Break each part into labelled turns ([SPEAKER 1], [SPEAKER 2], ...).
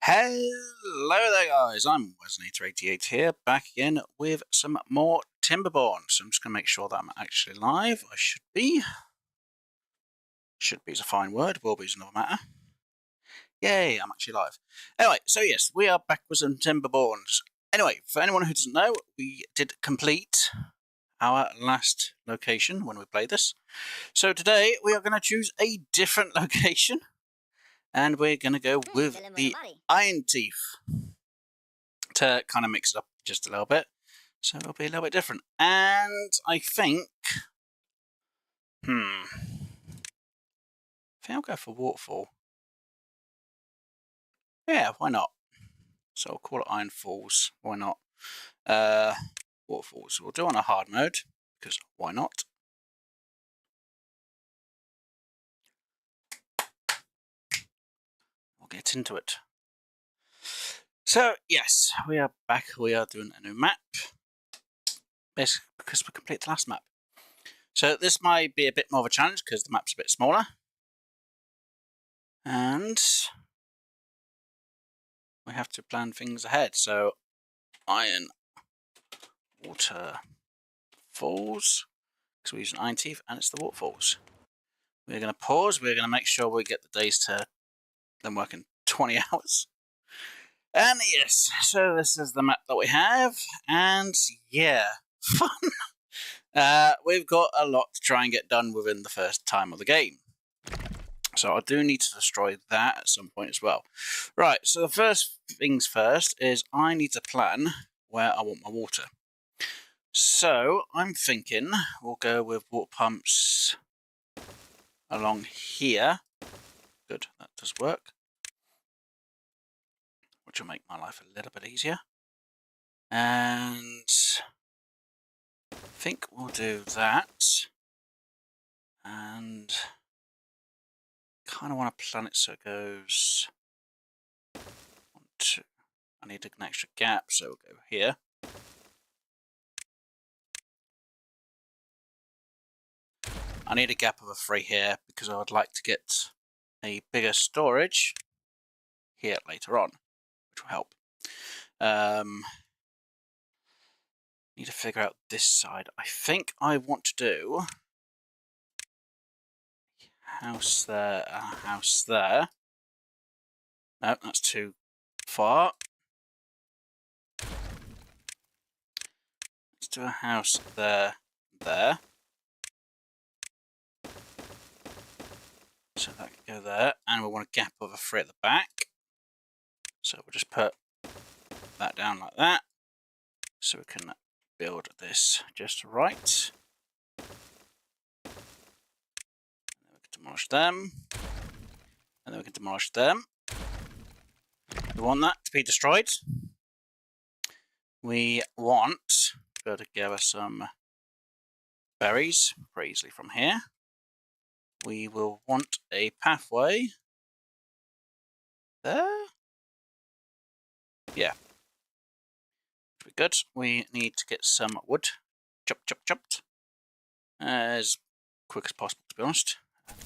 [SPEAKER 1] Hello there guys, I'm Wesley88 here, back again with some more Timberborn. So I'm just going to make sure that I'm actually live. I should be. Should be is a fine word, will be is another matter. Yay, I'm actually live. Anyway, so yes, we are back with some Timberborns. Anyway, for anyone who doesn't know, we did complete our last location when we played this. So today we are going to choose a different location. And we're going to go with the iron teeth to kind of mix it up just a little bit. So it'll be a little bit different. And I think... I think I'll go for waterfall. Yeah, why not? So I'll call it Iron Falls. Why not? Waterfalls. We'll do on a hard mode, because why not? We'll get into it. So, yes, we are back. We are doing a new map. Basically, because we completed the last map. So this might be a bit more of a challenge, because the map's a bit smaller. And we have to plan things ahead. So, iron, water, falls. Because we're using iron teeth, and it's the waterfalls. We're going to pause. We're going to make sure we get the days to them working 20 hours. And yes, so this is the map that we have. And yeah, fun. We've got a lot to try and get done within the first time of the game. So I do need to destroy that at some point as well. Right, so the first things first is I need to plan where I want my water. So I'm thinking we'll go with water pumps along here. Good, that does work. Which will make my life a little bit easier. And I think we'll do that. And kind of want to plan it so it goes 1, 2. I need an extra gap, so we'll go here. I need a gap of a 3 here because I would like to get a bigger storage here later on, which will help. Need to figure out this side. I think I want to do house there, a house there. No, that's too far. Let's do a house there, there. So that can go there, and we want a gap of a 3 at the back. So we'll just put that down like that, so we can build this just right. And then we can demolish them, and then we can demolish them. We want that to be destroyed. We want to be able to gather some berries pretty easily from here. We will want a pathway there. Yeah. Should be good. We need to get some wood. Chopped. As quick as possible, to be honest.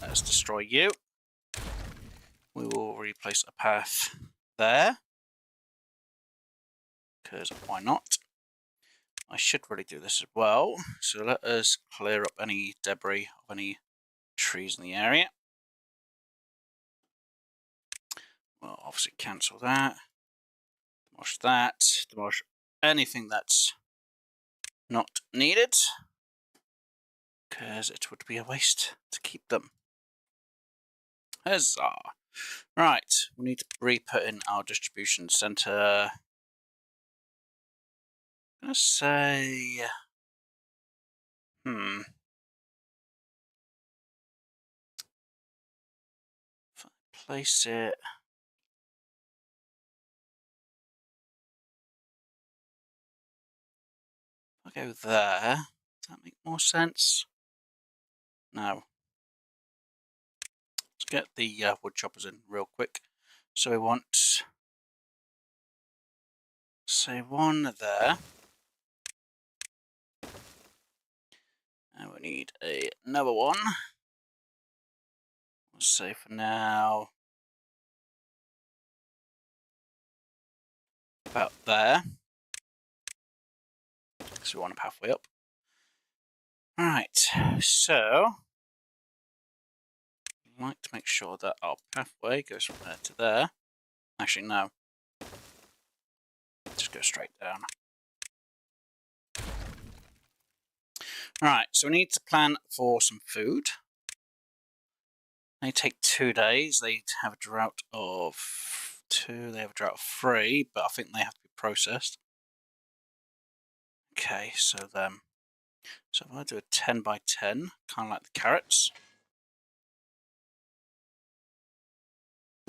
[SPEAKER 1] Let's destroy you. We will replace a path there. Because why not? I should really do this as well. So let us clear up any debris of any trees in the area. We'll obviously cancel that. Demolish that. Demolish anything that's not needed. Because it would be a waste to keep them. Huzzah! Right, we need to re-put in our distribution center. I'm going to say... If I place it... If I go there, does that make more sense? No. Let's get the wood choppers in real quick. So we want... say 1 there. And we need another one. We'll say for now about there. So we want a pathway up. Right, so I'd like to make sure that our pathway goes from there to there. Actually, no. Just go straight down. Right, so we need to plan for some food. They take 2 days. They have a drought of 2. They have a drought of 3, but I think they have to be processed. Okay, so if I do a 10 by 10, kind of like the carrots.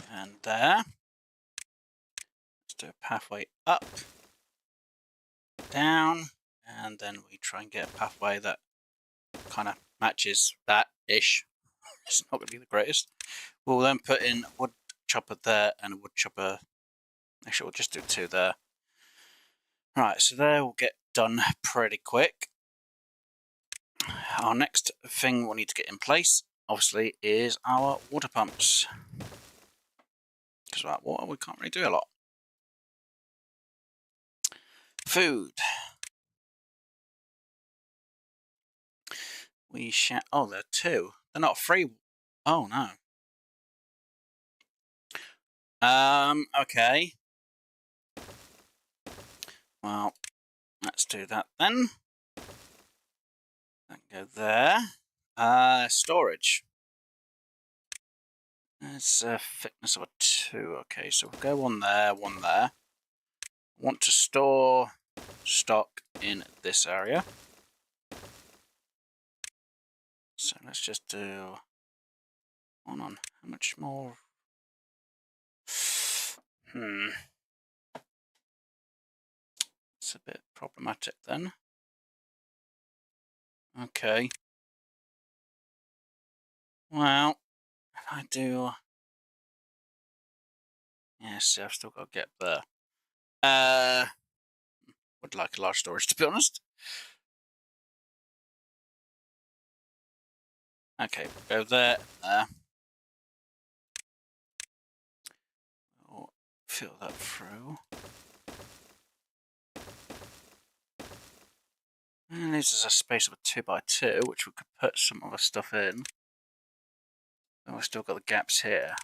[SPEAKER 1] And there. Let's do a pathway up, down, and then we try and get a pathway that kind of matches that-ish. It's not going to be the greatest. We'll then put in a wood chopper there and a wood chopper. Actually, we'll just do 2 there. Right, so there will get done pretty quick. Our next thing we'll need to get in place, obviously, is our water pumps. Because without water, we can't really do a lot. Food. We shall. Oh, there are 2. They're not 3. Oh no. Okay. Well, let's do that then. Then go there. Storage. It's a thickness of a 2. Okay, so we'll go one there, one there. Want to store stock in this area. So let's just do. Hold on. How much more? It's a bit problematic then. Okay. Well, if I do. Yeah, see, I've still got to get there. Would like a large storage, to be honest. Okay, go there, there. We'll fill that through. And this is a space of a 2 by 2, which we could put some other stuff in. And we've still got the gaps here.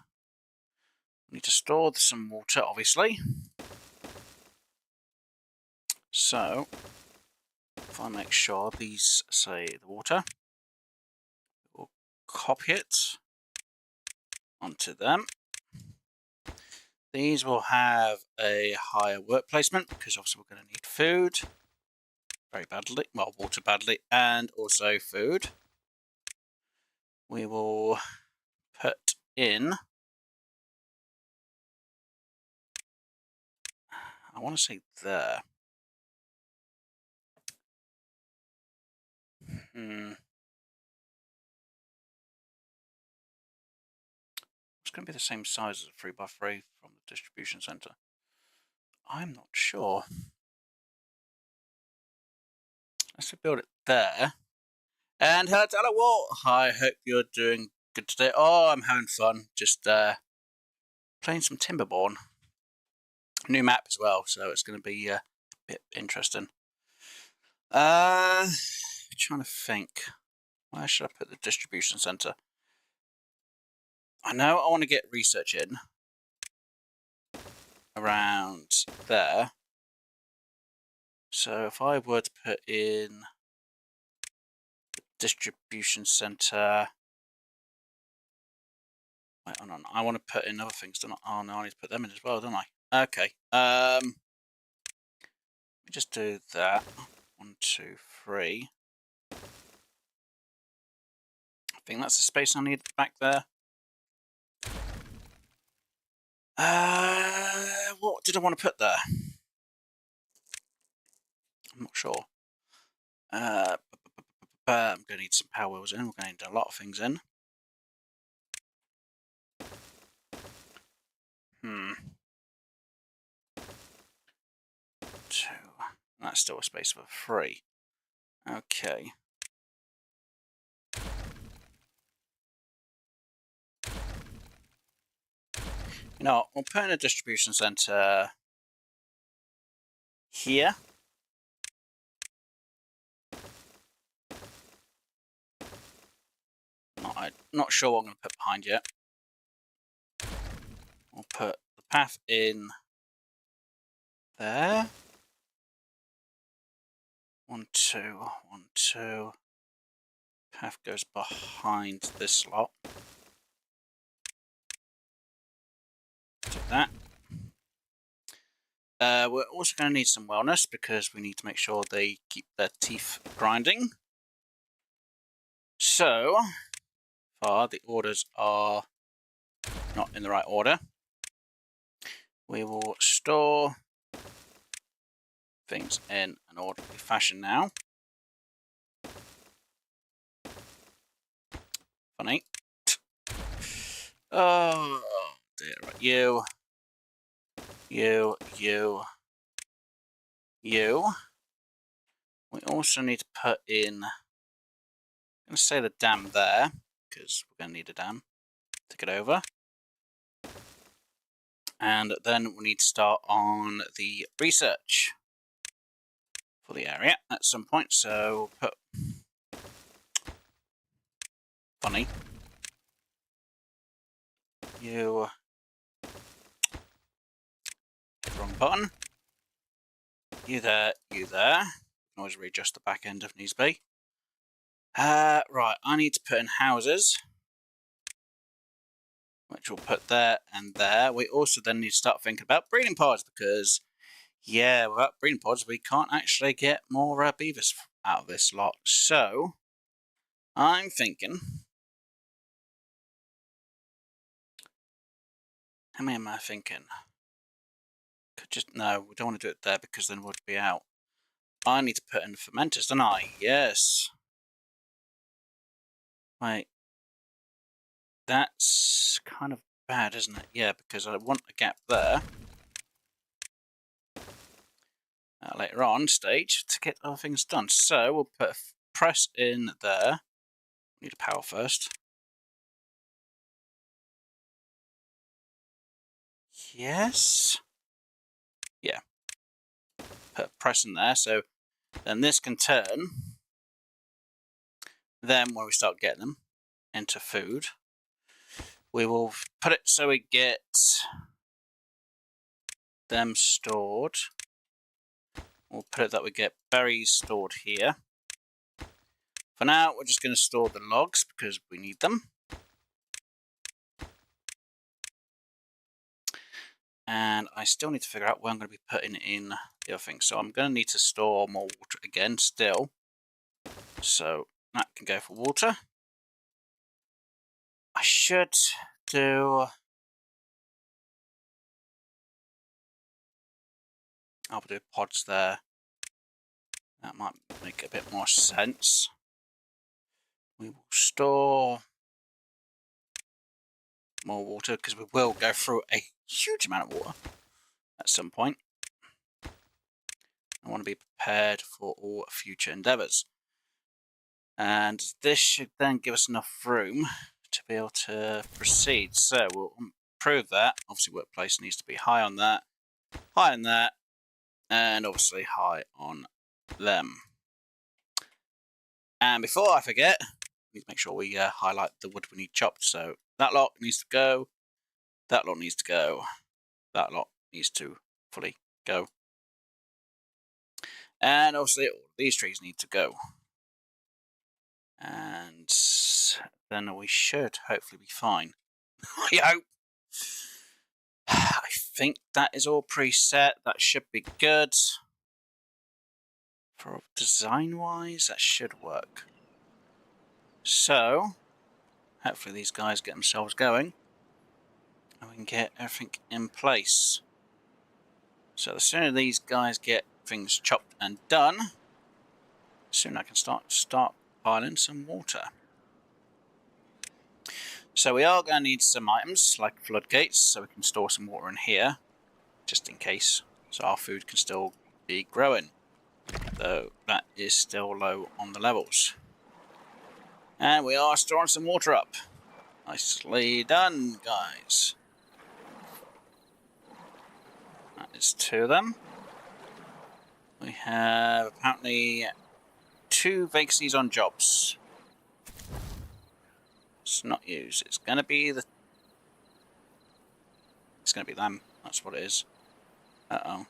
[SPEAKER 1] We need to store some water, obviously. So, if I make sure these say the water, we'll copy it onto them. These will have a higher work placement because obviously we're going to need food very badly, well, water badly, and also food. We will put in, I want to say there. It's going to be the same size as a 3 by 3 from the distribution centre. I'm not sure. Let's build it there. And hello, what? I hope you're doing good today. Oh, I'm having fun. Just playing some Timberborn. New map as well, so it's going to be a bit interesting. Trying to think. Where should I put the distribution centre? I know I want to get research in around there. So if I were to put in the distribution centre. Wait, hold on. I want to put in other things, don't I? Oh no, I need to put them in as well, don't I? Okay. Let me just do that. 1, 2, 3. I think that's the space I need back there. What did I want to put there? I'm not sure. I'm going to need some power wheels in. We're going to need a lot of things in. 2. That's still a space of a 3. Okay. You know, we'll put in a distribution centre here. Not sure what I'm going to put behind yet. We'll put the path in there. 1, 2, 1, 2. Path goes behind this lot. Do that. We're also going to need some wellness because we need to make sure they keep their teeth grinding. So far, the orders are not in the right order. We will store things in an orderly fashion now. Funny. Oh dear. Right, you. We also need to put in, I'm going to say the dam there, because we're going to need a dam to get over. And then we need to start on the research for the area at some point. So we'll put, funny, you, hit the wrong button, you there, you there. You can always readjust the back end if needs be. Right, I need to put in houses, which we'll put there and there. We also then need to start thinking about breeding pods because, yeah, without breeding pods, we can't actually get more beavers out of this lot. So, I'm thinking, how many am I thinking? Could just, no, we don't want to do it there because then we'd be out. I need to put in fermenters, don't I? Yes. Wait. That's kind of bad, isn't it? Yeah, because I want a gap there. Later on stage to get other things done. So we'll put a press in there. Need a power first. Yes. Yeah. Put a press in there. So then this can turn. Then when we start getting them into food, we will put it so we get them stored. We'll put it that we get berries stored here. For now, we're just going to store the logs because we need them. And I still need to figure out where I'm going to be putting in the other things. So I'm going to need to store more water again still. So that can go for water. I should do... I'll do pods there. That might make a bit more sense. We will store more water because we will go through a huge amount of water at some point. I want to be prepared for all future endeavours. And this should then give us enough room to be able to proceed. So we'll improve that. Obviously workplace needs to be high on that, and obviously high on them. And before I forget, we need to make sure we highlight the wood we need chopped. So that lot needs to go, that lot needs to go, that lot needs to fully go. And obviously all of these trees need to go. And then we should hopefully be fine. I hope. I think that is all preset. That should be good. For design-wise, that should work. So, hopefully these guys get themselves going. And we can get everything in place. So the sooner these guys get things chopped and done, the sooner I can start piling some water. So we are going to need some items like floodgates so we can store some water in here, just in case, so our food can still be growing, though that is still low on the levels. And we are storing some water up. Nicely done, guys. That is 2 of them. We have apparently 2 vacancies on jobs. It's not used. It's gonna be the. It's gonna be them. That's what it is. Uh-oh.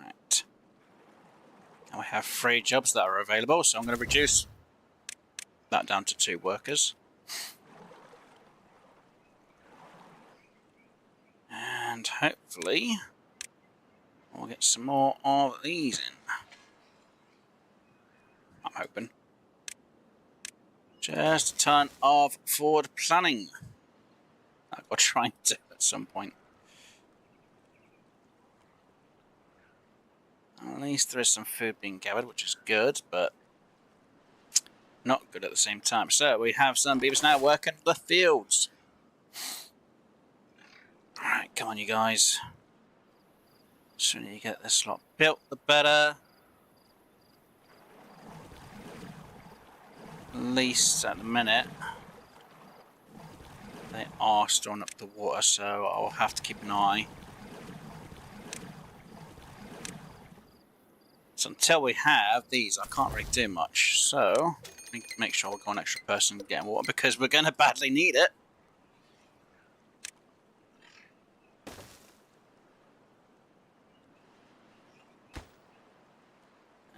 [SPEAKER 1] Right. Now we have 3 jobs that are available, so I'm going to reduce that down to 2 workers. And hopefully we'll get some more of these in. I'm hoping. Just a ton of forward planning that I've got to try and do at some point. At least there is some food being gathered, which is good, but not good at the same time. So we have some beavers now working the fields. Alright, come on you guys. The sooner you get this lot built, the better. At least at the minute they are storing up the water, so I'll have to keep an eye. So until we have these, I can't really do much. So make sure we've got an extra person getting water because we're going to badly need it.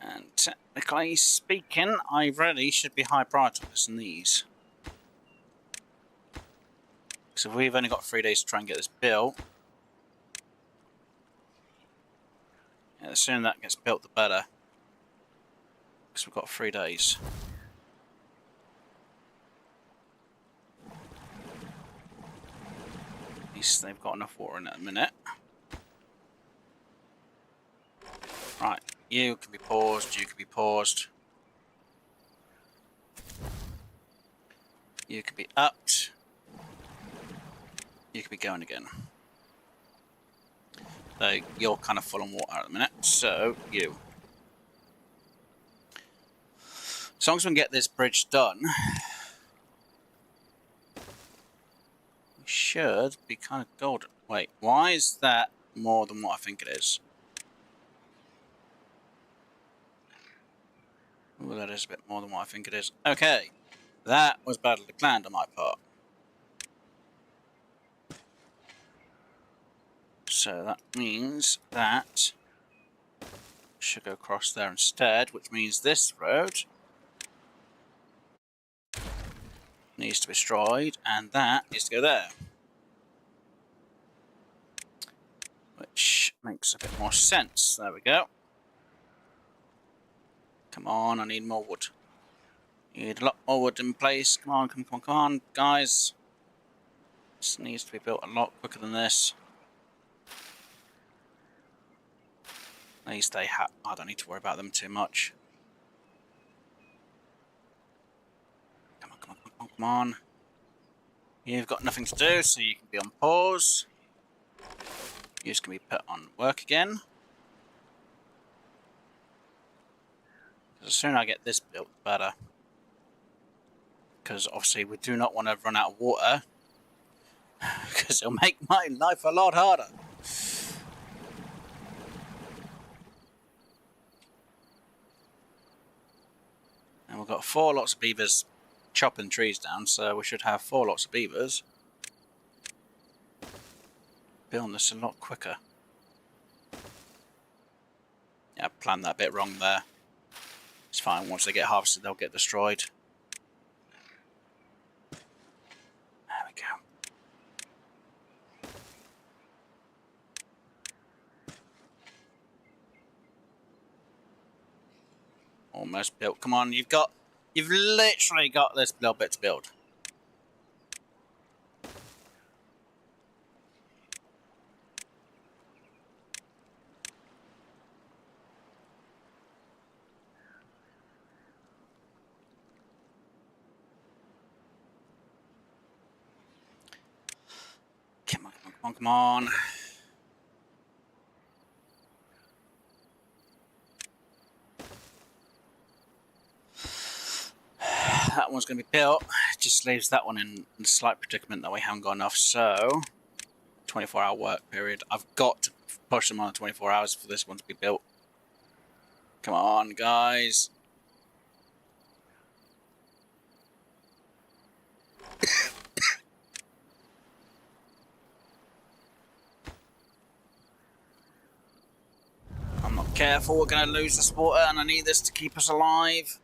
[SPEAKER 1] And technically speaking, I really should be high priority on this than these. So we've only got 3 days to try and get this built. Yeah, the sooner that gets built, the better. Because we've got 3 days. At least they've got enough water in it at the minute. Right, you can be paused, you can be paused. You can be upped. You can be going again. So you're kind of full on water at the minute, so you. As long as we can get this bridge done, we should be kind of golden. Wait, why is that more than what I think it is? Ooh, that is a bit more than what I think it is. Okay, that was badly planned on my part. So that means that should go across there instead, which means this road needs to be destroyed, and that needs to go there. Which makes a bit more sense. There we go. Come on, I need more wood. Need a lot more wood in place. Come on, come on, come on, guys. This needs to be built a lot quicker than this. At least they have. I don't need to worry about them too much. Come on, come on, come on, come on. You've got nothing to do, so you can be on pause. You just can be put on work again. The sooner I get this built, the better. Because obviously we do not want to run out of water. Because it'll make my life a lot harder. And we've got 4 lots of beavers chopping trees down, so we should have 4 lots of beavers. Building this a lot quicker. Yeah, I planned that bit wrong there. It's fine, once they get harvested they'll get destroyed. There we go. Almost built. Come on, you've literally got this little bit to build. Come on, come on, come on, come on. That one's going to be built. It just leaves that one in a slight predicament that we haven't got enough. So, 24-hour work period. I've got to push them on 24 hours for this one to be built. Come on, guys. I'm not careful, we're going to lose this water and I need this to keep us alive.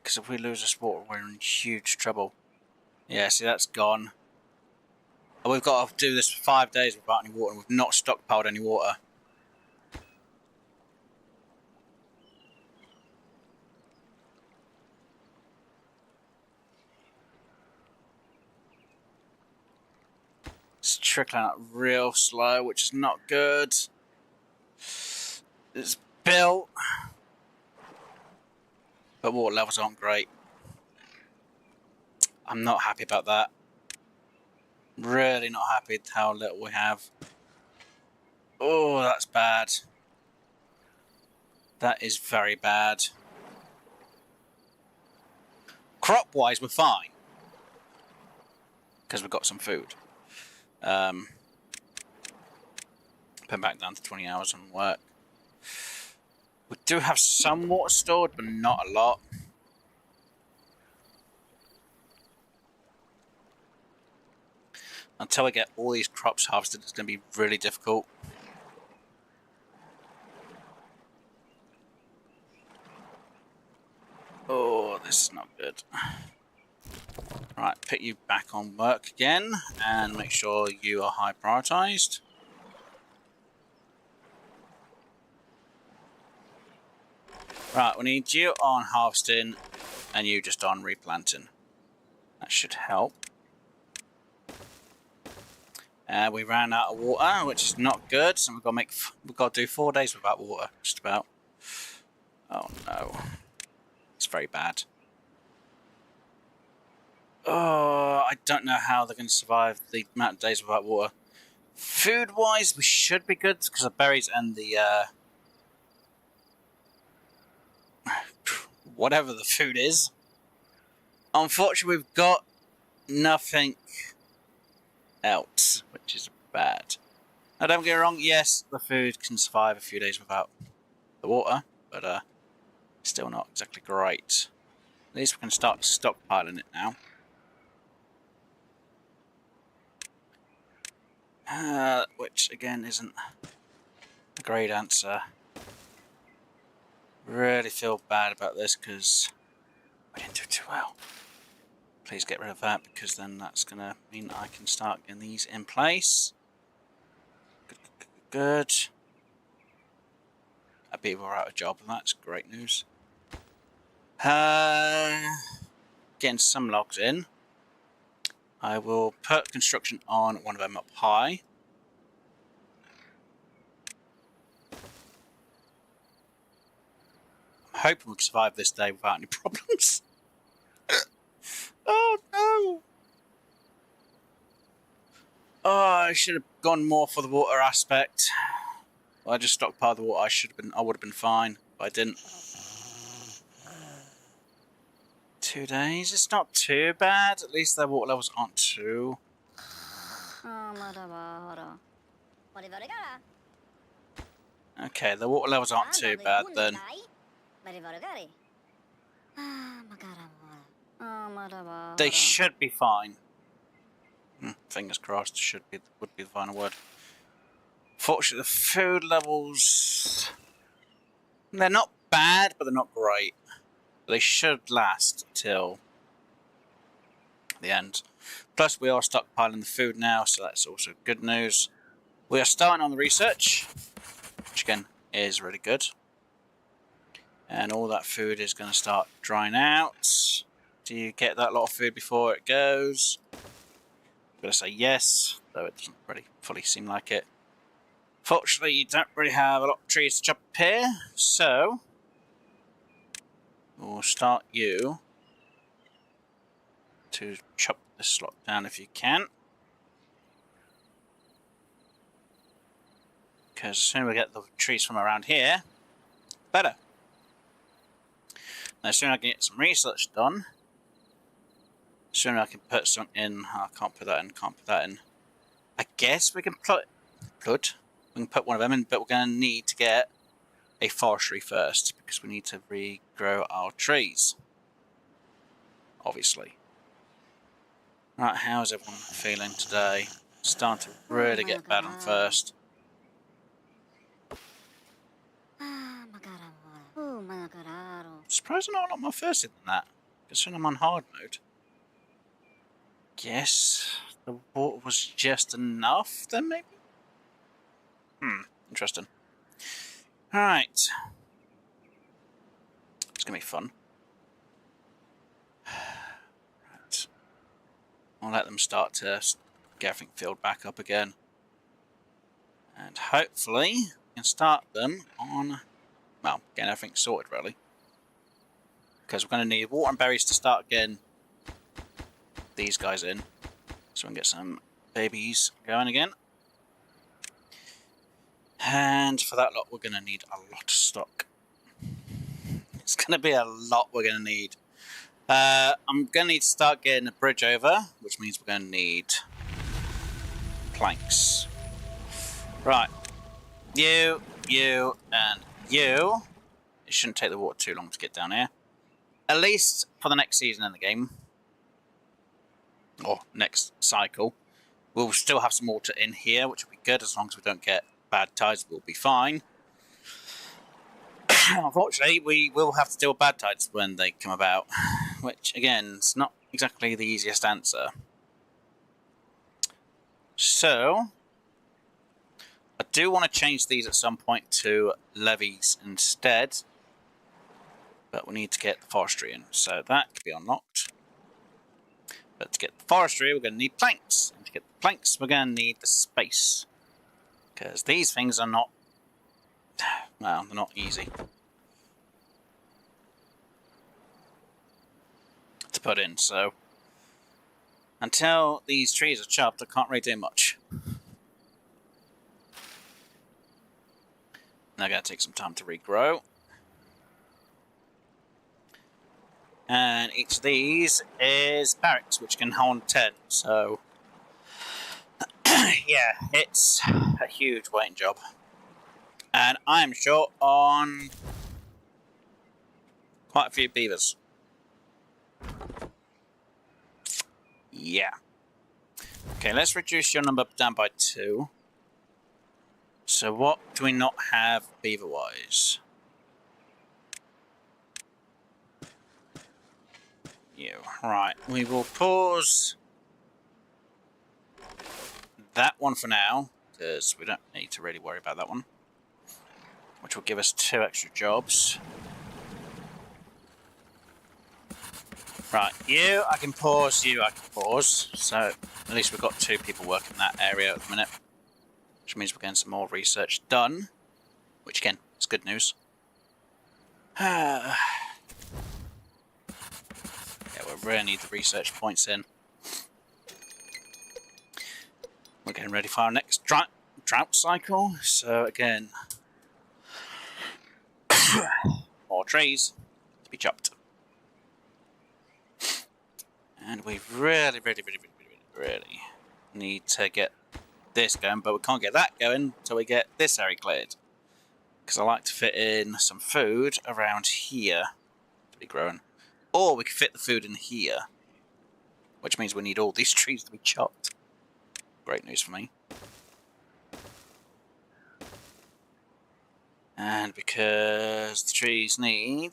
[SPEAKER 1] Because if we lose this water, we're in huge trouble. Yeah, see, that's gone. And we've got to do this for 5 days without any water, and we've not stockpiled any water. It's trickling out real slow, which is not good. It's built, but water levels aren't great. I'm not happy about that. Really not happy with how little we have. Oh, that's bad. That is very bad. Crop-wise, we're fine. Because we've got some food. Put back down to 20 hours on work. We do have some water stored, but not a lot. Until we get all these crops harvested, it's going to be really difficult. Oh, this is not good. Right, put you back on work again, and make sure you are high prioritized. Right, we need you on harvesting, and you just on replanting. That should help. We ran out of water, which is not good, so we've got to do 4 days without water, just about. Oh no, it's very bad. Oh, I don't know how they're going to survive the amount of days without water. Food-wise, we should be good because the berries and the whatever the food is. Unfortunately, we've got nothing else, which is bad. Now, don't get me wrong, yes, the food can survive a few days without the water, but still not exactly great. At least we can start stockpiling it now. Which, again, isn't a great answer. Really feel bad about this because we didn't do too well. Please get rid of that because then that's going to mean I can start getting these in place. Good. A beaver out of job, and that's great news. Getting some logs in. I will put construction on one of them up high. I'm hoping we can survive this day without any problems. Oh no! Oh, I should have gone more for the water aspect. Well, I just stockpiled the water. I would have been fine, but I didn't. 2 days. It's not too bad. At least their water levels aren't too. Okay, the water levels aren't too bad then. They should be fine. Fingers crossed. Would be the final word. Fortunately, the food levels, they're not bad, but they're not great. They should last till the end. Plus, we are stockpiling the food now, so that's also good news. We are starting on the research, which again is really good. And all that food is going to start drying out. Do you get that lot of food before it goes? I'm going to say yes, though it doesn't really fully seem like it. Fortunately, you don't really have a lot of trees to chop up here, so we'll start you to chop this slot down if you can. Because the sooner we get the trees from around here, better. Now, the sooner I can get some research done, the Sooner I can put something in. Oh, I can't put that in, can't put that in. I guess we can we can put one of them in, but we're going to need to get a forestry first because we need to regrow our trees. Obviously. Right, how's everyone feeling today? Starting to really get bad on first. Surprised I'm not a lot more thirsty than that, considering I'm on hard mode. Guess the water was just enough then, maybe? Interesting. Alright. It's gonna be fun. Right. I'll let them start to get everything filled back up again. And hopefully we can start them on, well, getting everything sorted really. Because we're going to need water and berries to start getting these guys in. So we can get some babies going again. And for that lot, we're going to need a lot of stock. It's going to be a lot we're going to need. I'm going to need to start getting a bridge over, which means we're going to need planks. Right. You, and you. It shouldn't take the water too long to get down here. At least for the next season in the game. Or next cycle. We'll still have some water in here, which will be good as long as we don't get bad tides. We'll be fine. Unfortunately, we will have to deal with bad tides when they come about. Which, again, is not exactly the easiest answer. So, I do want to change these at some point to levees instead. But we need to get the forestry in, so that can be unlocked. But to get the forestry, we're going to need planks. And to get the planks, we're going to need the space. Because these things are not, well, they're not easy to put in, so until these trees are chopped, I can't really do much. They're going to take some time to regrow. And each of these is barracks, which can hold 10, so yeah, it's a huge waiting job. And I'm short on quite a few beavers. Yeah. Okay, let's reduce your number down by 2. So what do we not have beaver-wise? You. Right, we will pause that one for now, because we don't need to really worry about that one. Which will give us 2 extra jobs. Right, you I can pause, you I can pause. So at least we've got 2 people working that area at the minute. Which means we're getting some more research done. Which again, is good news. Yeah, we really need the research points in. We're getting ready for our next drought cycle. So again, more trees to be chopped. And we really need to get this going, but we can't get that going until we get this area cleared. Because I like to fit in some food around here to be growing. Or we can fit the food in here, which means we need all these trees to be chopped. Great news for me. And because the trees need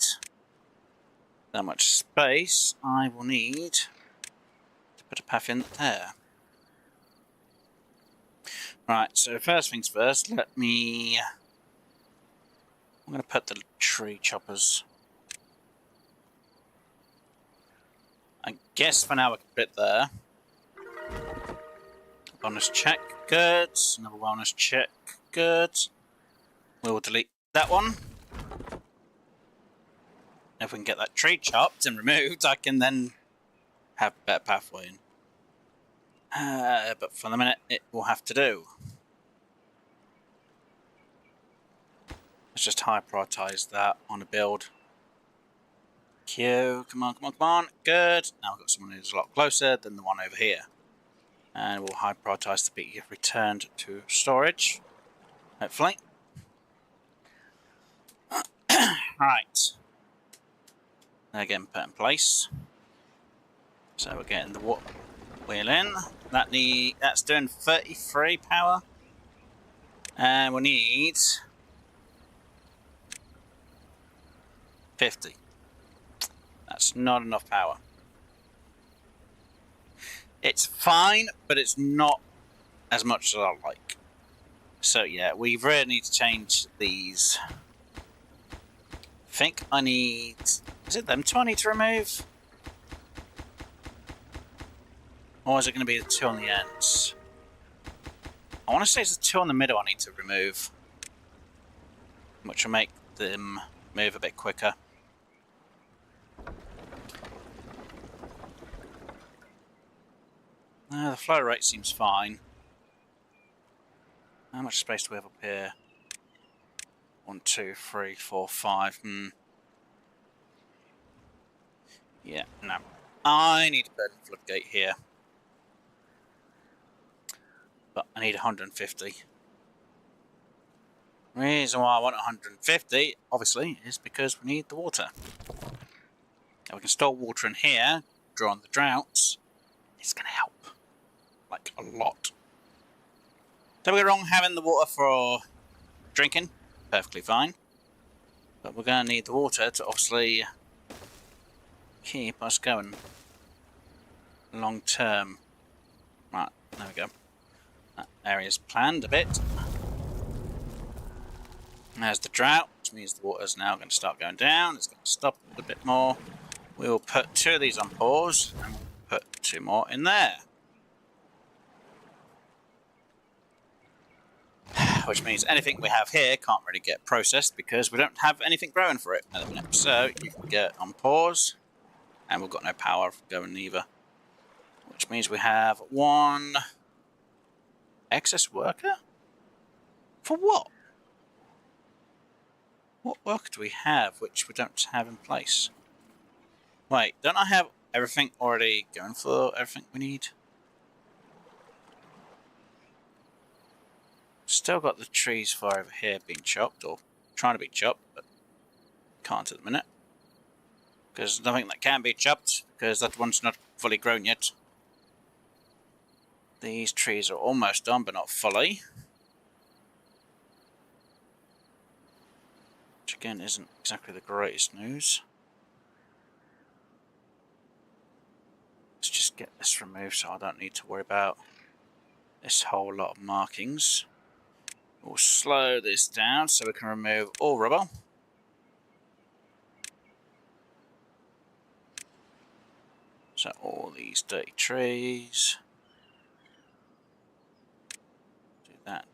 [SPEAKER 1] that much space, I will need to put a path in there. Right, so first things first, I'm going to put the tree choppers. I guess for now we can put it there. Wellness check, good. Another wellness check, good. We will delete that one. If we can get that tree chopped and removed, I can then have a better pathway in. But for the minute, it will have to do. Let's just high prioritize that on a build. you. Come on, come on, come on. Good. Now we've got someone who's a lot closer than the one over here. And we'll high prioritize to be returned to storage. Hopefully. Right. They're getting put in place. So we're getting the water wheel in. That's doing 33 power. And we need 50. That's not enough power. It's fine, but it's not as much as I like. So yeah, we really need to change these. I think I need... Is it them two I need to remove? Or is it going to be the two on the ends? I want to say it's the two on the middle I need to remove. Which will make them move a bit quicker. The flow rate seems fine. How much space do we have up here? 1, 2, 3, 4, 5. Yeah, no. I need to put a floodgate here. But I need 150. The reason why I want 150, obviously, is because we need the water. Now we can store water in here, draw on the droughts. It's going to help. Like, a lot. Don't get me wrong, having the water for drinking, perfectly fine. But we're going to need the water to obviously keep us going long term. Right, there we go. That area's planned a bit. There's the drought, which means the water's now going to start going down. It's going to stop a bit more. We will put 2 of these on pause, and we'll put 2 more in there. Which means anything we have here can't really get processed because we don't have anything growing for it at the minute. So you can get on pause, and we've got no power going either. Which means we have 1 excess worker? For what? What worker do we have which we don't have in place? Wait, don't I have everything already going for everything we need? Still got the trees far over here being chopped, or trying to be chopped, but can't at the minute. Because there's nothing that can be chopped, because that one's not fully grown yet. These trees are almost done, but not fully. Which again isn't exactly the greatest news. Let's just get this removed so I don't need to worry about this whole lot of markings. We'll slow this down so we can remove all rubble. So all these dirty trees. Do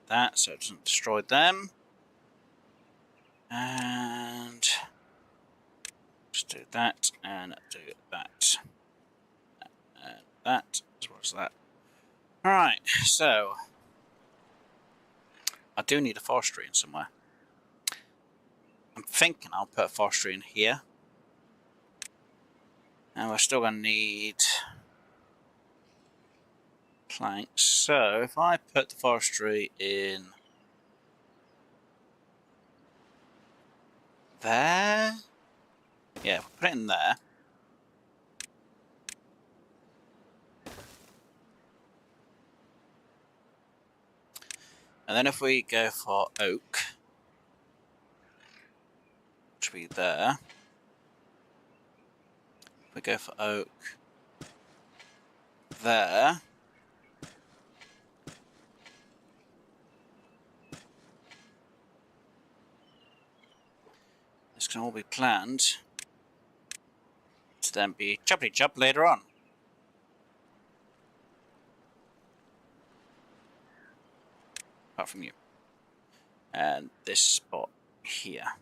[SPEAKER 1] that, so it doesn't destroy them. And just do that, and do that. And that, as well as that. Alright, so I do need a forestry in somewhere. I'm thinking I'll put forestry in here. And we're still going to need planks. So if I put the forestry in there. Yeah, we'll put it in there. And then if we go for oak, which will be there. If we go for oak there. This can all be planned to then be choppity chop later on. Apart from you. And this spot here.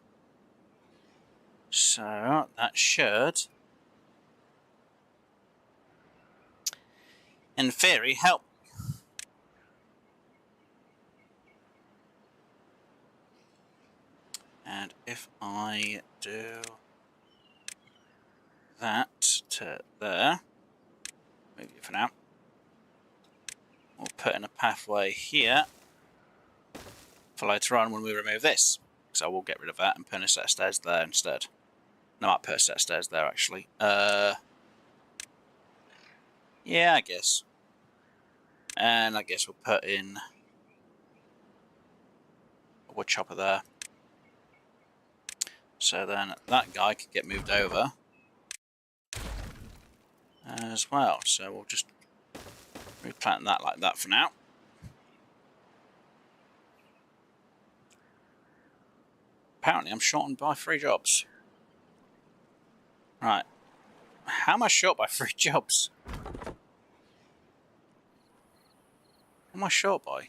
[SPEAKER 1] So that should, in theory, help. And if I do to there. Move you for now. We'll put in a pathway here for later on when we remove this. So we'll get rid of that and put in a set of stairs there instead. No, I might put a set of stairs there actually. Yeah, I guess. And I guess we'll put in a wood chopper there. So then that guy could get moved over as well. So we'll just replant that like that for now. Apparently I'm shortened by 3 jobs. Right. How am I short by 3 jobs? What am I short by?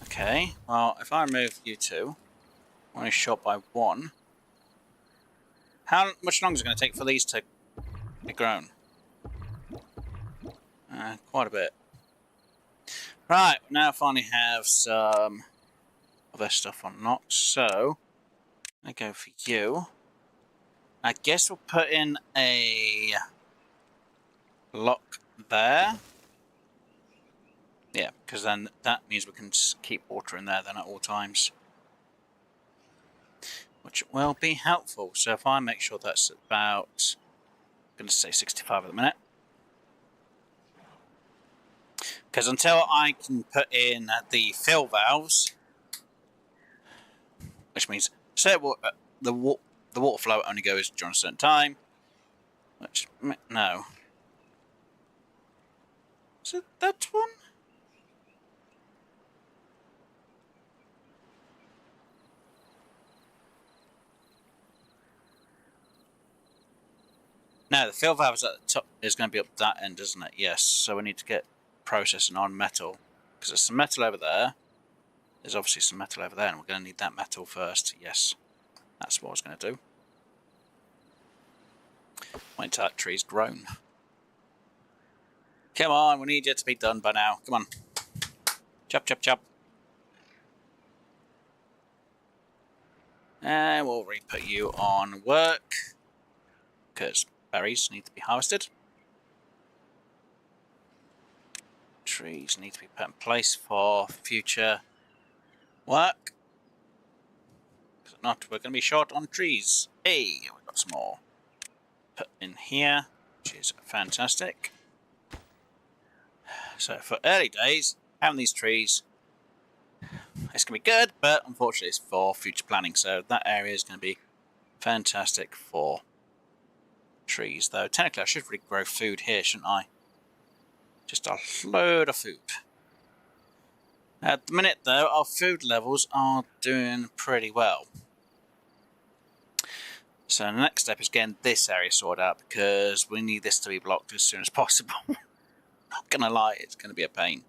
[SPEAKER 1] Okay, well, if I remove you 2, I'm only short by 1. How much longer is it going to take for these to be grown? Quite a bit. Right, now I finally have some other stuff unlocked, so I go for you. I guess we'll put in a lock there. Yeah, because then that means we can just keep water in there then at all times, which will be helpful. So if I make sure that's about, I'm going to say 65 at the minute, because until I can put in the fill valves, which means the water flow only goes during a certain time, which, no. Is it that one? No, the fill valve is at the top, is going to be up that end, isn't it? Yes, so we need to get processing on metal, because there's some metal over there. There's obviously some metal over there, and we're going to need that metal first. Yes, that's what I was going to do. Wait until that tree's grown. Come on, we need you to be done by now. Come on. Chop, chop, chop. And we'll re-put you on work, because berries need to be harvested. Trees need to be put in place for future work. Because if not, we're going to be short on trees. Hey, we've got some more. Put in here, which is fantastic. So for early days, having these trees, it's going to be good, but unfortunately it's for future planning. So that area is going to be fantastic for trees. Though technically I should really grow food here, shouldn't I? Just a load of food. At the minute though, our food levels are doing pretty well. So the next step is getting this area sorted out, because we need this to be blocked as soon as possible. Not gonna lie, it's gonna be a pain.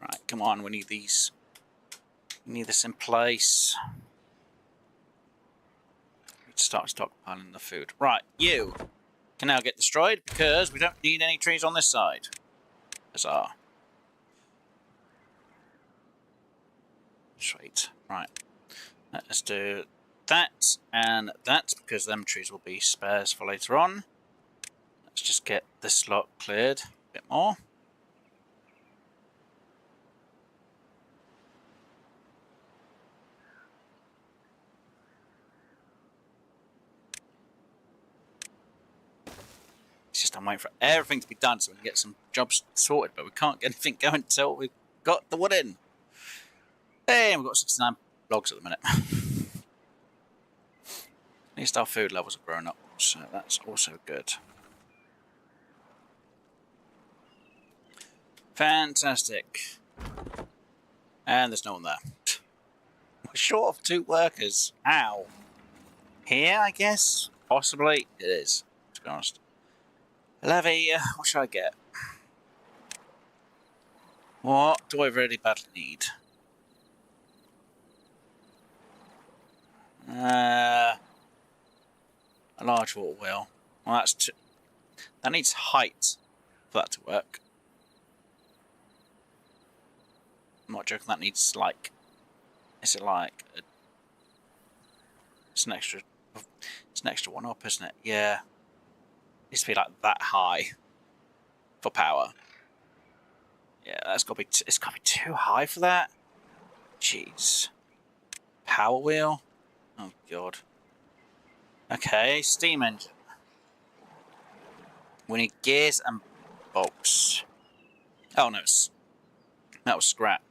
[SPEAKER 1] Right, come on, we need these. We need this in place. We need to start stockpiling the food. Right, you can now get destroyed, because we don't need any trees on this side. Huzzah. Sweet. Right. Let's do that and that, because them trees will be spares for later on. Let's just get this slot cleared a bit more. It's just I'm waiting for everything to be done so we can get some jobs sorted, but we can't get anything going until we've got the wood in. Hey, we've got 69 logs at the minute. At least our food levels are growing up, so that's also good. Fantastic. And there's no one there. We're short of 2 workers. How? Here, I guess? Possibly. It is, to be honest. Levy, what should I get? What do I really badly need? A large water wheel. Well, that's too... That needs height for that to work. I'm not joking, that needs like... Is it like... It's an extra It's an extra one up, isn't it? Yeah. It needs to be like that high for power. Yeah, that's got to be. It's got to be too high for that. Jeez. Power wheel. Oh god. Okay, steam engine. We need gears and bolts. Oh no, that was scrap.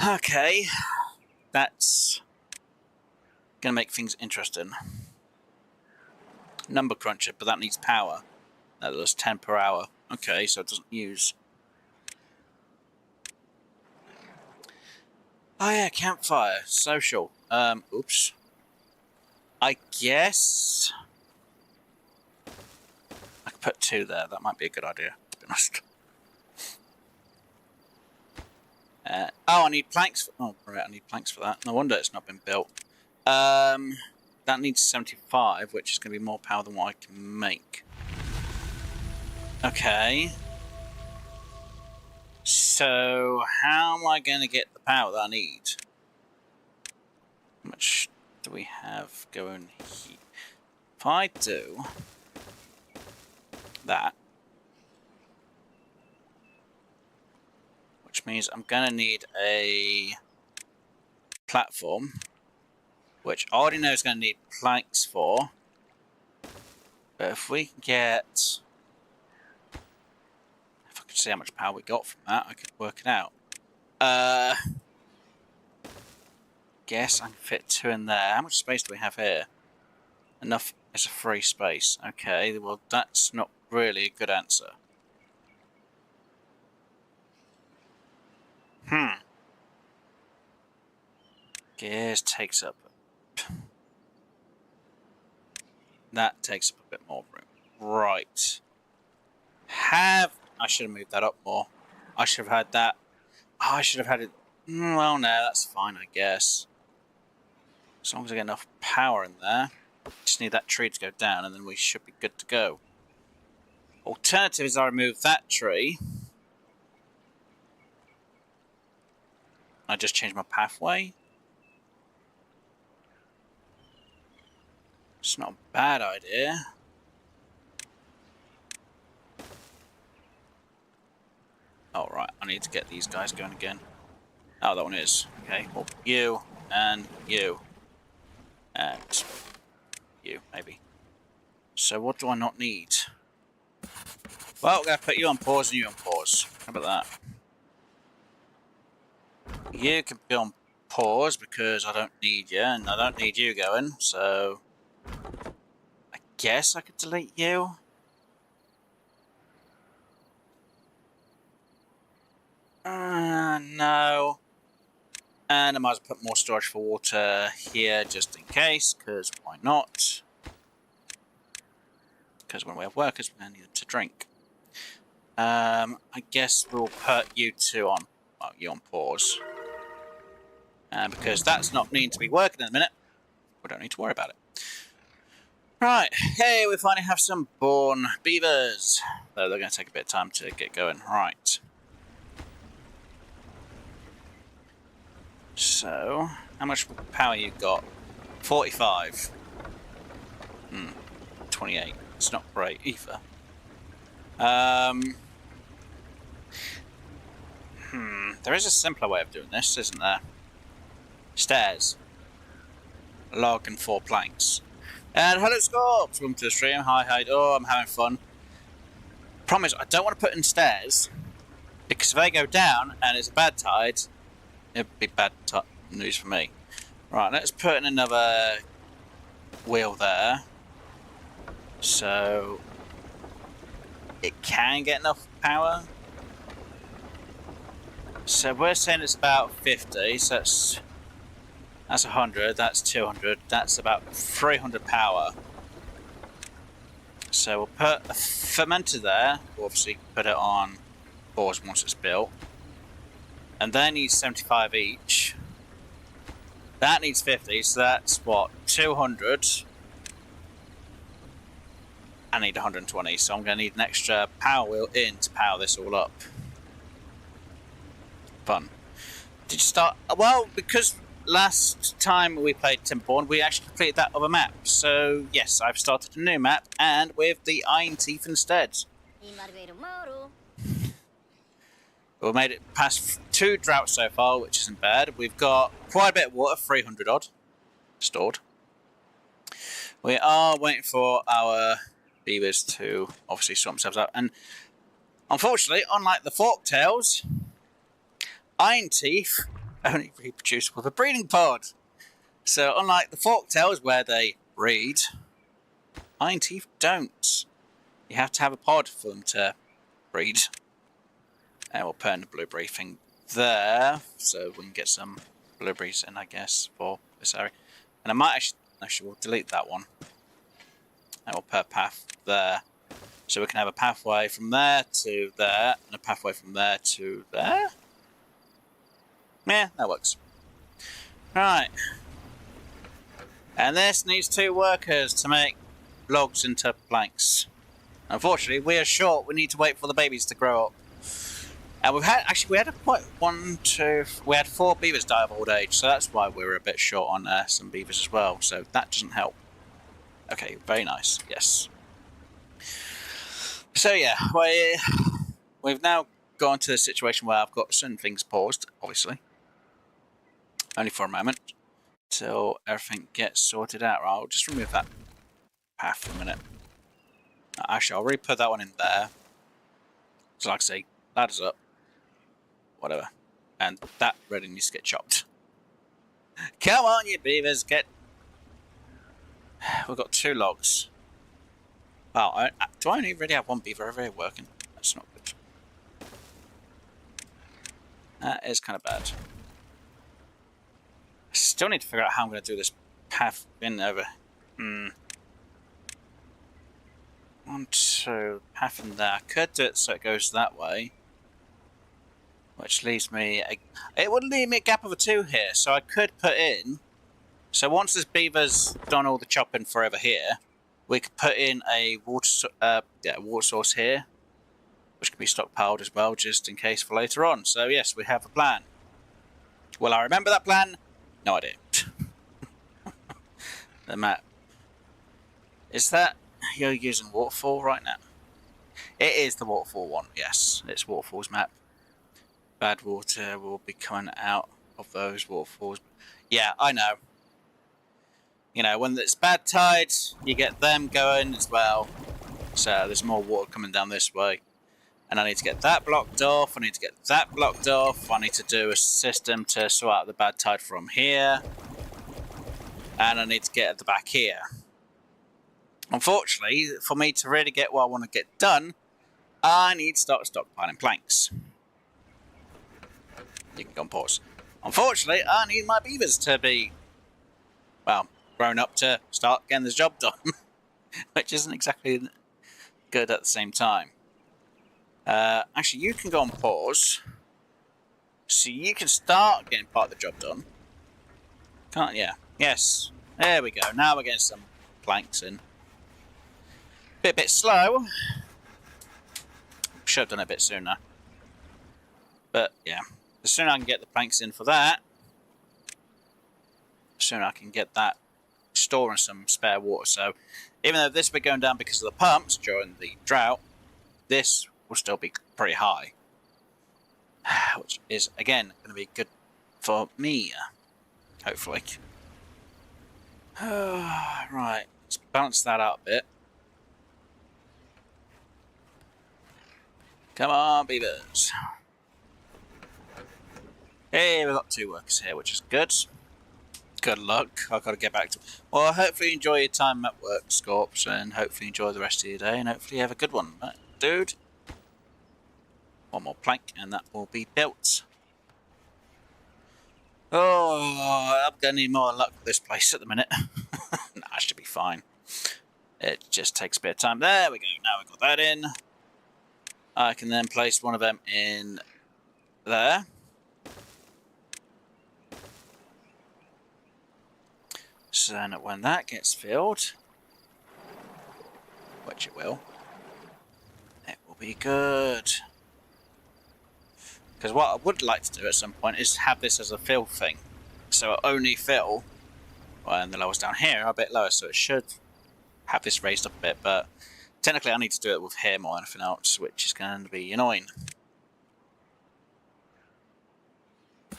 [SPEAKER 1] Okay, that's gonna make things interesting. Number cruncher, but that needs power. That does 10 per hour. Okay, so it doesn't use. Oh yeah, campfire, social. Oops. I guess I could put 2 there. That might be a good idea, to be honest. Oh, I need planks. Oh, right, I need planks for that. No wonder it's not been built. That needs 75, which is going to be more power than what I can make. Okay. So, how am I going to get the power that I need? How much do we have going here? If I do that, which means I'm going to need a platform, which I already know is going to need planks for. But if we can get... If I could see how much power we got from that, I could work it out. Guess I can fit 2 in there. How much space do we have here? Enough as a free space. Okay, well that's not really a good answer. Gears takes up... That takes up a bit more room. Right. I should have moved that up more. I should have had that. Oh, I should have had it... Well, no, that's fine, I guess. As long as I get enough power in there. Just need that tree to go down and then we should be good to go. Alternative is I remove that tree. I just change my pathway. It's not a bad idea. Oh, right, I need to get these guys going again. Oh, that one is. Okay, well, you, and you. And you, maybe. So what do I not need? Well, we're going to put you on pause and you on pause. How about that? You can be on pause because I don't need you, and I don't need you going, so... I guess I could delete you. No. And I might as well put more storage for water here just in case, because why not? Because when we have workers, we're going to need them to drink. I guess we'll put you 2 on, well, you on pause. And because that's not needing to be working in a minute, we don't need to worry about it. Right, hey, we finally have some born beavers. Though they're going to take a bit of time to get going. Right. So, how much power you got? 45. 28. It's not great either. There is a simpler way of doing this, isn't there? Stairs. Log and 4 planks. And hello, Scorps! Welcome to the stream. Hi. Oh, I'm having fun. Promise, I don't want to put in stairs because if they go down and it's a bad tide, it'd be bad news for me. Right, let's put in another wheel there. So it can get enough power. So we're saying it's about 50, so that's 100, that's 200, that's about 300 power. So we'll put a fermenter there, we'll obviously put it on pause once it's built. And they need 75 each. That needs 50, so that's what, 200. I need 120, so I'm going to need an extra power wheel in to power this all up. Fun. Did you start? Well, because last time we played Timberborn, we actually completed that other map. So, yes, I've started a new map, and with the Iron Teeth instead. We've made it past 2 droughts so far, which isn't bad. We've got quite a bit of water, 300 odd, stored. We are waiting for our beavers to obviously sort themselves out. And unfortunately, unlike the Folktails, Iron Teeth only reproduce with a breeding pod. So unlike the Folktails where they breed, Iron Teeth don't. You have to have a pod for them to breed. And we'll put in the blueberry thing there, so we can get some blueberries in, I guess, for this area. And I might actually we'll delete that one. And we'll put a path there. So we can have a pathway from there to there, and a pathway from there to there. Yeah, that works. Right. And this needs 2 workers to make logs into planks. Unfortunately, we are short. We need to wait for the babies to grow up. And we had 4 beavers die of old age, so that's why we were a bit short on some beavers as well. So that doesn't help. Okay, very nice. Yes. So yeah, we've now gone to the situation where I've got certain things paused, obviously, only for a moment, till everything gets sorted out. I'll just remove that path for a minute. Actually, I'll re-put that one in there. So like I say, ladders up. Whatever. And that really needs to get chopped. Come on, you beavers, get... We've got 2 logs. Wow, do I only really have 1 beaver over here working? That's not good. That is kind of bad. I still need to figure out how I'm going to do this path in over. 1, 2, path in there. I could do it so it goes that way. Which leaves me... It would leave me a gap of a 2 here, so I could put in... So once this beaver's done all the chopping for over here, we could put in a water source here, which can be stockpiled as well, just in case for later on. So yes, we have a plan. Will I remember that plan? No idea. The map. Is that... You're using Waterfall right now? It is the Waterfall one, yes. It's Waterfall's map. Bad water will be coming out of those waterfalls. Yeah, I know. You know, when it's bad tides, you get them going as well. So there's more water coming down this way. And I need to get that blocked off. I need to get that blocked off. I need to do a system to sort out the bad tide from here. And I need to get at the back here. Unfortunately, for me to really get what I want to get done, I need to start stockpiling planks. You can go on pause. Unfortunately, I need my beavers to be, well, grown up to start getting this job done. Which isn't exactly good at the same time. Actually, you can go on pause. So you can start getting part of the job done. Can't you? Yes. There we go. Now we're getting some planks in. Bit slow. Should have done it a bit sooner. But, yeah. The sooner I can get the planks in for that, the sooner I can get that storing some spare water. So, even though this will be going down because of the pumps during the drought, this will still be pretty high. Which is, again, going to be good for me, hopefully. Right, let's balance that out a bit. Come on, beavers. Hey, we've got 2 workers here, which is good. Good luck. I've got to get back to... Well, hopefully you enjoy your time at work, Scorps, and hopefully enjoy the rest of your day, and hopefully you have a good one. Right, dude? 1 more plank, and that will be built. Oh, I'm going to need more luck with this place at the minute. Nah, I should be fine. It just takes a bit of time. There we go. Now we've got that in. I can then place one of them in there. So then when that gets filled, which it will be good. Because what I would like to do at some point is have this as a fill thing. So it'll only fill, well, and the levels down here are a bit lower, so it should have this raised up a bit, but technically I need to do it with hair more than anything else, which is going to be annoying.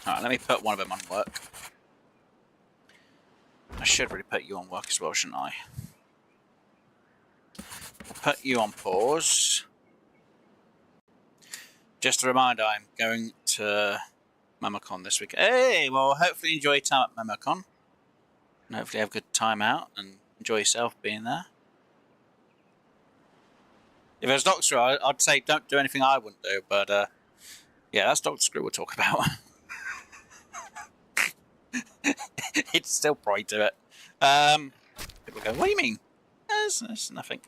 [SPEAKER 1] Alright, let me put one of them on work. I should really put you on work as well, shouldn't I? I'll put you on pause. Just a reminder, I'm going to Mamacon this week. Hey, well, hopefully enjoy your time at Mamacon. And hopefully have a good time out and enjoy yourself being there. If it was Doctor Screw, I'd say don't do anything I wouldn't do, but yeah, that's Doctor Screw we'll talk about. He'd still probably do it. People go, what do you mean? There's nothing.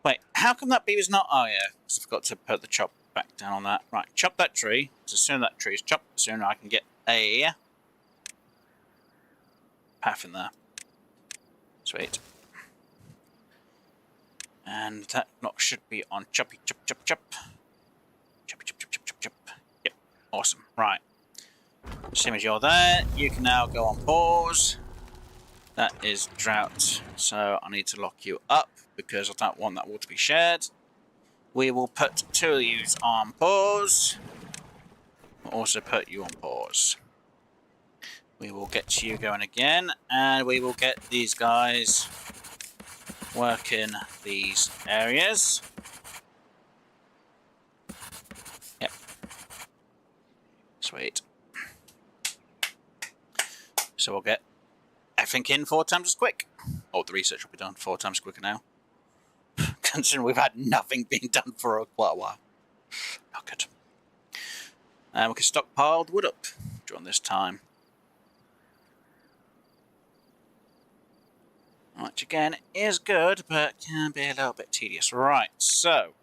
[SPEAKER 1] Wait, how come that beaver's not? Oh yeah, because I forgot to put the chop back down on that. Right, chop that tree. So as soon as that tree is chopped, the sooner I can get a path in there. Sweet. And that block should be on choppy chop chop chop. Choppy chop chop chop chop chop. Yep, awesome. Right. Same as you're there, you can now go on pause. That is drought, so I need to lock you up because I don't want that water to be shared. We will put two of these on pause. We'll also put you on pause. We will get you going again, and we will get these guys working these areas. Yep. Sweet. So we'll get everything in 4 times as quick. Oh, the research will be done 4 times quicker now. Considering we've had nothing being done for quite a while. Not good. And we can stockpile the wood up during this time. Which again is good, but can be a little bit tedious. Right, so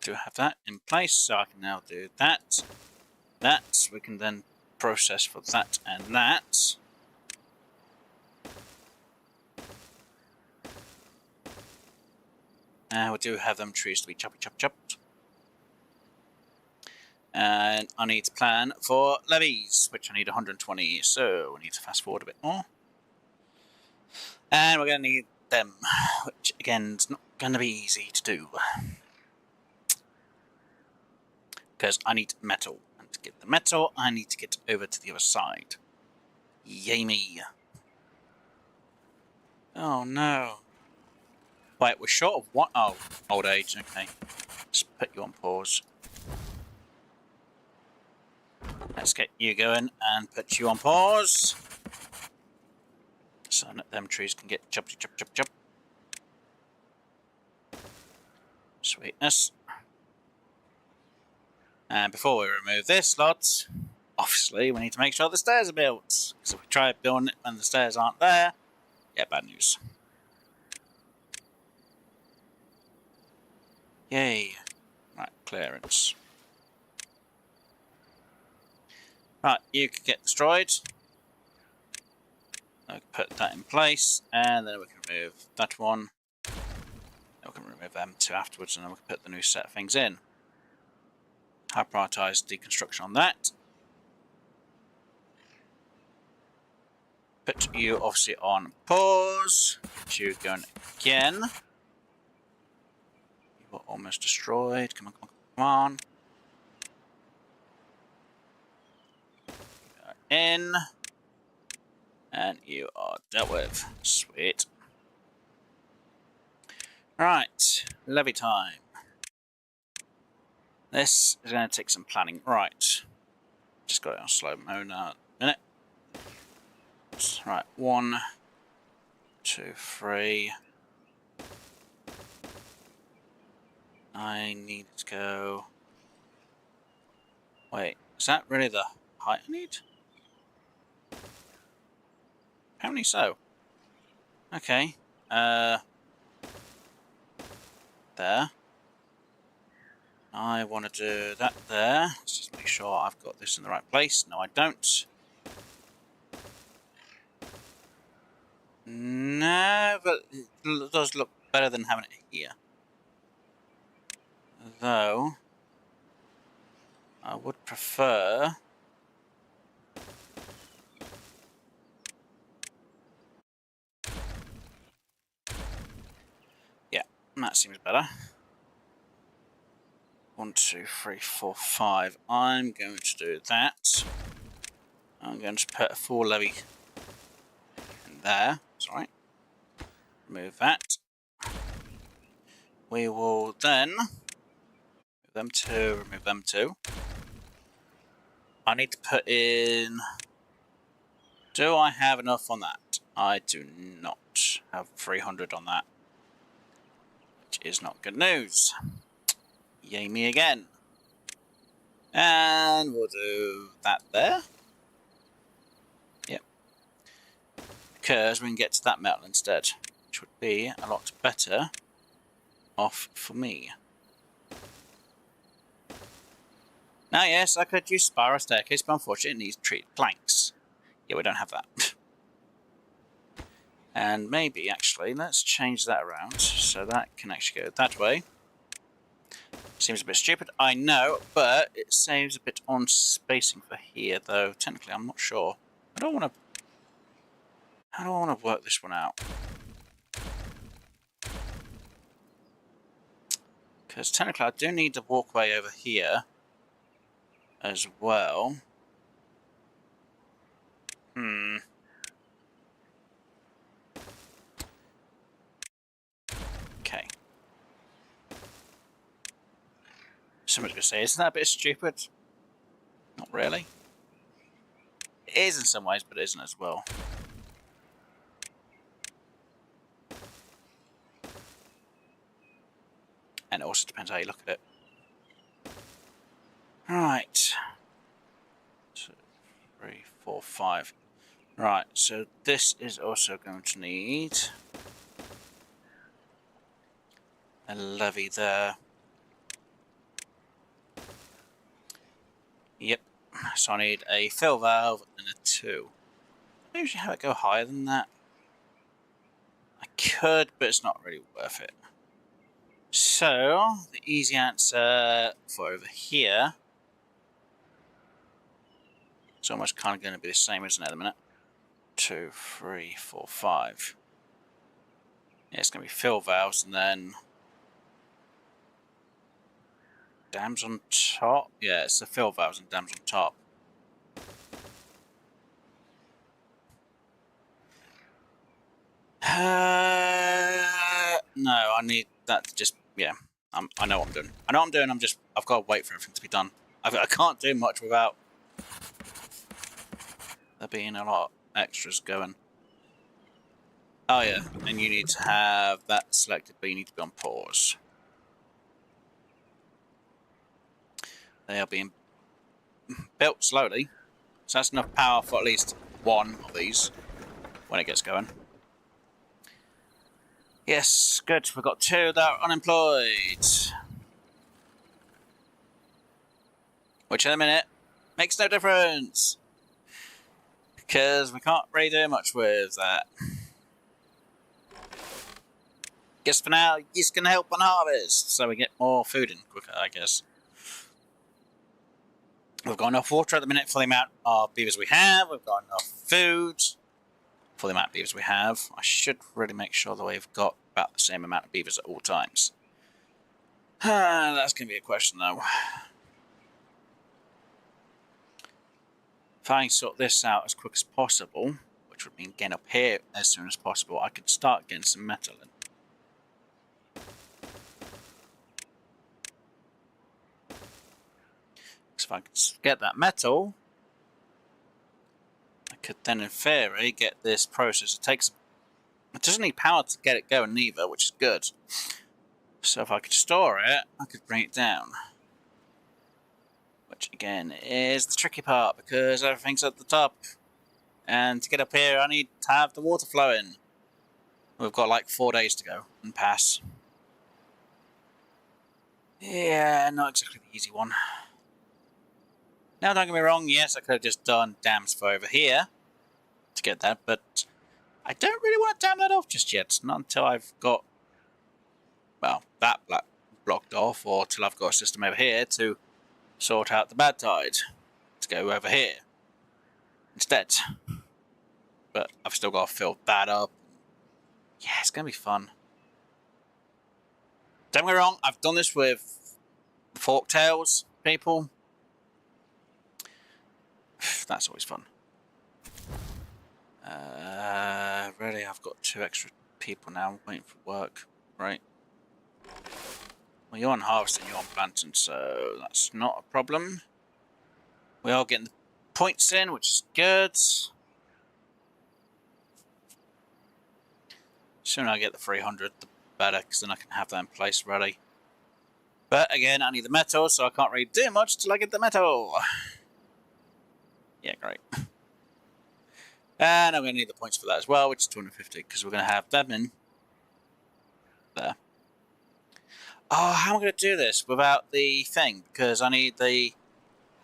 [SPEAKER 1] do have that in place, so I can now do that. That we can then process for that and that. And we do have them trees to be choppy chop chopped. And I need to plan for levies, which I need 120, so we need to fast forward a bit more. And we're going to need them, which again is not going to be easy to do. Because I need metal. And to get the metal, I need to get over to the other side. Yay me. Oh no. Wait, we're short of what? Oh, old age, okay. Let's put you on pause. Let's get you going and put you on pause. So that them trees can get choppy chop chop chop. Sweetness. And before we remove this, lads, obviously we need to make sure the stairs are built. Because if we try building it when the stairs aren't there, yeah, bad news. Yay. Right, clearance. Right, you can get destroyed. We can put that in place, and then we can remove that one. Then we can remove them two afterwards, and then we can put the new set of things in. I prioritise deconstruction on that. Put you obviously on pause. Put you going again. You were almost destroyed. Come on, come on, come on. In. And you are dealt with. Sweet. Right, levy time. This is going to take some planning. Right. Just got it on slow mo now. A minute. Right, 1, 2, 3. I need to go. Wait, is that really the height I need? Apparently so. Okay. There. I want to do that there. Let's just make sure I've got this in the right place. No, I don't. No, but it does look better than having it here. Though, I would prefer That seems better. 1, 2, 3, 4, 5. I'm going to do that. I'm going to put a full levee in there. Sorry. Remove that. We will then remove them two, remove them two. I need to put in... Do I have enough on that? I do not have 300 on that. Which is not good news. Yay me again. And we'll do that there. Yep. Because we can get to that metal instead. Which would be a lot better off for me. Now yes, I could use spiral staircase, but unfortunately it needs treated planks. Yeah, we don't have that. And maybe, actually, let's change that around so that can actually go that way. Seems a bit stupid, I know, but it saves a bit on spacing for here, though technically I'm not sure. I don't want to... How do I want to work this one out? Because technically I do need the walkway over here as well. Okay. Somebody's going to say, isn't that a bit stupid? Not really. It is in some ways, but it isn't as well. And it also depends how you look at it. Right. 2, 3, 4, 5. Right, so this is also going to need a levee there. Yep. So I need a fill valve and a 2. I usually have it go higher than that. I could, but it's not really worth it. So, the easy answer for over here is almost kind of going to be the same, isn't it, at the minute? 2, 3, 4, 5. Yeah, it's going to be fill valves and then dams on top. Yeah, it's the fill valves and dams on top. No, I need that to just, yeah, I know what I'm doing. I know what I'm doing, I've got to wait for everything to be done. I can't do much without there being a lot of extras going. Oh yeah, and you need to have that selected, but you need to be on pause. They are being built slowly, so that's enough power for at least one of these when it gets going. Yes, good. We've got 2 that are unemployed. Which in a minute makes no difference. Because we can't really do much with that. Guess for now, this can help on harvest, so we get more food in quicker, I guess. We've got enough water at the minute for the amount of beavers we have. We've got enough food for the amount of beavers we have. I should really make sure that we've got about the same amount of beavers at all times. That's going to be a question, though. If I sort this out as quick as possible, which would mean getting up here as soon as possible, I could start getting some metal in. So if I could get that metal, I could then, in theory, get this process. It doesn't need power to get it going either, which is good. So if I could store it, I could bring it down. Which, again, is the tricky part, because everything's at the top. And to get up here, I need to have the water flowing. We've got like 4 days to go and pass. Yeah, not exactly the easy one. Now, don't get me wrong, yes, I could have just done dams for over here to get that, but I don't really want to dam that off just yet. Not until I've got, well, that blocked off, or till I've got a system over here to sort out the bad tide to go over here instead. But I've still got to fill that up. Yeah, it's going to be fun. Don't get me wrong, I've done this with Folktails people. That's always fun. Really, I've got 2 extra people now waiting for work. Right. Well, you're on harvesting, you're on planting, so that's not a problem. We are getting the points in, which is good. Sooner I get the 300, the better, because then I can have that in place ready. But again, I need the metal, so I can't really do much till I get the metal. Yeah, great. And I'm going to need the points for that as well, which is 250, because we're going to have them in there. Oh, how am I going to do this without the thing? Because I need the...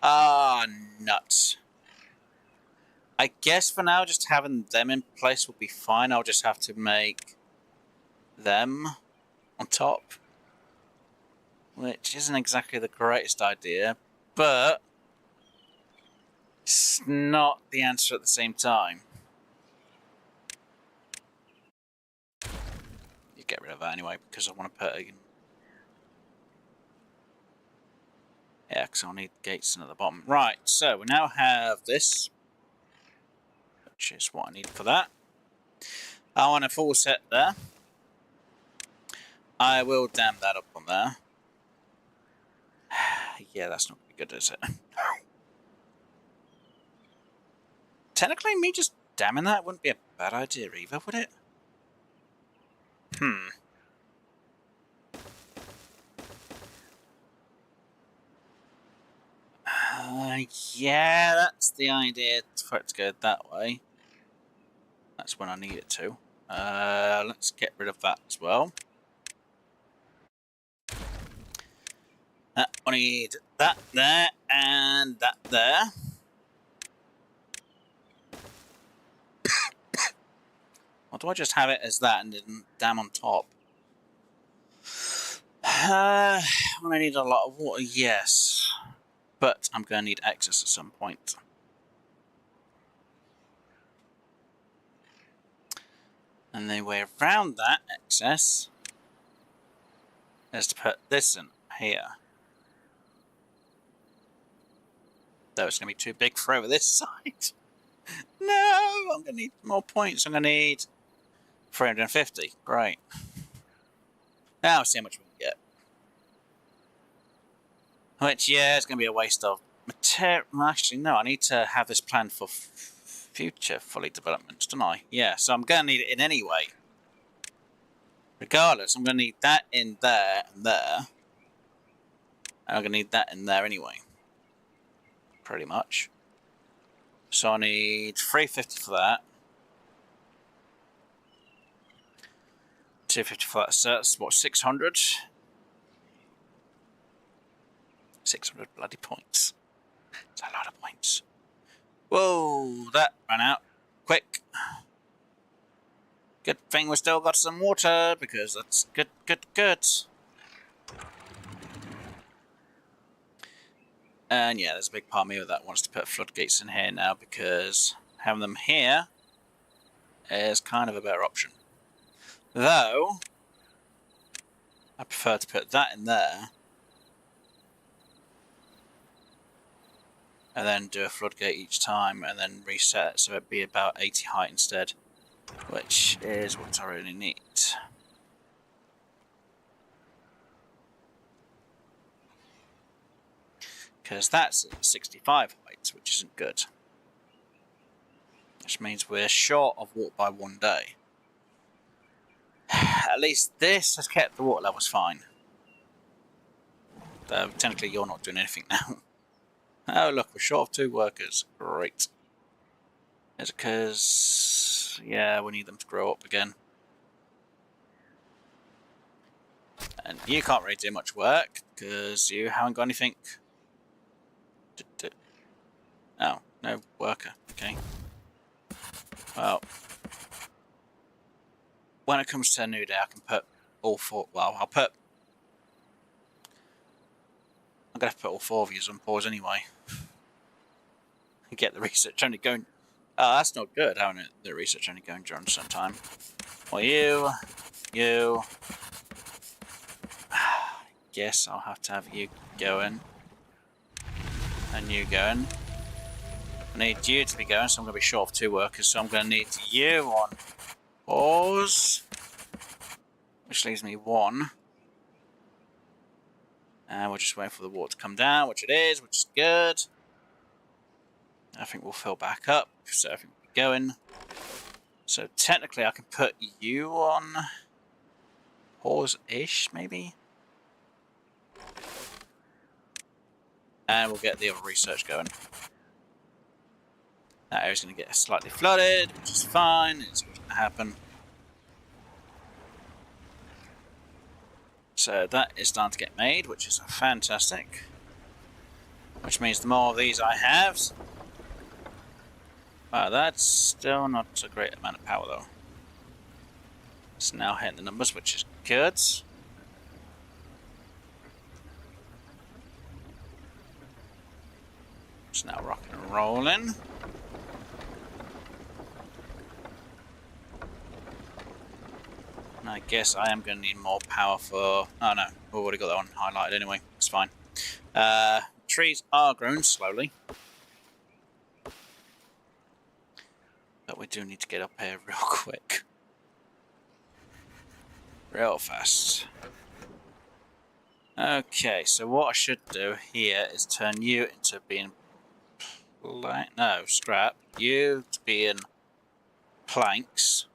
[SPEAKER 1] Ah, nuts. I guess for now, just having them in place will be fine. I'll just have to make them on top, which isn't exactly the greatest idea, but it's not the answer at the same time. You get rid of that anyway, because I want to put a... Yeah, because I'll need gates in at the bottom. Right, so we now have this, which is what I need for that. I want a full set there. I will dam that up on there. Yeah, that's not going to be good, is it? Technically, me just damming that wouldn't be a bad idea either, would it? Yeah, that's the idea for it to go that way. That's when I need it to. Let's get rid of that as well. I need that there and that there. Or do I just have it as that and then dam on top? When I need a lot of water, yes. But I'm going to need excess at some point. And the way around that excess is to put this in here. Though it's going to be too big for over this side. No, I'm going to need more points. I'm going to need 350. Great. Now I'll see how much we can get. Which, yeah, it's going to be a waste of material. Actually, no, I need to have this planned for future fully developments, don't I? Yeah, so I'm going to need it in anyway. Regardless, I'm going to need that in there and there. And I'm going to need that in there anyway. Pretty much. So I need 350 for that. 250 for that. So that's what, 600? 600 bloody points. It's a lot of points. Whoa, that ran out quick. Good thing we still got some water, because that's good. And yeah, there's a big part of me that wants to put floodgates in here now, because having them here is kind of a better option. Though, I prefer to put that in there, and then do a floodgate each time, and then reset it so it'd be about 80 height instead, which is what I really need. Because that's 65 height, which isn't good. Which means we're short of water by 1 day. At least this has kept the water levels fine. Though technically you're not doing anything now. Oh look, we're short of 2 workers. Great. Is it because... yeah, we need them to grow up again. And you can't really do much work, because you haven't got anything... Oh, no worker. Okay. Well, when it comes to a new day, I can put all 4. Well, I'm going to have to put all 4 of you on pause anyway. Get the research only going. Oh, that's not good, having it. The research only going during some time. Well, you. guess I'll have to have you going. And you going. I need you to be going, so I'm going to be short of 2 workers, so I'm going to need you on pause. Which leaves me 1. And we're just waiting for the water to come down, which it is, which is good. I think we'll fill back up, so I think we'll be going. So technically I can put you on pause-ish, maybe? And we'll get the other research going. That area's going to get slightly flooded, which is fine. It's going to happen. So that is starting to get made, which is fantastic. Which means the more of these I have... Wow, that's still not a great amount of power, though. It's now hitting the numbers, which is good. It's now rocking and rolling. And I guess I am going to need more power for... Oh no, we've already got that one highlighted anyway. It's fine. Trees are growing slowly. But we do need to get up here real quick. Real fast. Okay, so what I should do here is turn you into being... No, scrap. You to being planks.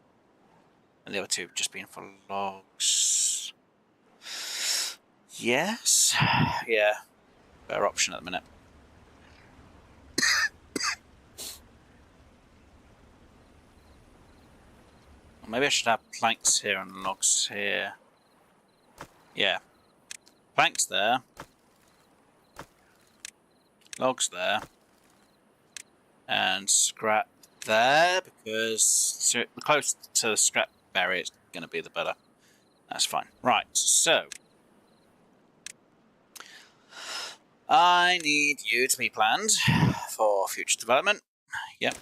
[SPEAKER 1] And the other 2 just being for logs. Yes? Yeah. Better option at the minute. Maybe I should have planks here and logs here. Yeah. Planks there. Logs there. And scrap there, because the closer to the scrap barrier it's going to be, the better. That's fine. Right, so... I need you to be planned for future development. Yep.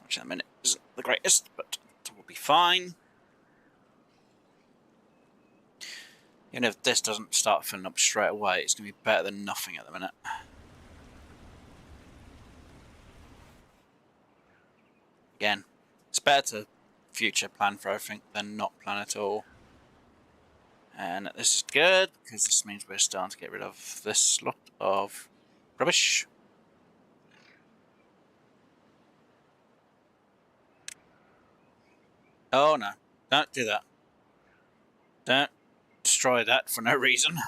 [SPEAKER 1] Which at the minute isn't the greatest, but it will be fine. Even if this doesn't start filling up straight away, it's going to be better than nothing at the minute. Again, it's better to future plan for everything than not plan at all. And this is good, because this means we're starting to get rid of this lot of rubbish. Oh no, don't do that. Don't destroy that for no reason.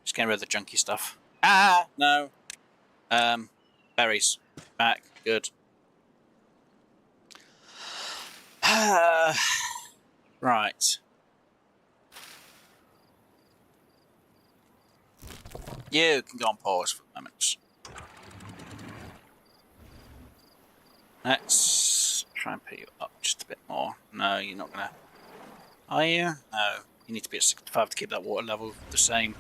[SPEAKER 1] Just getting rid of the junky stuff. Ah, no. Berries. Back. Good. Right. You can go on pause for a moment. Let's try and put you up just a bit more. No, you're not gonna... Are you? No. You need to be at 65 to keep that water level the same.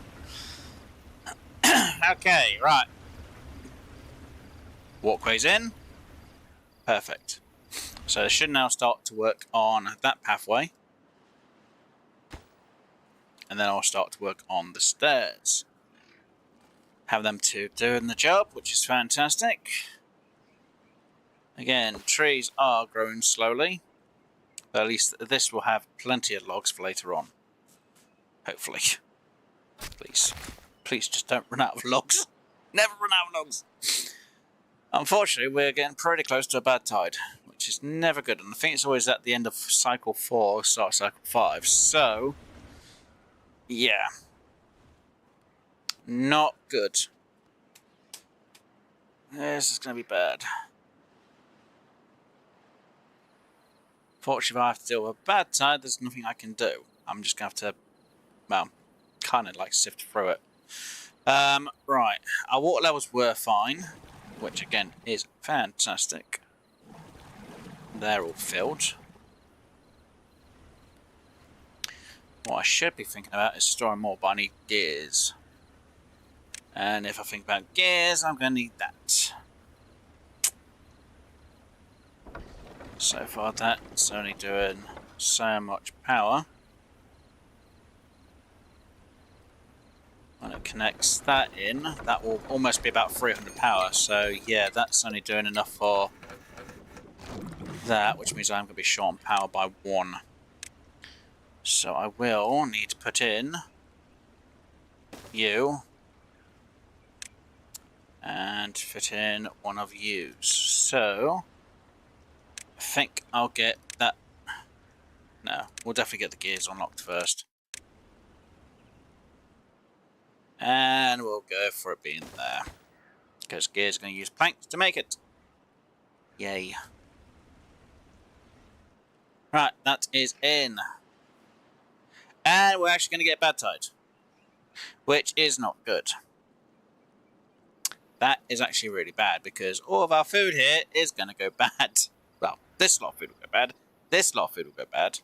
[SPEAKER 1] Okay, right. Walkways in. Perfect. So they should now start to work on that pathway. And then I'll start to work on the stairs. Have them two doing the job, which is fantastic. Again, trees are growing slowly. But at least this will have plenty of logs for later on. Hopefully. Please. Please just don't run out of logs. Never run out of logs. Unfortunately, we're getting pretty close to a bad tide, which is never good. And I think it's always at the end of cycle 4, start of cycle 5. So, yeah. Not good. This is going to be bad. Fortunately, if I have to deal with a bad tide, there's nothing I can do. I'm just going to have to, well, kind of like sift through it. Right, our water levels were fine, which again is fantastic. They're all filled. What I should be thinking about is storing more, but I need gears. And if I think about gears, I'm going to need that. So far that's only doing so much power. When it connects that in, that will almost be about 300 power. So yeah, that's only doing enough for that, which means I'm going to be short on power by 1. So I will need to put in you and fit in one of yous. So I think I'll get that. No, we'll definitely get the gears unlocked first. And we'll go for it being there. Because gears are going to use planks to make it. Yay. Right, that is in. And we're actually going to get bad tide. Which is not good. That is actually really bad because all of our food here is going to go bad. Well, this lot of food will go bad. This lot of food will go bad.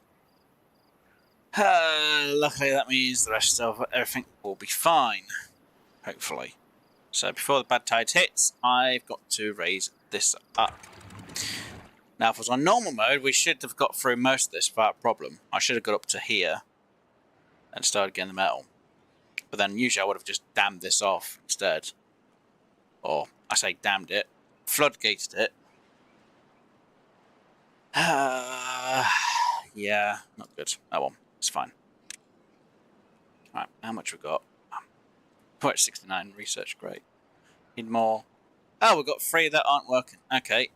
[SPEAKER 1] Luckily that means the rest of everything will be fine. Hopefully. So before the bad tide hits, I've got to raise this up. Now if it was on normal mode, we should have got through most of this without a problem. I should have got up to here and started getting the metal. But then usually I would have just dammed this off instead. Or, I say damned it, floodgated it. Yeah, not good. Oh well, it's fine. Right, how much we got? We're at 69 research, great. Need more. Oh, we've got 3 that aren't working. Okay,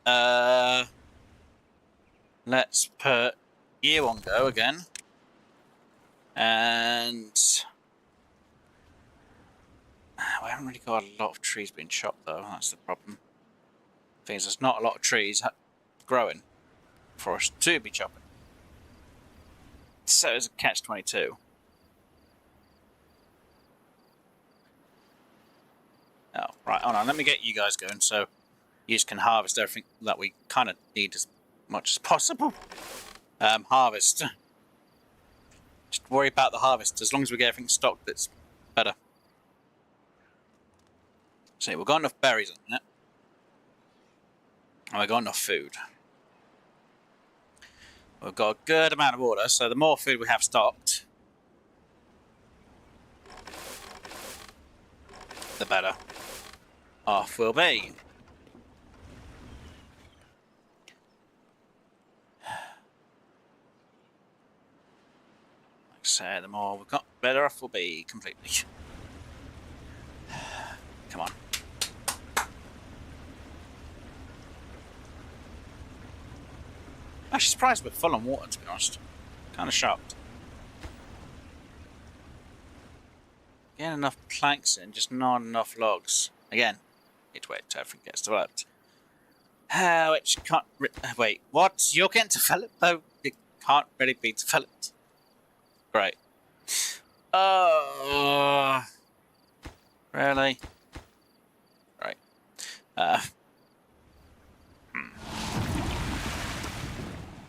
[SPEAKER 1] let's put you on go again. And we haven't really got a lot of trees being chopped though, that's the problem. Thing is, there's not a lot of trees growing for us to be chopping. So it's a catch-22. Oh, right, hold on, let me get you guys going so you can harvest everything that we kind of need as much as possible. Harvest. Just worry about the harvest. As long as we get everything stocked, it's better. See, we've got enough berries in it. And we've got enough food. We've got a good amount of water, so the more food we have stocked, the better off we'll be. Like I say, the more we've got, the better off we'll be completely. Come on. I'm actually surprised we're full on water, to be honest. Kind of shocked. Getting enough planks in, just not enough logs. Again, need to wait till everything gets developed. Which can't... wait, what? You're getting developed, though? It can't really be developed. Great. Oh... really? Right.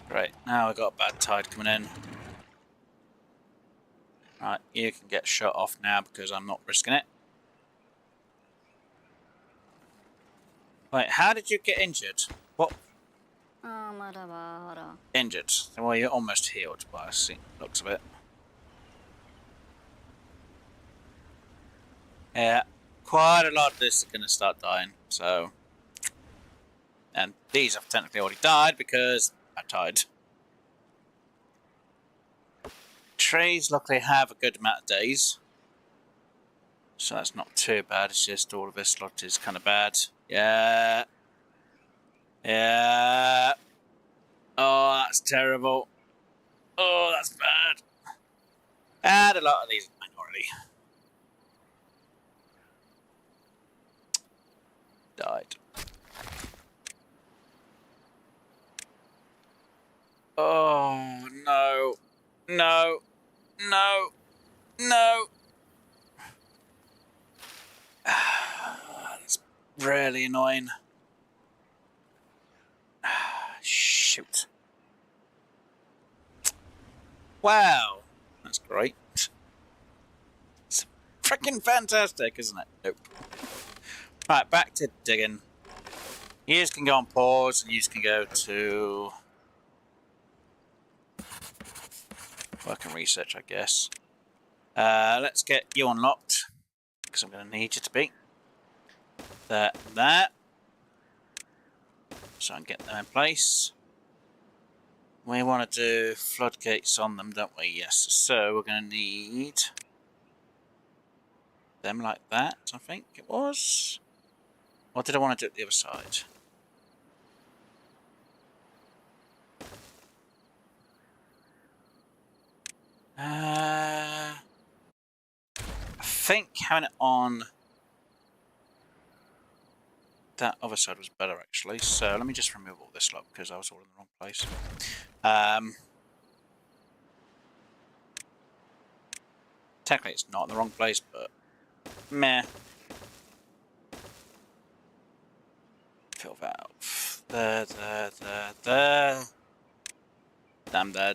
[SPEAKER 1] Great, now we've got a bad tide coming in. Right, you can get shut off now because I'm not risking it. Wait, how did you get injured? What? Injured. Well, you're almost healed, but I see looks of it. Yeah, quite a lot of this is going to start dying, so... And these have technically already died because I died. Trees luckily have a good amount of days. So that's not too bad, it's just all of this lot is kind of bad. Yeah. Yeah. Oh, that's terrible. Oh, that's bad. And a lot of these are already died. Oh, no. No. No. No. That's really annoying. Shoot. Wow. That's great. It's freaking fantastic, isn't it? Nope. Right, back to digging. You can go on pause, and you can go to Work and research, I guess. Let's get you unlocked, because I'm going to need you to be. There. So I can get them in place. We want to do floodgates on them, don't we? Yes. So we're going to need them like that, I think it was. Or did I want to do it the other side? I think having it on that other side was better, actually. So let me just remove all this lot because I was all in the wrong place. Technically, it's not in the wrong place, but meh. Fill valve. There. Damn there.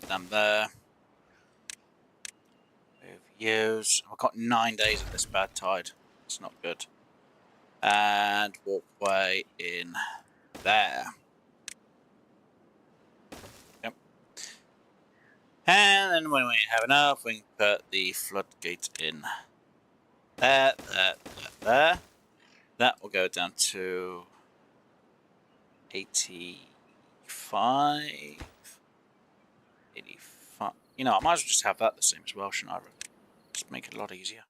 [SPEAKER 1] Move use. I've got 9 days of this bad tide. It's not good. And walkway in there. Yep. And then when we have enough, we can put the floodgate in there. That will go down to 85. 85. You know, I might as well just have that the same as well, shouldn't I? Just make it a lot easier.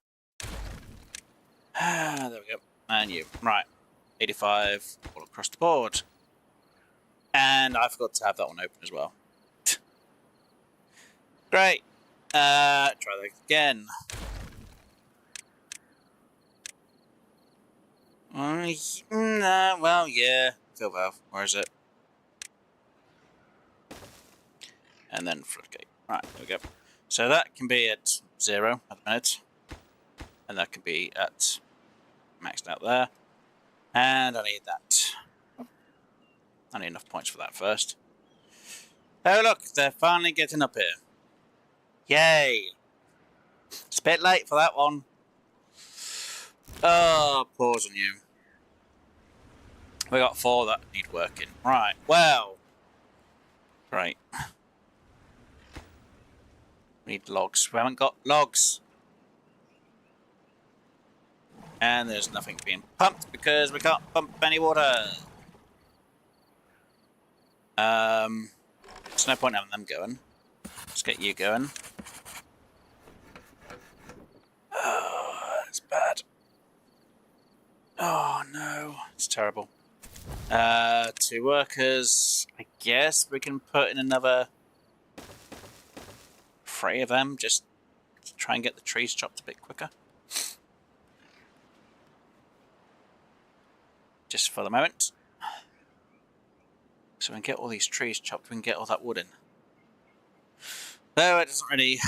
[SPEAKER 1] There we go. And you. Right. 85 all across the board. And I forgot to have that one open as well. Great. Try that again. No, well, yeah. Fill valve. Where is it? And then floodgate. Right, there we go. So that can be at 0 at the minute. And that can be at maxed out there. And I need that. I need enough points for that first. Oh look, they're finally getting up here. Yay! It's a bit late for that one. Oh, pause on you. We got 4 that need working. Right, well. Great. We need logs. We haven't got logs. And there's nothing being pumped because we can't pump any water. There's no point having them going. Let's get you going. Oh, it's bad. Oh no, it's terrible. 2 workers. I guess we can put in another 3 of them just to try and get the trees chopped a bit quicker. Just for the moment. So we can get all these trees chopped, we can get all that wood in. Though it doesn't really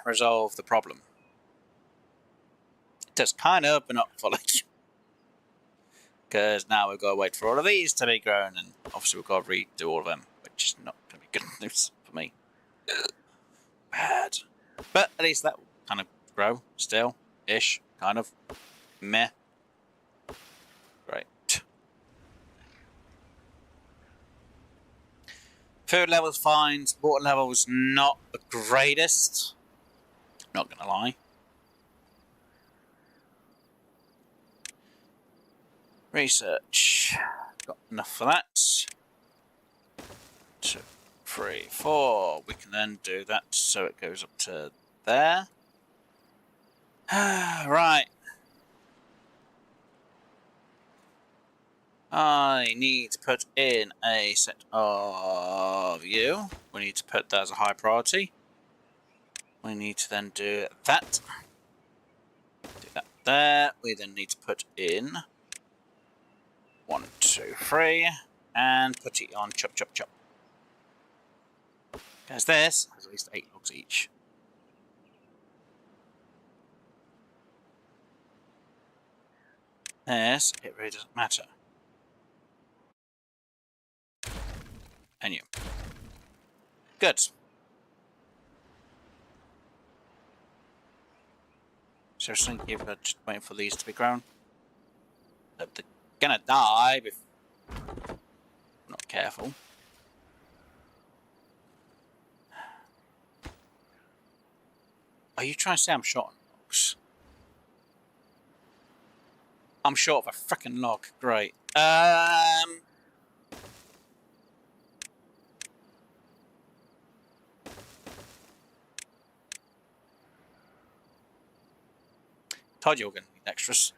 [SPEAKER 1] resolve the problem. It does kind of, but not fully. Because now we've got to wait for all of these to be grown, and obviously we've got to redo all of them, which is not going to be good news for me. Bad. But at least that will kind of grow still, ish, kind of. Meh. Great. Food level's fine, water level's not the greatest. Not gonna lie. Research. Got enough for that. 2, 3, 4. We can then do that so it goes up to there. Right. I need to put in a set of you. We need to put that as a high priority. We need to then do that. Do that there. We then need to put in 1, 2, 3, and put it on chop, chop, chop. Because this has at least 8 logs each. This, it really doesn't matter. And you. Good. Seriously, you've got just waiting for these to be grown. They're gonna die if I'm not careful. Are you trying to say I'm short on logs? I'm short of a frickin' log. Great. Told you we're going to need extras.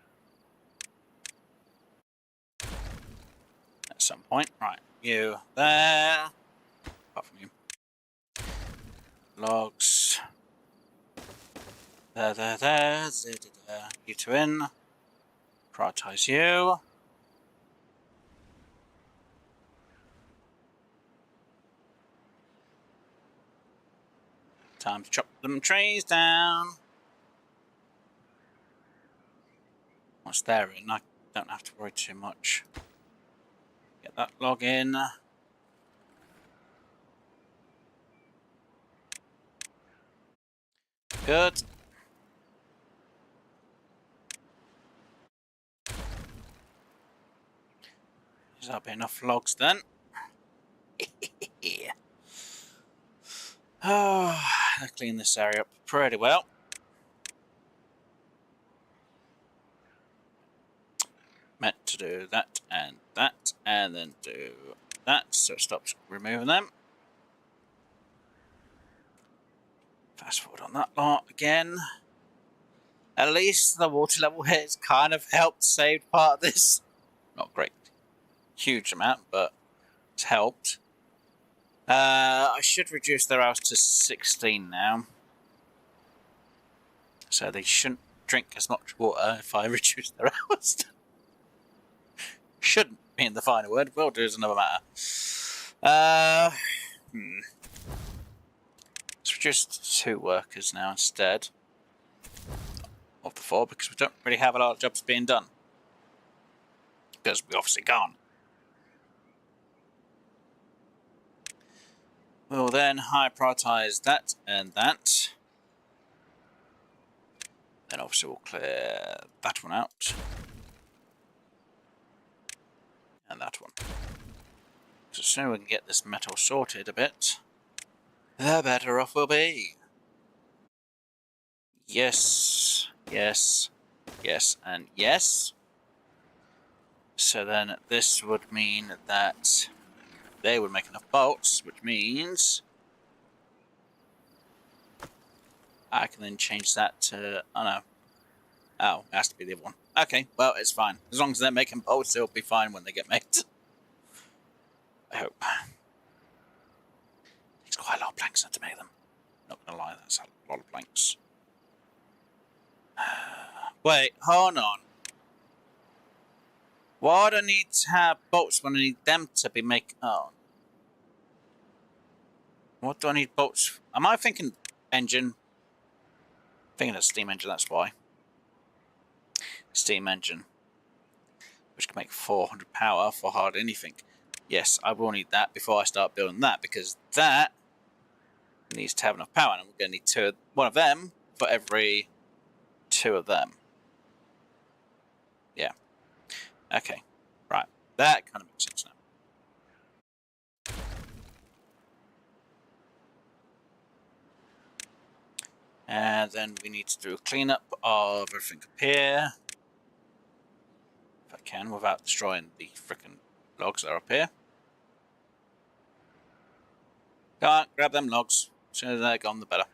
[SPEAKER 1] At some point. Right. You there. Apart from you. Logs. There. You two in. Prioritize you. Time to chop them trees down. Once they're in, I don't have to worry too much. Get that log in. Good. There'll be enough logs then. Oh, I clean this area up pretty well. Meant to do that, and then do that, so it stops removing them. Fast forward on that lot again. At least the water level here has kind of helped save part of this. Not great, huge amount, but it's helped. I should reduce their hours to 16 now. So they shouldn't drink as much water if I reduce their hours. Shouldn't being the final word. Will do is another matter. Let's reduce to 2 workers now instead of the 4 because we don't really have a lot of jobs being done. Because we obviously can't. We'll then high prioritize that and that. Then obviously we'll clear that one out. And that one. So the sooner we can get this metal sorted a bit, the better off we'll be. Yes, yes, yes, and yes. So then this would mean that they would make enough bolts, which means I can then change that to, oh no. Oh, it has to be the other one. Okay, well, it's fine. As long as they're making bolts, it'll be fine when they get made. I hope. It's quite a lot of planks to make them. Not gonna lie, that's a lot of planks. Wait, hold on. Why do I need to have bolts when I need them to be making... Oh. What do I need bolts for? Am I thinking engine? Thinking of steam engine, that's why. Steam engine. Which can make 400 power for hardly anything. Yes, I will need that before I start building that, because that needs to have enough power, and we're going to need one of them for every 2 of them. Yeah. Okay. Right. That kind of makes sense now. And then we need to do a cleanup of everything up here. If I can, without destroying the frickin' logs that are up here. Go on, grab them logs. As soon as they're gone, the better.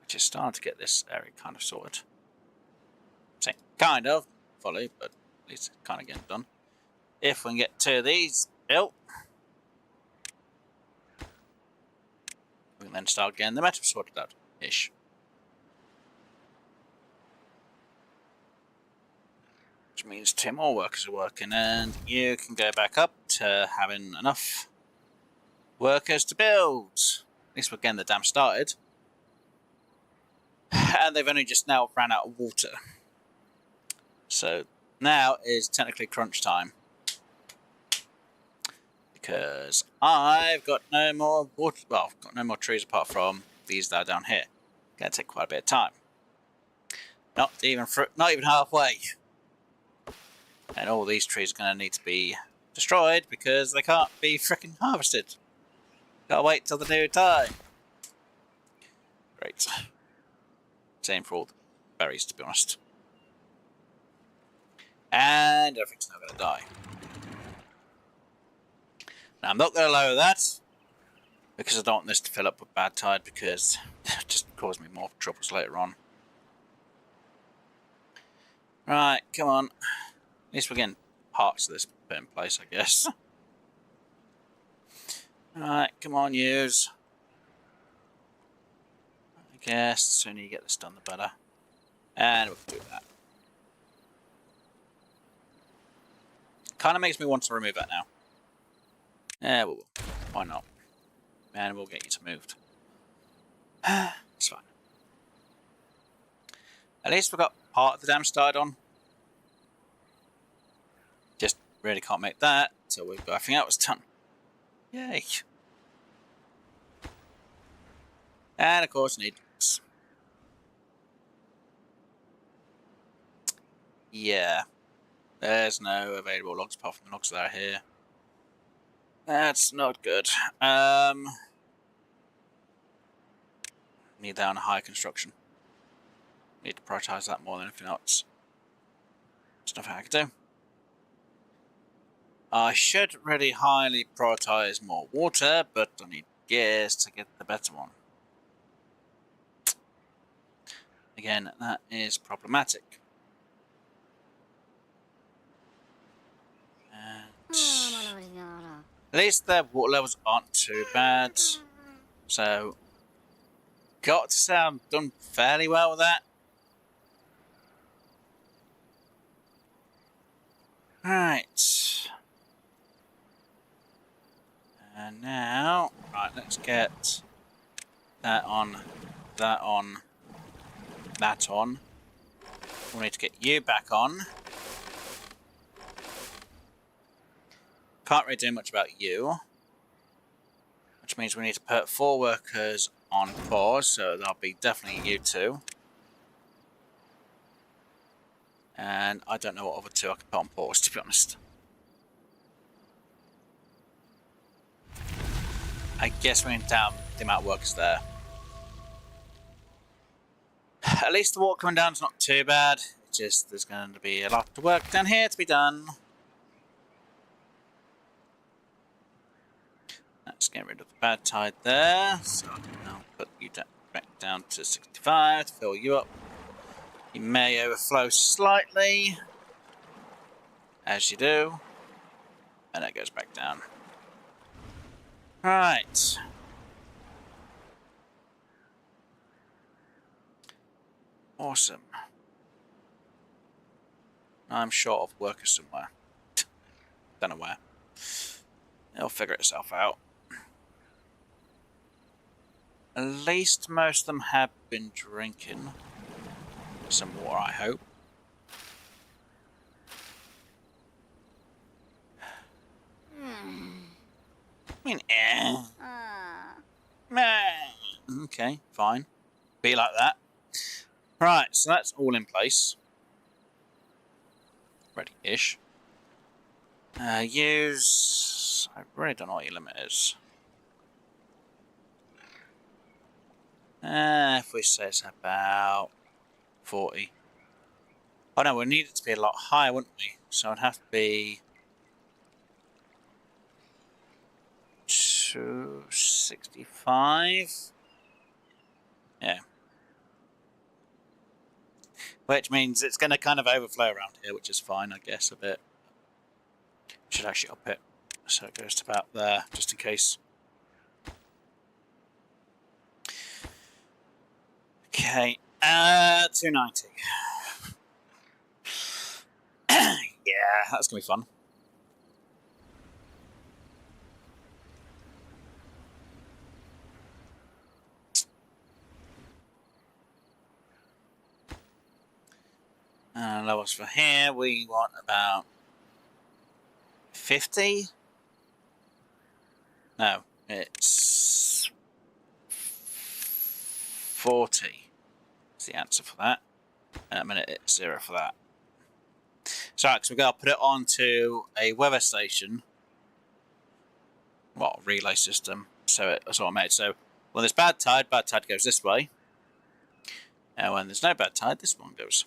[SPEAKER 1] Which is starting to get this area kind of sorted. Say, kind of, fully, but at least it's kind of getting done. If we can get 2 of these built, we can then start getting the metal sorted out-ish. Which means 2 more workers are working, and you can go back up to having enough workers to build. At least we're getting the dam started. And they've only just now ran out of water. So now is technically crunch time. Because I've got no more water. Well, I've got no more trees apart from these that are down here. Gonna take quite a bit of time. Not even halfway. And all these trees are gonna need to be destroyed because they can't be frickin' harvested. Gotta wait till the new time. Great. Same for all the berries, to be honest. And everything's now gonna die. Now, I'm not gonna lower that because I don't want this to fill up with bad tide because it just cause me more troubles later on. Right, come on. At least we're getting parts of this put in place, I guess. Right, come on, use. I guess the sooner you get this done, the better. And we'll do that. Kind of makes me want to remove that now. Yeah, we will. Why not? And we'll get you to moved. It's fine. At least we've got part of the dam started on. Just really can't make that until we've got everything else done. Yay. And of course, need logs. Yeah. There's no available logs apart from the logs that are here. That's not good. Need that on high construction. Need to prioritise that more than anything else. There's nothing I can do. I should really highly prioritise more water, but I need gears to get the better one. Again, that is problematic. And at least their water levels aren't too bad. So, got to say I've done fairly well with that. Right. And now, right, let's get that on, that on, that on. We need to get you back on. Can't really do much about you. Which means we need to put 4 workers on pause, so that'll be definitely you two. And I don't know what other 2 I can put on pause, to be honest. I guess we need down the amount of workers there. At least the water coming down is not too bad. It's just there's going to be a lot of work down here to be done. Let's get rid of the bad tide there. So I can now put you back down to 65 to fill you up. You may overflow slightly, as you do, and it goes back down. Right. Awesome. I'm short of workers somewhere. Don't know where. It'll figure itself out. At least most of them have been drinking some water, I hope. I mean, okay, fine. Be like that. Right, so that's all in place. Ready-ish. Use... I really don't know what your limit is. If we say it's about 40. Oh no, we need it to be a lot higher, wouldn't we? So it'd have to be 265. Yeah. Which means it's going to kind of overflow around here, which is fine, I guess, a bit. Should actually up it so it goes to about there, just in case. Okay, 290. Yeah, that's going to be fun. Levels for here, we want about 50. No, it's 40 is the answer for that. In a minute, it's 0 for that. So, because we've got to put it onto a weather station. Well, relay system. So it's automated. So when there's bad tide goes this way. And when there's no bad tide, this one goes.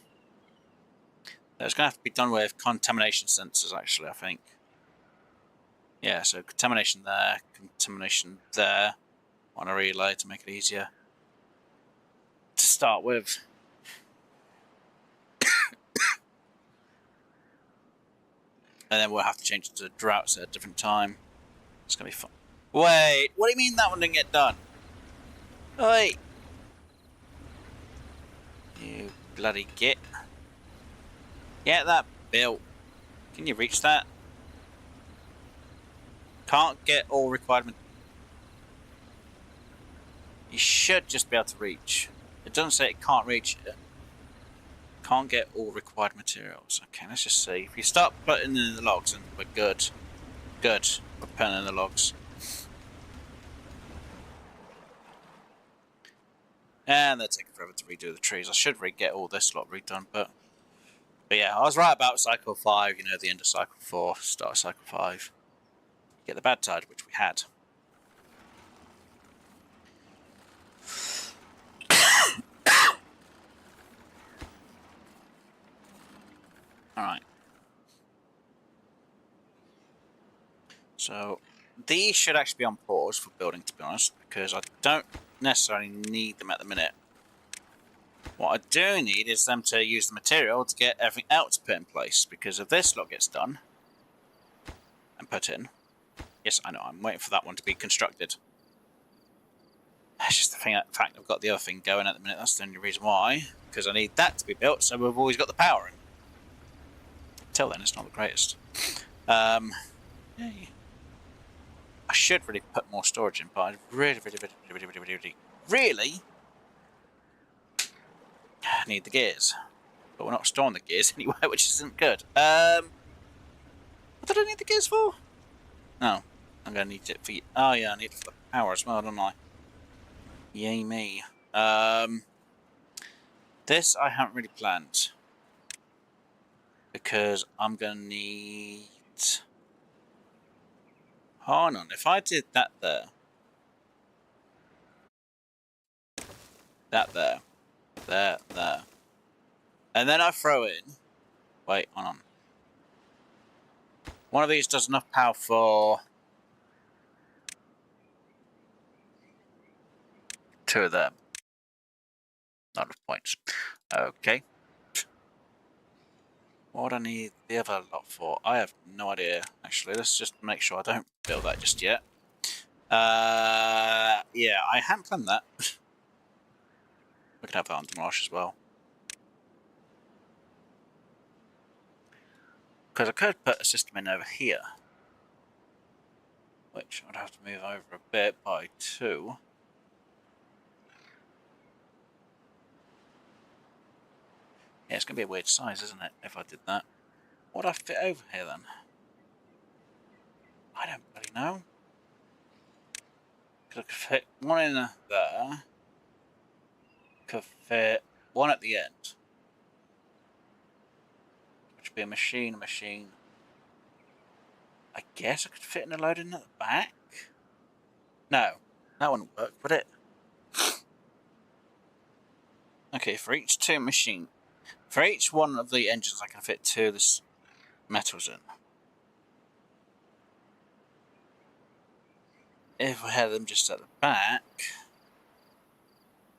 [SPEAKER 1] So it's going to have to be done with contamination sensors, actually, I think. Yeah, so contamination there on a relay to make it easier to start with. And then we'll have to change it to droughts at a different time. It's going to be fun. Wait, what do you mean that one didn't get done? Wait. You bloody git. Get that built. Can you reach that? Can't get all required. You should just be able to reach. It doesn't say it can't reach it. Can't get all required materials. Okay, let's just see. If you start putting in the logs, and we're good. Good. We're putting in the logs. And they're taking forever to redo the trees. I should get all this lot redone, but yeah, I was right about cycle 5, you know, the end of cycle 4, start of cycle 5. Get the bad tide, which we had. Alright. So, these should actually be on pause for building, to be honest, because I don't necessarily need them at the minute. What I do need is them to use the material to get everything else put in place, because if this lot gets done and put in, yes, I know, I'm waiting for that one to be constructed. It's just the fact I've got the other thing going at the minute, that's the only reason why, because I need that to be built, so we've always got the power in. Till then, it's not the greatest. Yay. I should really put more storage in, but I really need the gears. But we're not storing the gears anyway, which isn't good. What did I need the gears for? No, I'm going to need it for... Oh yeah, I need it for the power as well, don't I? Yay me. This I haven't really planned. Because I'm going to need... Hold on, if I did that there... That there. There. And then I throw in... Wait, hold on. One of these does enough power for... 2 of them. Not enough points. Okay. What would I need the other lot for? I have no idea, actually. Let's just make sure I don't build that just yet. Yeah, I hadn't planned that. We can have that on Demolish as well. Because I could put a system in over here. Which I'd have to move over a bit by 2. Yeah, it's going to be a weird size, isn't it, if I did that. What would I fit over here, then? I don't really know. Because I could fit one in there. Could fit one at the end. Which would be a machine. I guess I could fit in a load in at the back? No, that wouldn't work, would it? Okay, for each for each one of the engines I can fit 2 of the metals in. If I had them just at the back...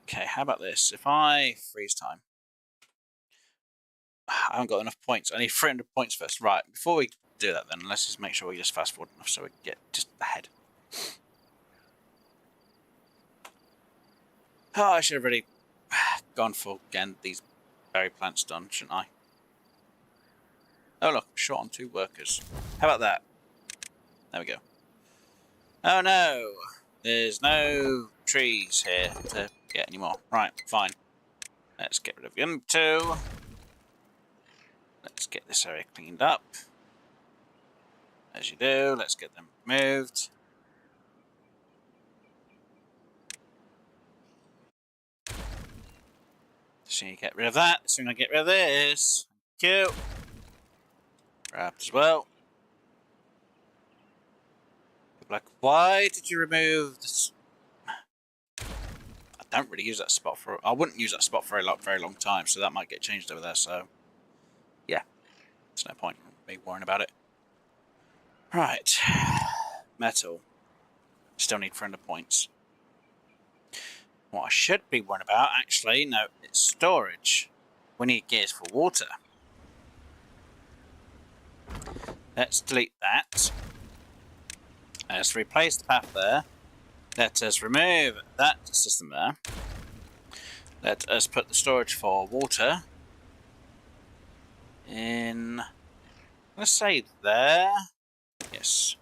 [SPEAKER 1] Okay, how about this? If I freeze time... I haven't got enough points. I need 300 points first. Right, before we do that then, let's just make sure we just fast forward enough so we get just ahead. Oh, I should have really gone for getting these berry plants done, shouldn't I? Oh look, I'm short on 2 workers. How about that? There we go. Oh no! There's no trees here to get anymore. Right, fine. Let's get rid of them 2. Let's get this area cleaned up. As you do, let's get them moved. So you get rid of that, soon I get rid of this. Thank you. Trapped as well. Like, why did you remove this? I don't really use that spot for. I wouldn't use that spot for a very long time, so that might get changed over there. So, yeah, there's no point in me worrying about it. Right, metal. Still need 300 points. What I should be worrying about, actually, no, it's storage. We need gears for water. Let's delete that. Let's replace the path there. Let us remove that system there. Let us put the storage for water in, let's say there. Yes.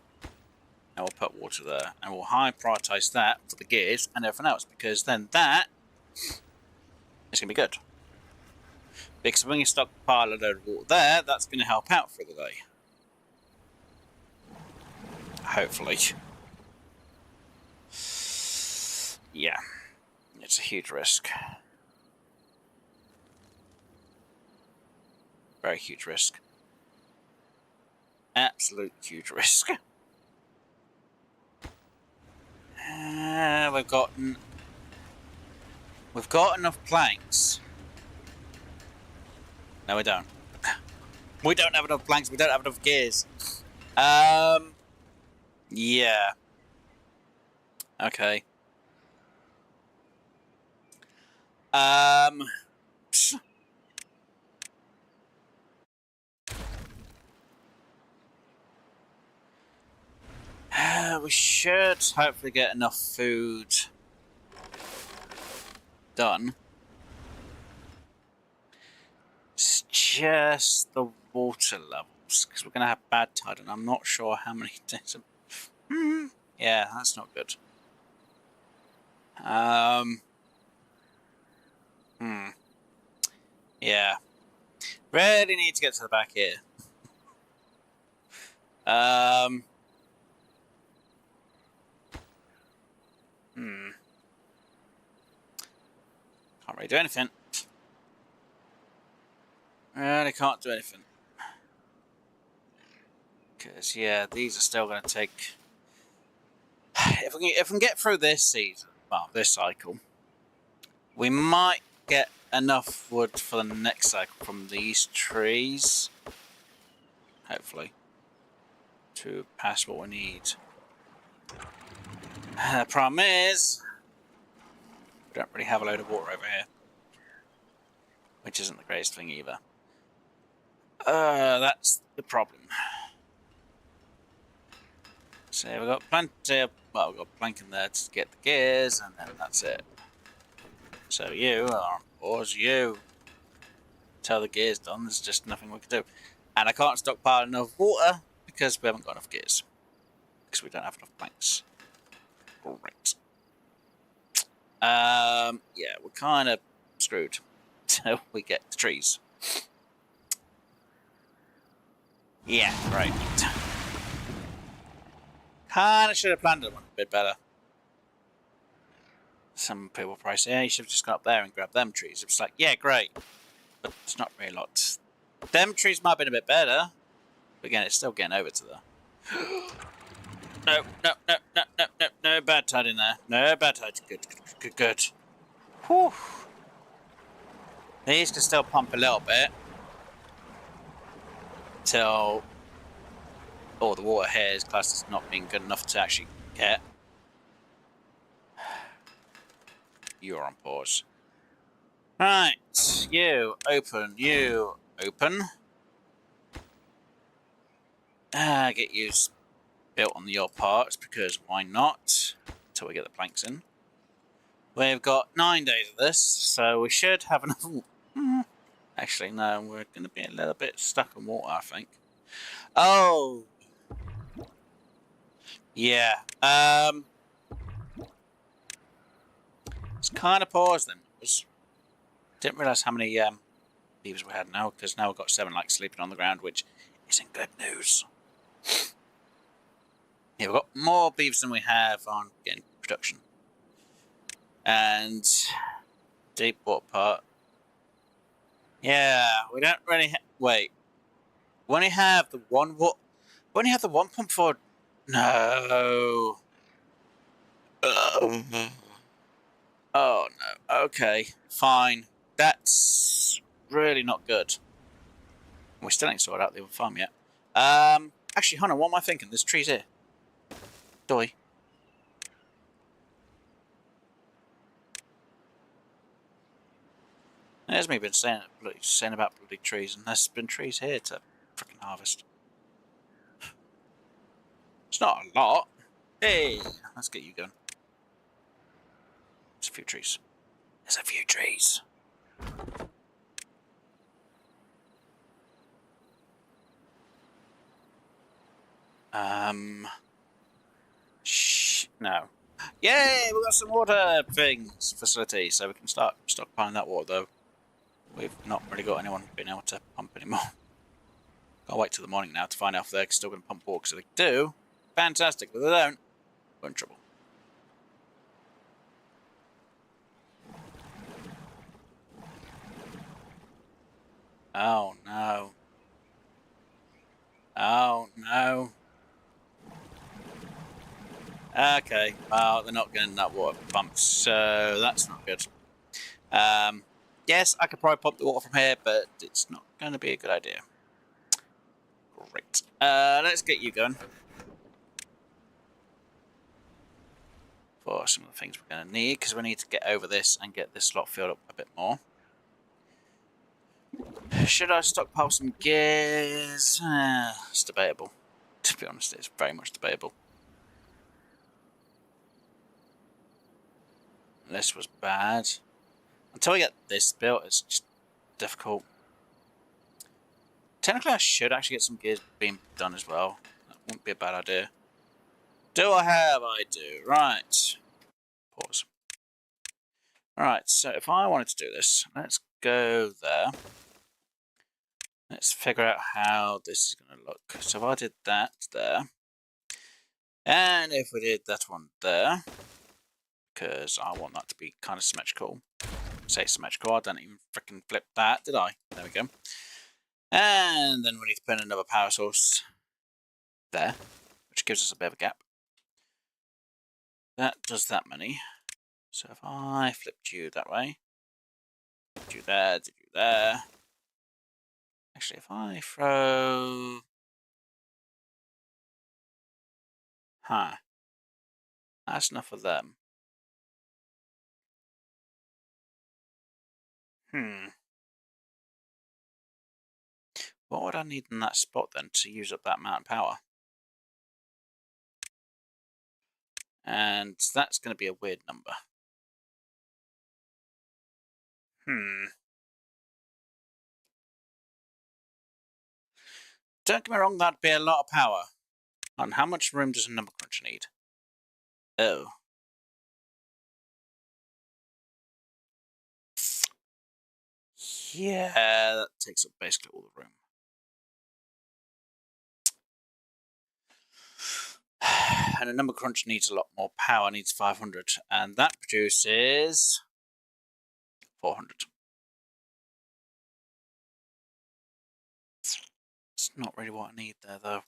[SPEAKER 1] And we'll put water there. And we'll high prioritize that for the gears and everything else, because then that is going to be good. Because when you stockpile a load of water there, that's going to help out for the day. Hopefully. Yeah. It's a huge risk. Very huge risk. Absolute huge risk. We've got enough planks. No, we don't. We don't have enough planks. We don't have enough gears. Yeah. Okay. We should hopefully get enough food done. It's just the water levels, because we're going to have bad tide, and I'm not sure how many days. Yeah, that's not good. Yeah. Really need to get to the back here. Can't really do anything. Really can't do anything. Because, yeah, these are still going to take... If we can get through this season, well, this cycle, we might get enough wood for the next cycle from these trees. Hopefully. To pass what we need. The problem is, we don't really have a load of water over here. Which isn't the greatest thing either. That's the problem. So we've got plenty of, well, we've got plank in there to get the gears, and then that's it. So you are on pause, you. Till the gear's done, there's just nothing we can do. And I can't stockpile enough water because we haven't got enough gears. Because we don't have enough planks. Great. Yeah, we're kind of screwed till we get the trees. Yeah, right. Kinda should have planned it one a bit better. Some people probably say, yeah, you should have just gone up there and grabbed them trees. It's like, yeah, great. But it's not really a lot. Them trees might have been a bit better. But again, it's still getting over to the... No bad tide in there. No bad tide. Good. Whew. These can still pump a little bit. Till... Oh, the water here is classed as not being good enough to actually get. You're on pause. Right, you open. Get you built on your parts, because why not? Until we get the planks in. We've got 9 days of this, so we should have enough. Actually, no, we're going to be a little bit stuck in water, I think. Oh! Yeah, it's kind of paused then. Didn't realise how many beavers we had now, because now we've got 7 like sleeping on the ground, which isn't good news. Yeah, we've got more beavers than we have on getting production. And deep water part. Yeah, we don't really wait. We only have the one We only have the one pump for... No. Oh no. Okay, fine. That's really not good. We still ain't sorted out the other farm yet. Actually, hold on, what am I thinking? There's trees here. Doi. There's me been saying about bloody trees, and there's been trees here to freaking harvest. It's not a lot. Hey, let's get you going. There's a few trees. There's a few trees. No. Yay, we've got some water facilities, so we can start stockpiling that water, though. We've not really got anyone being able to pump anymore. I'll wait till the morning now to find out if they're still going to pump water, because if they do, fantastic. If they don't, we're in trouble. Oh, no. Oh, no. Okay, well, they're not getting that water pumped, so that's not good. Yes, I could probably pump the water from here, but it's not going to be a good idea. Great. Let's get you going. For some of the things we're going to need, because we need to get over this and get this slot filled up a bit more. Should I stockpile some gears? It's debatable. To be honest, it's very much debatable. This was bad. Until we get this built, it's just difficult. Technically, I should actually get some gears being done as well. That wouldn't be a bad idea. Do I have? I do. Right. Pause. Alright, so if I wanted to do this, let's go there. Let's figure out how this is going to look. So if I did that there, and if we did that one there, because I want that to be kind of symmetrical. Say symmetrical, I didn't even freaking flip that, did I? There we go. And then we need to put in another power source there, which gives us a bit of a gap. That does that many. So if I flipped you that way, did you there, did you there. Actually, if I throw... Huh. That's enough of them. What would I need in that spot then to use up that amount of power? And that's going to be a weird number. Don't get me wrong, that'd be a lot of power. And how much room does a number cruncher need? Oh. Yeah, that takes up basically all the room. And a number crunch needs a lot more power, needs 500, and that produces 400. It's not really what I need there, though.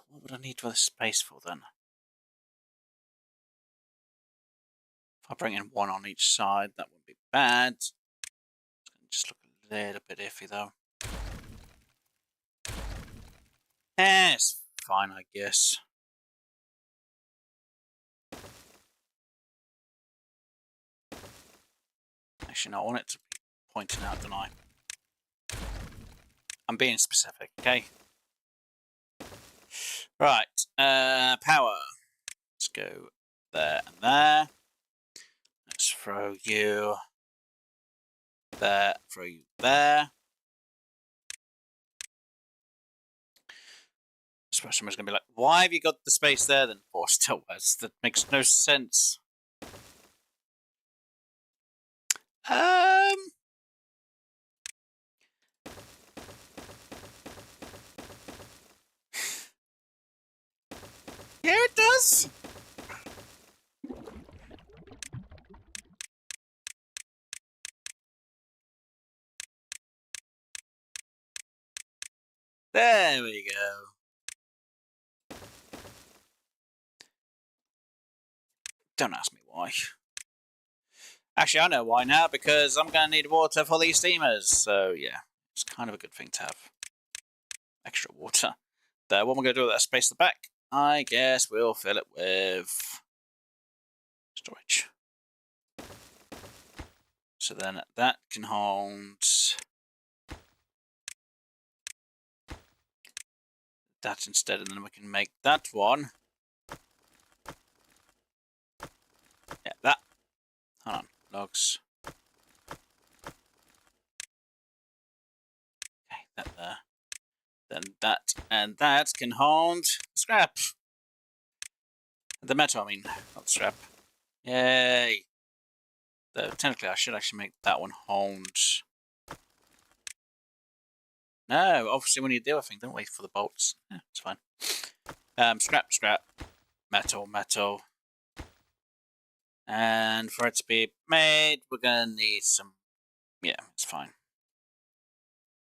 [SPEAKER 1] What would I need for the space for, then? If I bring in one on each side, that wouldn't be bad. It's going to just look a little bit iffy, though. It's fine, I guess. Actually, no, I want it to be pointing out, don't I? I'm being specific, okay? Right, power. Let's go there and there. Let's throw you there, throw you there. I suppose someone's going to be like, why have you got the space there then for still words? That makes no sense. Yeah, it does. There we go. Don't ask me why. Actually, I know why now, because I'm going to need water for these steamers. So, yeah, it's kind of a good thing to have extra water. What we're going to do with that space at the back, I guess we'll fill it with storage. So then that can hold that instead, and then we can make that one. Yeah, that. Hold on, logs. Okay, that there. Then that and that can hold scrap. The metal, I mean, not the scrap. Yay! Though technically, I should actually make that one hold. No, obviously we need the other thing, don't we, for the bolts? Yeah, it's fine. Scrap, scrap, metal, metal. And for it to be made, we're gonna need some. Yeah, it's fine.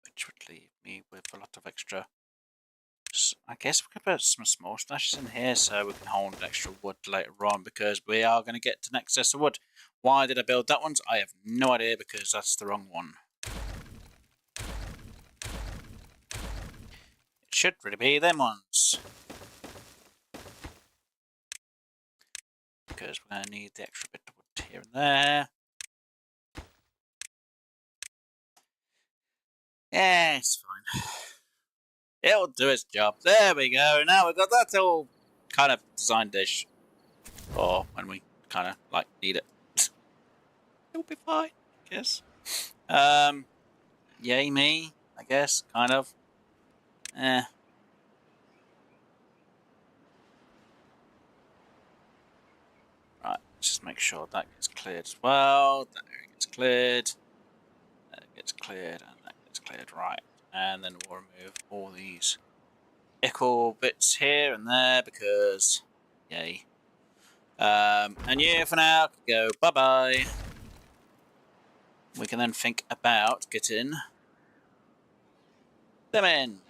[SPEAKER 1] Which would leave me with a lot of extra. I guess we could put some small stashes in here so we can hold extra wood later on, because we are going to get an excess of wood. Why did I build that one? I have no idea, because that's the wrong one. It should really be them ones. Because we're going to need the extra bit of wood here and there. Yeah, it's fine. It'll do its job. There we go. Now we've got that all kind of designed-ish. Or when we kind of, like, need it. It'll be fine, I guess. Yay me, I guess, kind of. Right, let's just make sure that gets cleared as well. That area gets cleared. That gets cleared, and that gets cleared, right. And then we'll remove all these equal bits here and there, because, yay. And you, for now, can go bye-bye. We can then think about getting them in.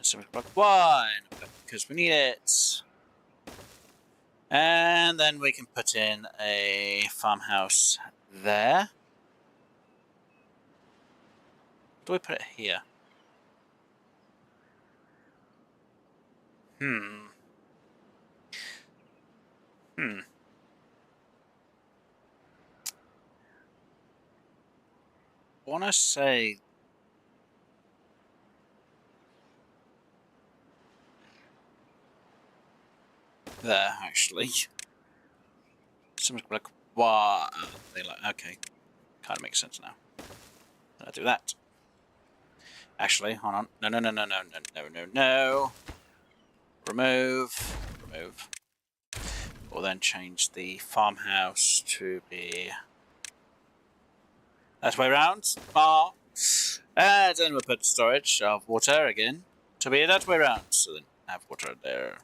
[SPEAKER 1] So we've got one, because we need it. And then we can put in a farmhouse there. Do we put it here? I want to say there, actually. Someone's like, what? They're like, okay. Kind of makes sense now. I'll do that. Actually, hold on. No, no, no, no, no, no, no, no, no. Remove. Remove. We'll then change the farmhouse to be that way round. And then we'll put storage of water again to be that way round. So then have water there.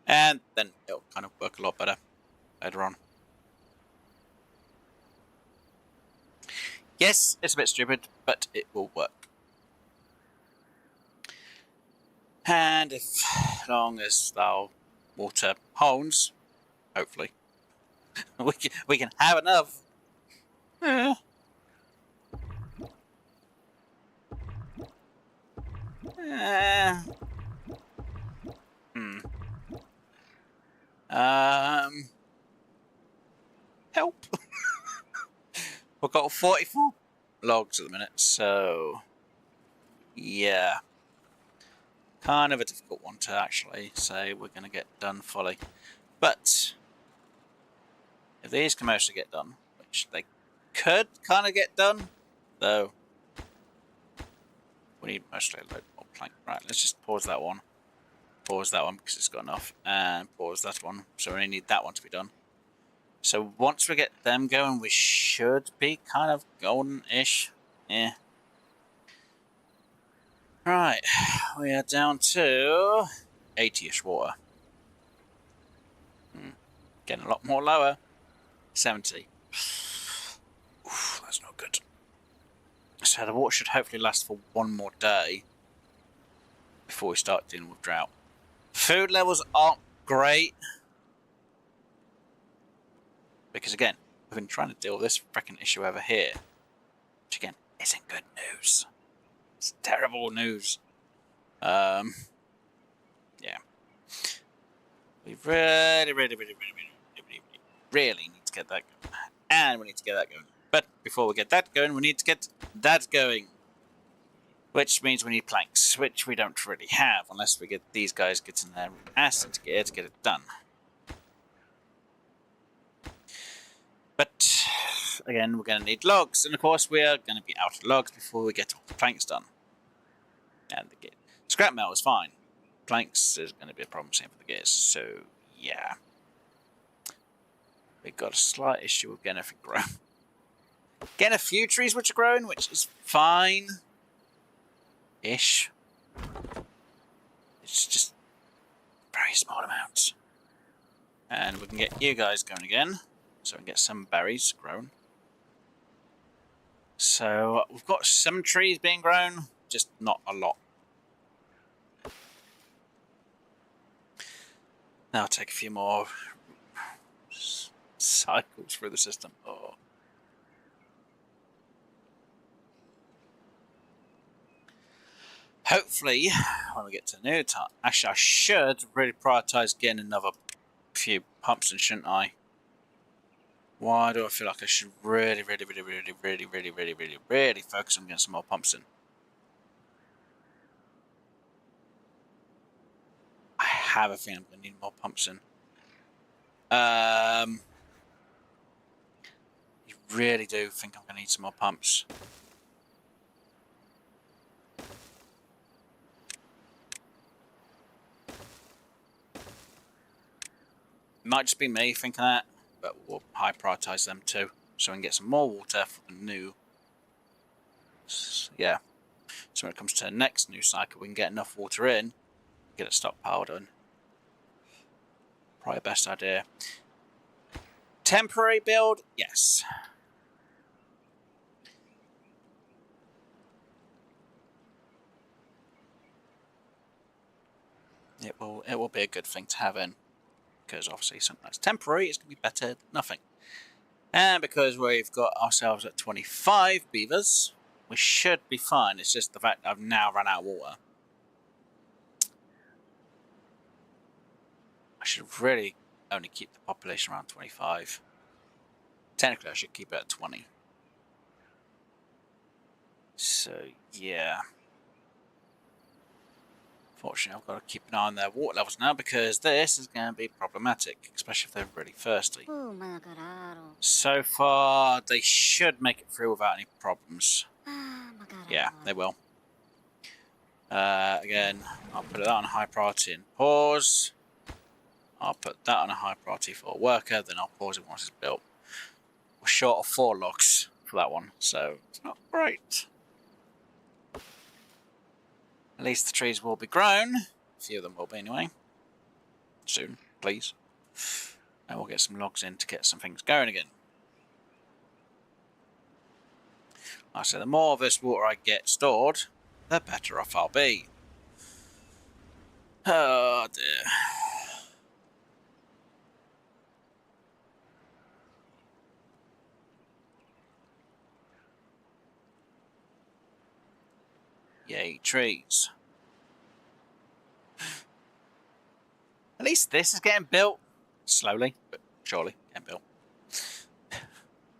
[SPEAKER 1] And then it'll kind of work a lot better later on. Yes, it's a bit stupid, but it will work. And as long as our water holds, hopefully, we can have enough. Yeah. Help. We've got 44 logs at the minute, so yeah. Kind of a difficult one to actually say we're going to get done fully. But if these can mostly get done, which they could kind of get done, though we need mostly a load more plank. Right, let's just pause that one. Pause that one because it's got enough. And pause that one. So we only need that one to be done. So once we get them going, we should be kind of golden-ish. Yeah. Right, we are down to 80-ish water. Getting a lot more lower. 70. Oof, that's not good. So the water should hopefully last for one more day before we start dealing with drought. Food levels aren't great. Because again, we've been trying to deal with this freaking issue over here. Which again, isn't good news. It's terrible news. Yeah. We really need to get that going. And we need to get that going. But before we get that going, we need to get that going. Which means we need planks, which we don't really have unless we get these guys getting their ass into gear to get it done. But again, we're going to need logs, and of course we are going to be out of logs before we get all the planks done. And the gear. Scrap metal is fine. Planks is going to be a problem, same for the gears. So yeah, we've got a slight issue with getting everything grown. Getting a few trees which are growing, which is fine. Ish. It's just very small amounts. And we can get you guys going again. So we can get some berries grown. So we've got some trees being grown, just not a lot. Now I'll take a few more cycles through the system. Oh. Hopefully, when we get to the new time, actually I should really prioritise getting another few pumps in, shouldn't I? Why do I feel like I should really focus on getting some more pumps in? I have a feeling I'm going to need more pumps in. You really do think I'm going to need some more pumps. Might just be me thinking that, but we'll high prioritise them too, so we can get some more water for the new. Yeah. So when it comes to the next new cycle, we can get enough water in, get it stockpiled done. Probably the best idea. Temporary build, yes. It will be a good thing to have in. Because obviously something that's temporary is going to be better than nothing. And because we've got ourselves at 25 beavers, we should be fine. It's just the fact that I've now run out of water. I should really only keep the population around 25. Technically I should keep it at 20. So yeah. Fortunately, I've got to keep an eye on their water levels now because this is going to be problematic, especially if they're really thirsty. So far, they should make it through without any problems. Yeah, they will. Again, I'll put that on high priority and pause. I'll put that on a high priority for a worker, then I'll pause it once it's built. We're short of 4 logs for that one, so it's not great. At least the trees will be grown. A few of them will be anyway. Soon, please. And we'll get some logs in to get some things going again. Like I say, the more of this water I get stored, the better off I'll be. Oh dear. Yay, trees. At least this is getting built. Slowly, but surely getting built.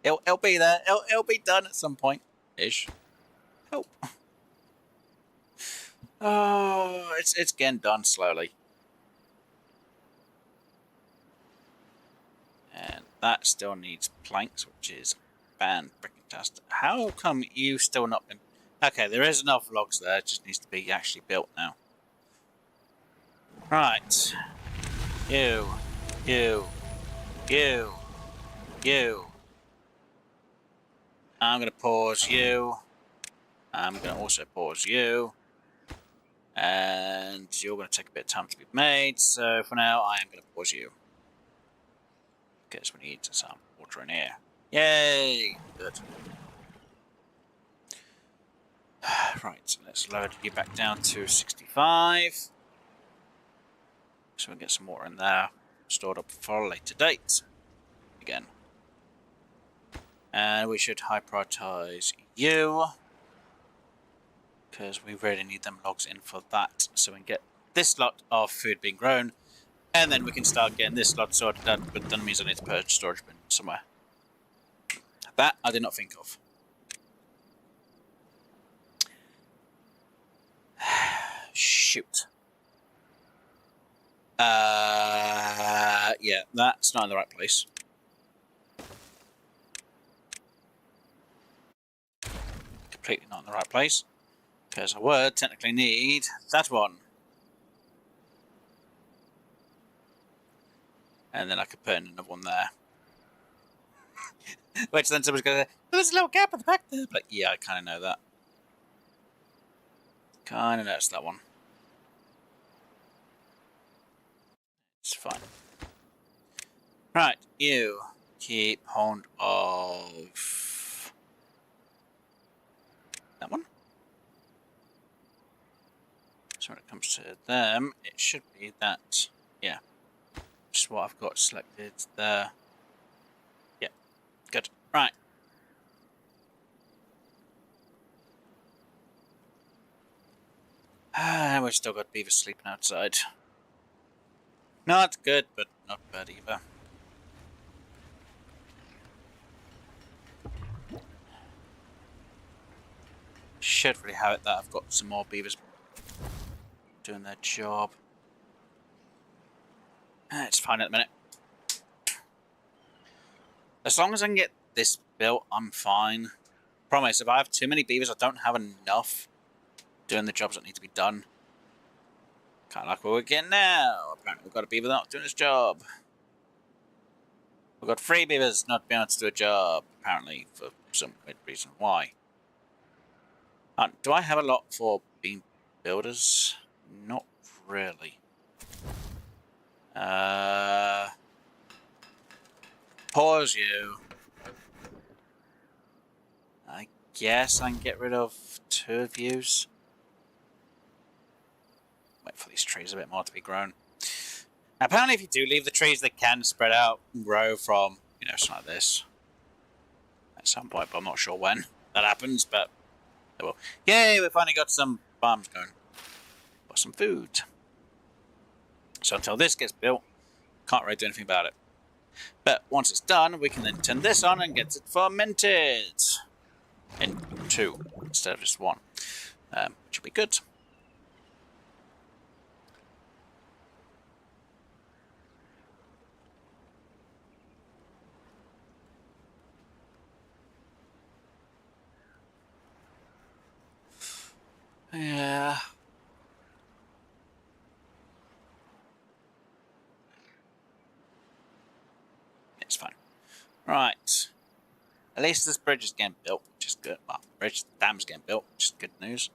[SPEAKER 1] It'll be there. It'll be done at some point. Ish. Help. Oh, it's getting done slowly. And that still needs planks, which is fan-freaking-tastic. How come you still not been... Okay, there is enough logs there, it just needs to be actually built now. Right. You. I'm going to pause you. I'm going to also pause you. And you're going to take a bit of time to be made, so for now I am going to pause you. Because we need some water in here. Yay! Good. Right, so let's load you back down to 65. So we'll get some water in there, stored up for a later date. Again. And we should high prioritize you, because we really need them logs in for that. So we can get this lot of food being grown, and then we can start getting this lot sorted out, but that means I need to put a storage bin somewhere. That I did not think of. Shoot. Yeah, that's not in the right place. Completely not in the right place. Because I would technically need that one. And then I could put in another one there. Which then someone's going to say, there's a little gap at the back there. But yeah, I kind of know that. Kind of noticed that one. It's fine. Right, you keep hold of that one. So when it comes to them, it should be that, yeah, just what I've got selected there. Yeah, good. Right. We've still got beavers sleeping outside. Not good, but not bad either. Should really have it that I've got some more beavers doing their job. It's fine at the minute. As long as I can get this built, I'm fine. Promise, if I have too many beavers, I don't have enough doing the jobs that need to be done. Kind of like what we're getting now. Apparently we've got a beaver not doing his job. We've got 3 beavers not being able to do a job, apparently, for some weird reason. Why? Do I have a lot for being builders? Not really. Pause you. I guess I can get rid of 2 of yous. Wait for these trees a bit more to be grown. Apparently if you do leave the trees, they can spread out and grow from, you know, something like this. At some point, but I'm not sure when that happens, but they will. Yay, we finally got some farms going. Got some food. So until this gets built, can't really do anything about it. But once it's done, we can then turn this on and get it fermented. In 2 instead of just 1. Which will be good. Yeah. It's fine. Right. At least this bridge is getting built, which is good. Well, the dam's getting built, which is good news.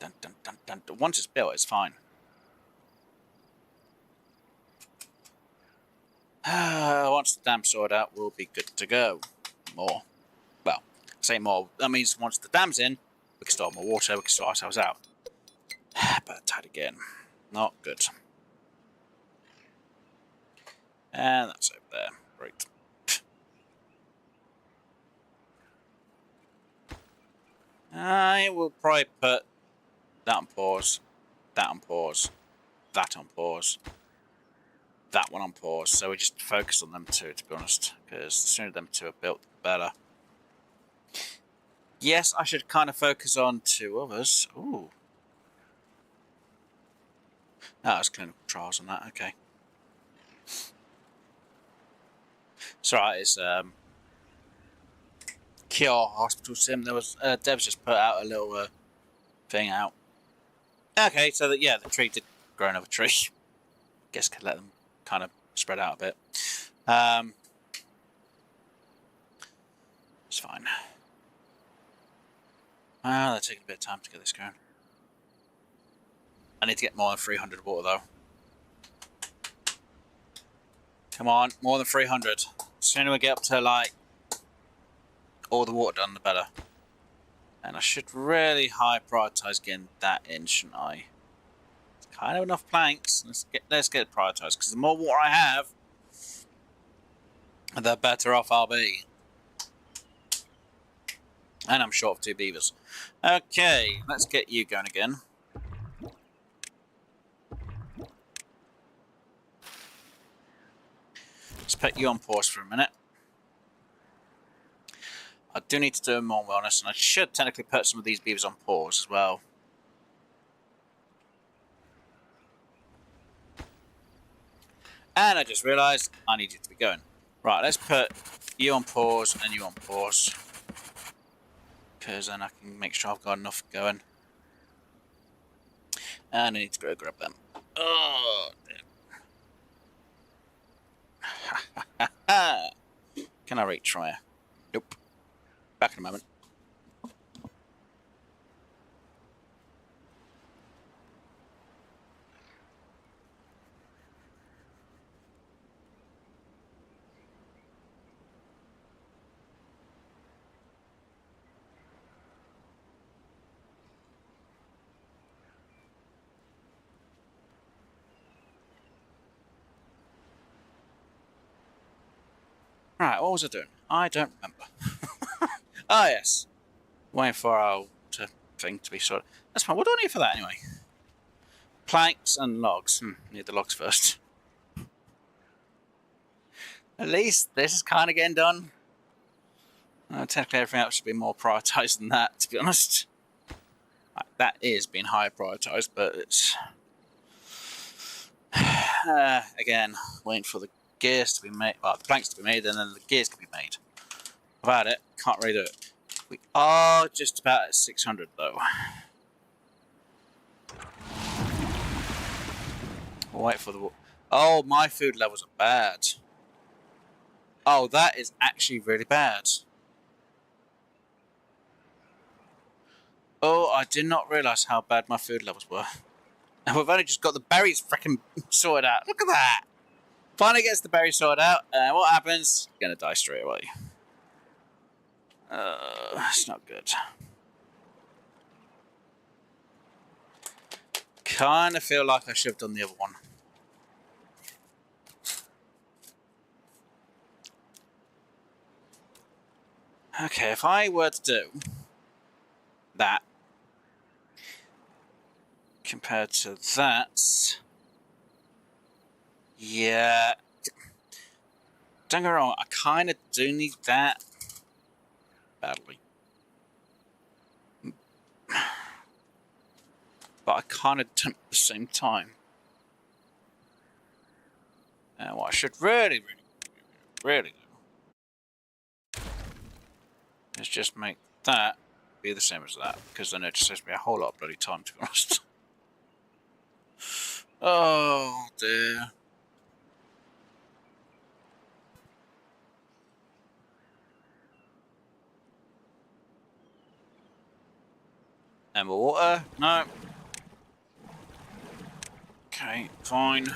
[SPEAKER 1] Dun, dun, dun, dun, dun. Once it's built, it's fine. Once the dam's sorted out, we'll be good to go. More. Well, say more. That means once the dam's in, we can store more water, we can sort ourselves out. But tight again. Not good. And that's over there. Great. I will probably put that on pause, that on pause, that on pause, that one on pause. So we just focus on them 2, to be honest, because the sooner them 2 are built, the better. Yes, I should kind of focus on 2 others. Ooh. Oh, that's clinical trials on that, okay. It's alright, it's Cure Hospital Sim. There was Dev's just put out a little thing out. Okay, so that, yeah, the tree did grow another tree. Guess could let them kind of spread out a bit. It's fine. Well, they're taking a bit of time to get this going. I need to get more than 300 water though. Come on, more than 300. The sooner we get up to like all the water done, the better. And I should really high prioritize getting that in, shouldn't I? It's kind of enough planks. Let's get it prioritized, because the more water I have, the better off I'll be. And I'm short of 2 beavers. Okay, let's get you going again. Let's put you on pause for a minute. I do need to do more wellness, and I should technically put some of these beavers on pause as well. And I just realised I need you to be going. Right, let's put you on pause and you on pause. Because then I can make sure I've got enough going. And I need to go grab them. Oh, dear. Can I retry? Nope. Back in a moment. Right, what was I doing? I don't remember. Ah, yes. Waiting for our thing to be sorted. That's fine. What do I need for that anyway? Planks and logs. Need the logs first. At least this is kind of getting done. Technically, everything else should be more prioritised than that, to be honest. That is being higher prioritised, but it's... again, waiting for the gears to be made, well, the planks to be made, and then the gears can be made. Without it, can't really do it. We are just about at 600, though. We'll wait for the... Oh, my food levels are bad. Oh, that is actually really bad. Oh, I did not realise how bad my food levels were. And we've only just got the berries freaking sorted out. Look at that! Finally gets the berries sorted out, and what happens? You're gonna die straight away. It's not good. Kind of feel like I should have done the other one. Okay, if I were to do that compared to that, yeah, don't get me wrong, I kind of do need that badly, but I kind of don't at the same time. And what I should really do is just make that be the same as that, because then it just saves me a whole lot of bloody time, to be honest. Oh dear. And more water? No. Okay, fine.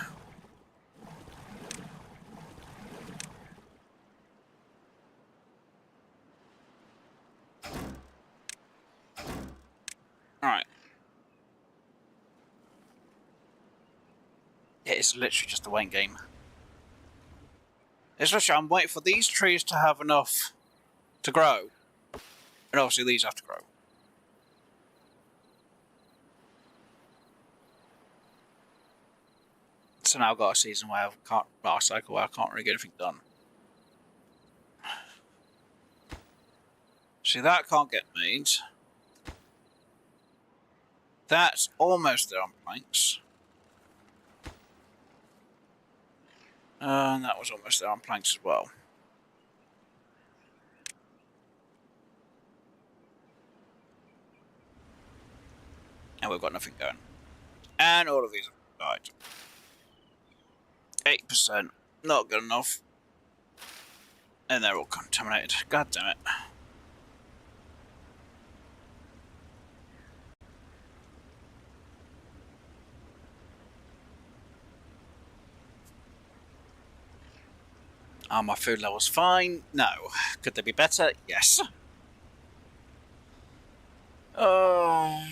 [SPEAKER 1] Alright. It is literally just a waiting game. It's literally, I'm waiting for these trees to have enough to grow. And obviously these have to grow. So now I've got a season where I can't, well, a cycle where I can't really get anything done. See, that can't get made. That's almost there on planks. And that was almost there on planks as well. And we've got nothing going. And all of these have died. 8%. Not good enough. And they're all contaminated. God damn it. Are my food levels fine? No. Could they be better? Yes. Oh.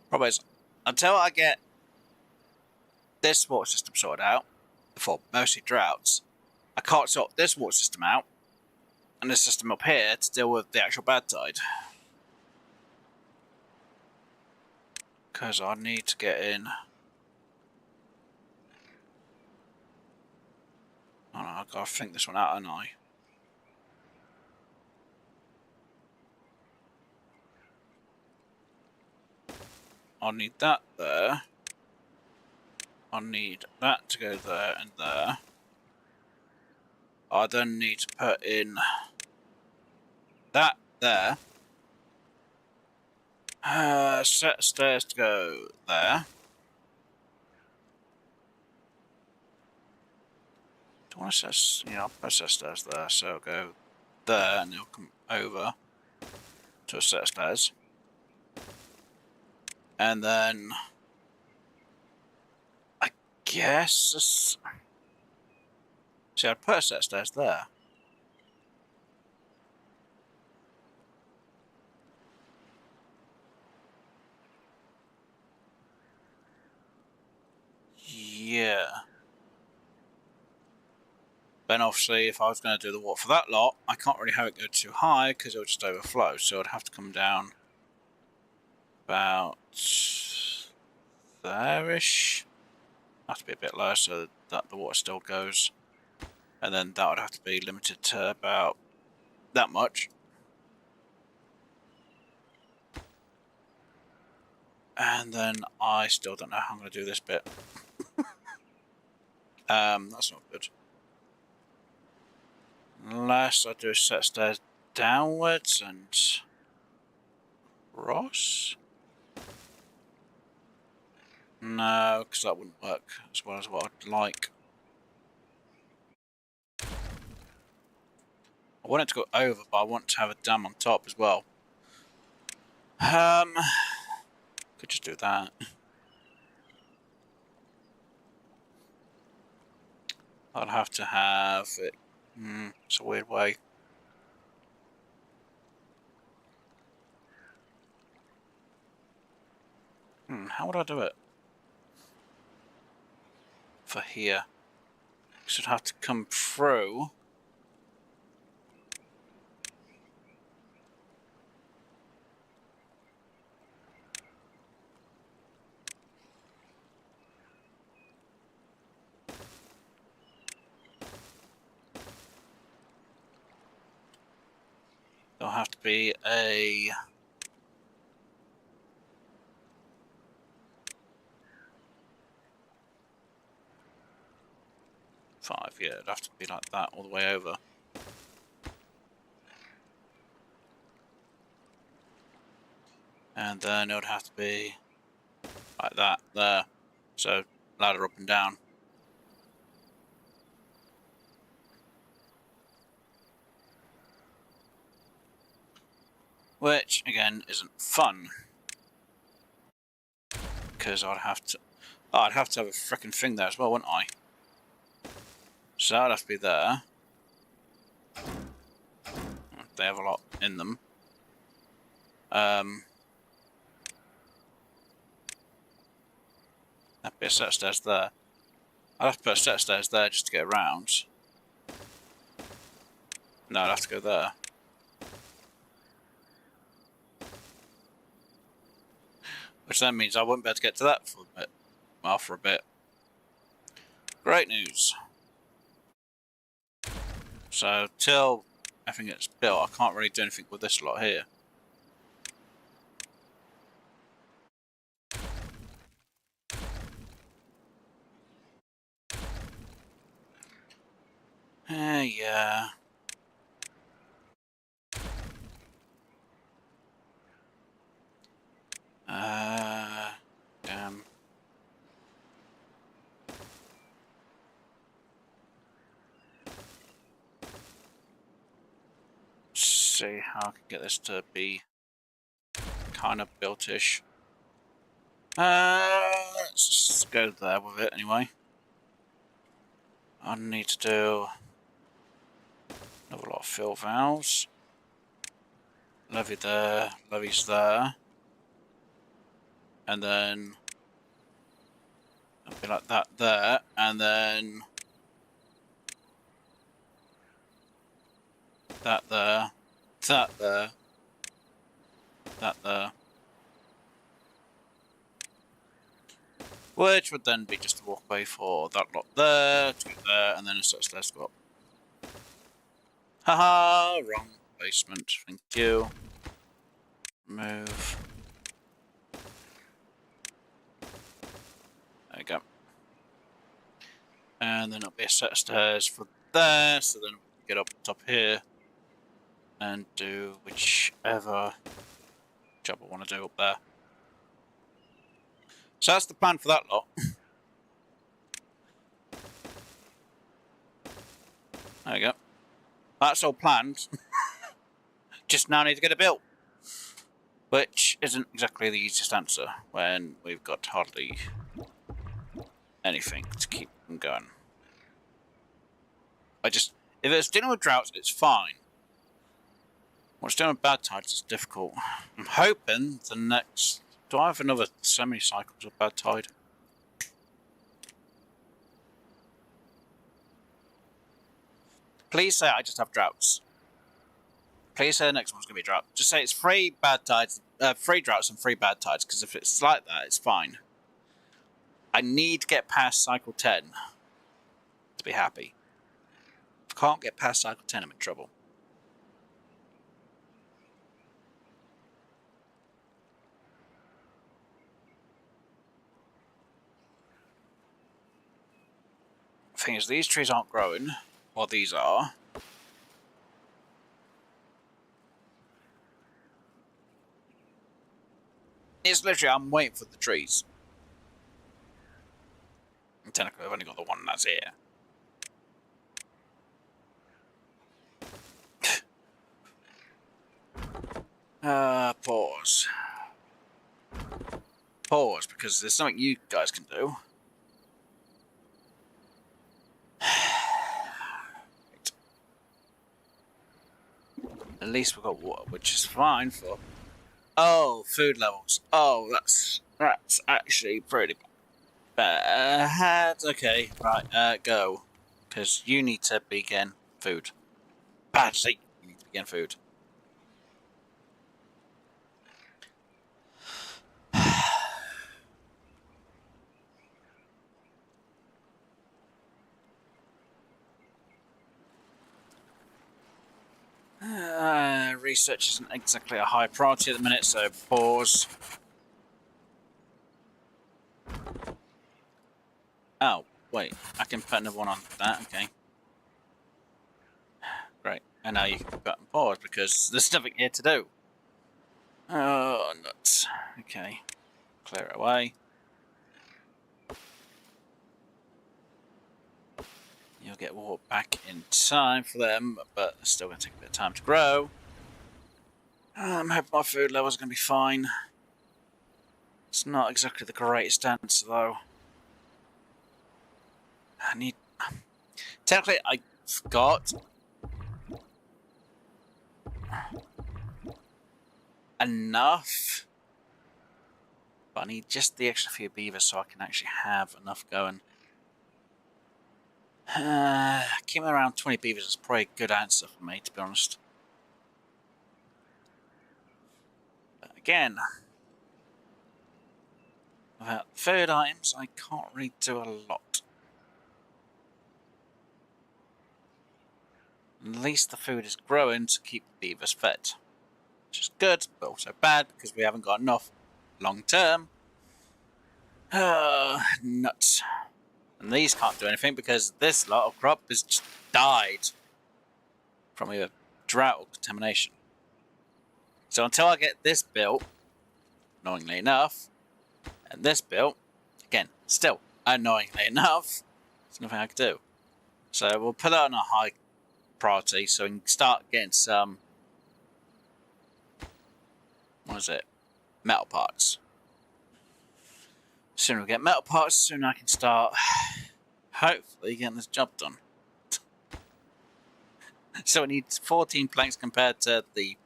[SPEAKER 1] Problem is, until I get this water system sorted out, for mostly droughts, I can't sort this water system out and this system up here to deal with the actual bad tide. Because I need to get in. Oh no, I've got to think this one out, haven't I? I need that there. I need that to go there and there. I then need to put in that there. Set stairs to go there. Do I want to set? Yeah, I'll put set stairs there. So I'll go there and it'll come over to a set of stairs. And then I guess. See, I'd put a set of stairs there. Yeah. Then obviously, if I was going to do the water for that lot, I can't really have it go too high because it'll just overflow. So I'd have to come down about there-ish. Have to be a bit lower so that the water still goes. And then that would have to be limited to about that much. And then I still don't know how I'm going to do this bit. That's not good. Unless I do a set of stairs downwards and cross. No, because that wouldn't work as well as what I'd like. I want it to go over, but I want to have a dam on top as well. Could just do that. I'd have to have it. It's a weird way. How would I do it? For here. Should have to come through. There'll have to be a... five, yeah, it'd have to be like that all the way over. And then it would have to be like that there. So ladder up and down. Which again isn't fun. Because I'd have to have a frickin' thing there as well, wouldn't I? So that'd have to be there. They have a lot in them. That'd be a set of stairs there. I'd have to put a set of stairs there just to get around. No, I'd have to go there. Which then means I won't be able to get to that for a bit. Well, for a bit. Great news. So, till everything gets built, I can't really do anything with this lot here. Yeah. Damn. See how I can get this to be kind of built-ish. Let's just go there with it anyway. I need to do another lot of fill valves. Levee there, levees there. And then it'll be like that there, and then that there, that there, that there. Which would then be just a walkway for that lot there, to get there, and then a set of stairs to go up. Haha, wrong basement, thank you. Move. There we go. And then it'll be a set of stairs for there, so then we can get up top here and do whichever job I want to do up there. So that's the plan for that lot. There we go. That's all planned. Just now need to get it built. Which isn't exactly the easiest answer when we've got hardly anything to keep them going. If it's dealing with droughts, it's fine. What's dealing with bad tides is difficult. I'm hoping the next... Do I have another so many cycles of bad tide? Please say I just have droughts. Please say the next one's going to be drought. Just say it's 3 bad tides, 3 droughts and 3 bad tides, because if it's like that, it's fine. I need to get past cycle 10 to be happy. If I can't get past cycle 10, I'm in trouble. The thing is, these trees aren't growing, while these are. It's literally, I'm waiting for the trees. And technically, I've only got the one that's here. Pause. Pause, because there's something you guys can do. At least we've got water, which is fine for... Oh, food levels. Oh, that's actually pretty bad. Okay, right, go. Because you need to begin food. Badly, you need to begin food. Research isn't exactly a high priority at the minute, so pause. Oh, wait, I can put another one on that, okay. Great, and now you can put on pause because there's nothing here to do. Oh, nuts. Okay, clear it away. You'll get water back in time for them, but it's still going to take a bit of time to grow. I'm hoping my food levels are going to be fine. It's not exactly the greatest answer, though. I need... Technically, I forgot... enough. But I need just the extra few beavers so I can actually have enough going. Keeping around 20 beavers is probably a good answer for me, to be honest. But again, without food items, I can't really do a lot. At least the food is growing to keep the beavers fed. Which is good, but also bad, because we haven't got enough long term. Nuts. And these can't do anything because this lot of crop has just died from either drought or contamination. So until I get this built, annoyingly enough, and this built, again, still annoyingly enough, there's nothing I can do. So we'll put that on a high priority so we can start getting some, what is it, metal parts. The sooner we get metal parts, the sooner I can start hopefully getting this job done. So we need 14 planks compared to the,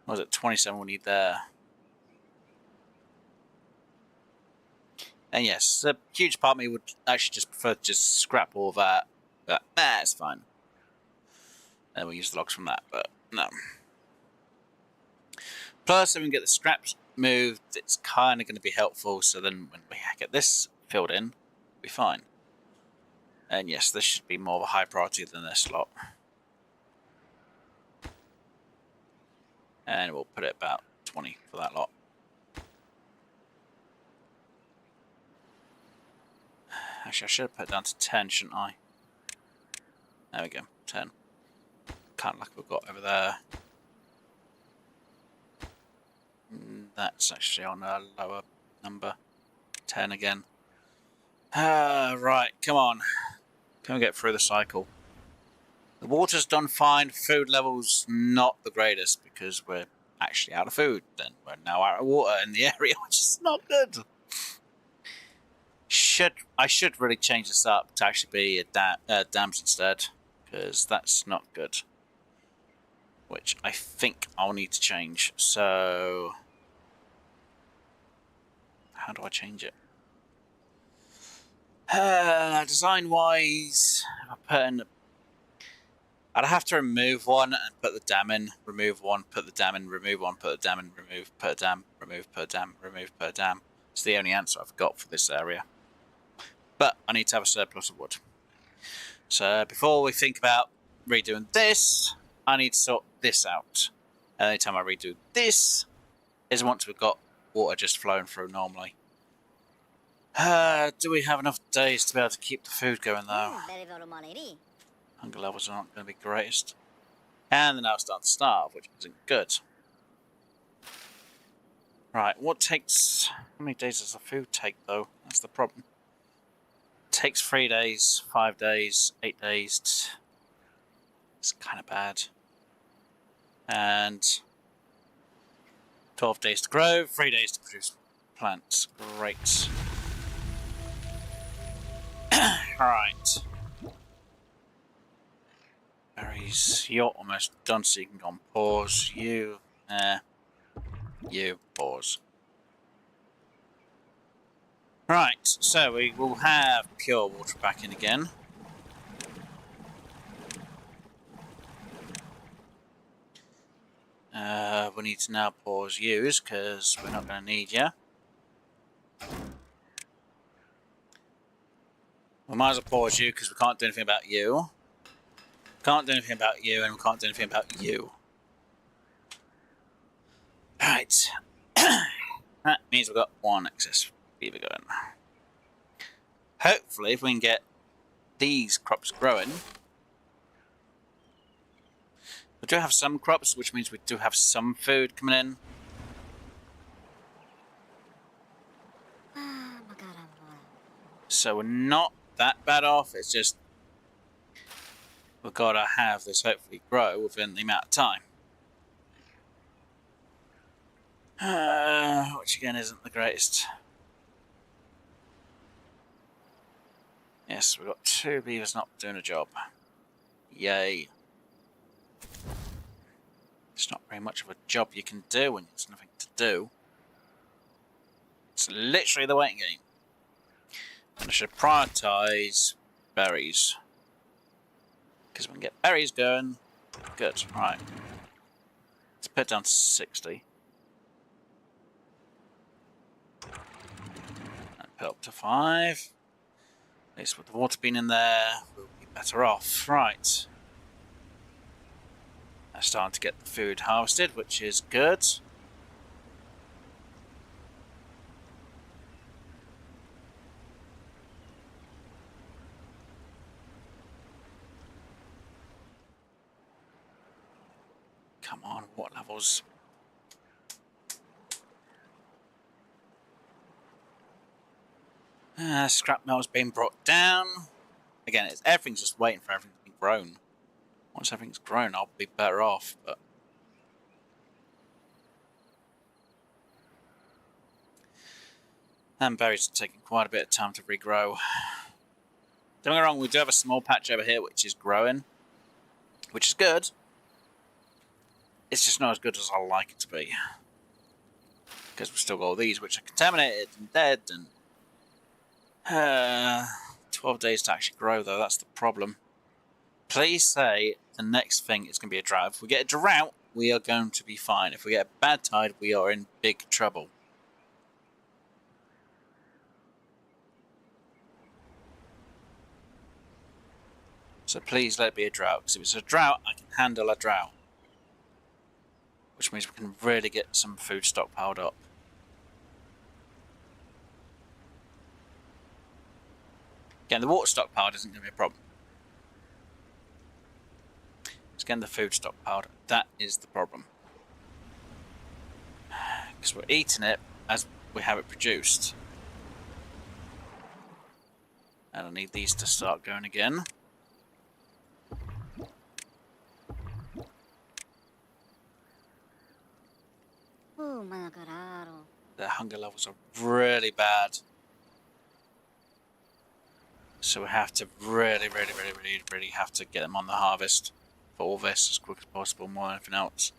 [SPEAKER 1] what was it, 27 we need there. And yes, a huge part of me would actually just prefer to just scrap all that. But it's fine. And we'll use the logs from that, but no. Plus, if we can get the scraps moved, it's kind of going to be helpful. So then when we get this filled in, we'll be fine. And yes, this should be more of a high priority than this lot. And we'll put it about 20 for that lot. Actually, I should have put it down to 10, shouldn't I? There we go, 10. Kind of like we've got over there. That's actually on a lower number. 10 again. Right, come on. Can we get through the cycle? The water's done fine. Food level's not the greatest because we're actually out of food. Then we're now out of water in the area, which is not good. I should really change this up to actually be dams instead, because that's not good. Which I think I'll need to change. So how do I change it? Design-wise, I'd have to remove one and put the dam in. Remove one, put the dam in. Remove one, put the dam in. Remove, put a dam. Remove, put a dam. Remove, put a dam. It's the only answer I've got for this area. But I need to have a surplus of wood. So before we think about redoing this, I need to sort this out. And any time I redo this is once we've got water just flowing through normally. Do we have enough days to be able to keep the food going though? Hunger levels are not going to be greatest. And they're now starting to starve, which isn't good. Right, how many days does the food take though? That's the problem. It takes 3 days, 5 days, 8 days. It's kind of bad. And 12 days to grow, 3 days to produce plants. Great. Right. Berries, you're almost done, so you can go on pause. You pause. Right, so we will have pure water back in again. We need to now pause use because we're not going to need you. We might as well pause you because we can't do anything about you. Can't do anything about you, and we can't do anything about you. Right. That means we've got one excess beaver going. Hopefully, if we can get these crops growing. We do have some crops, which means we do have some food coming in. So we're not that bad off, it's just we've got to have this hopefully grow within the amount of time. Which again isn't the greatest. Yes, we've got 2 beavers not doing a job. Yay. It's not very much of a job you can do when there's nothing to do. It's literally the waiting game. And I should prioritise berries. Because we can get berries going. Good, right. Let's put it down to 60. And put up to 5. At least with the water being in there, we'll be better off. Right. They're starting to get the food harvested, which is good. Come on, what levels? Scrap mill's been brought down. Again, everything's just waiting for everything to be grown. Once everything's grown, I'll be better off, but... And berries are taking quite a bit of time to regrow. Don't get me wrong, we do have a small patch over here which is growing, which is good. It's just not as good as I like it to be. Because we've still got all these which are contaminated and dead and 12 days to actually grow though, that's the problem. Please say the next thing is going to be a drought. If we get a drought, we are going to be fine. If we get a bad tide, we are in big trouble. So please let it be a drought, because if it's a drought, I can handle a drought. Which means we can really get some food stockpiled up. Getting the water stockpiled isn't going to be a problem. It's getting the food stockpiled. That is the problem. Because we're eating it as we have it produced. And I need these to start going again. Their hunger levels are really bad. So we have to really have to get them on the harvest for all this as quick as possible, more than anything else.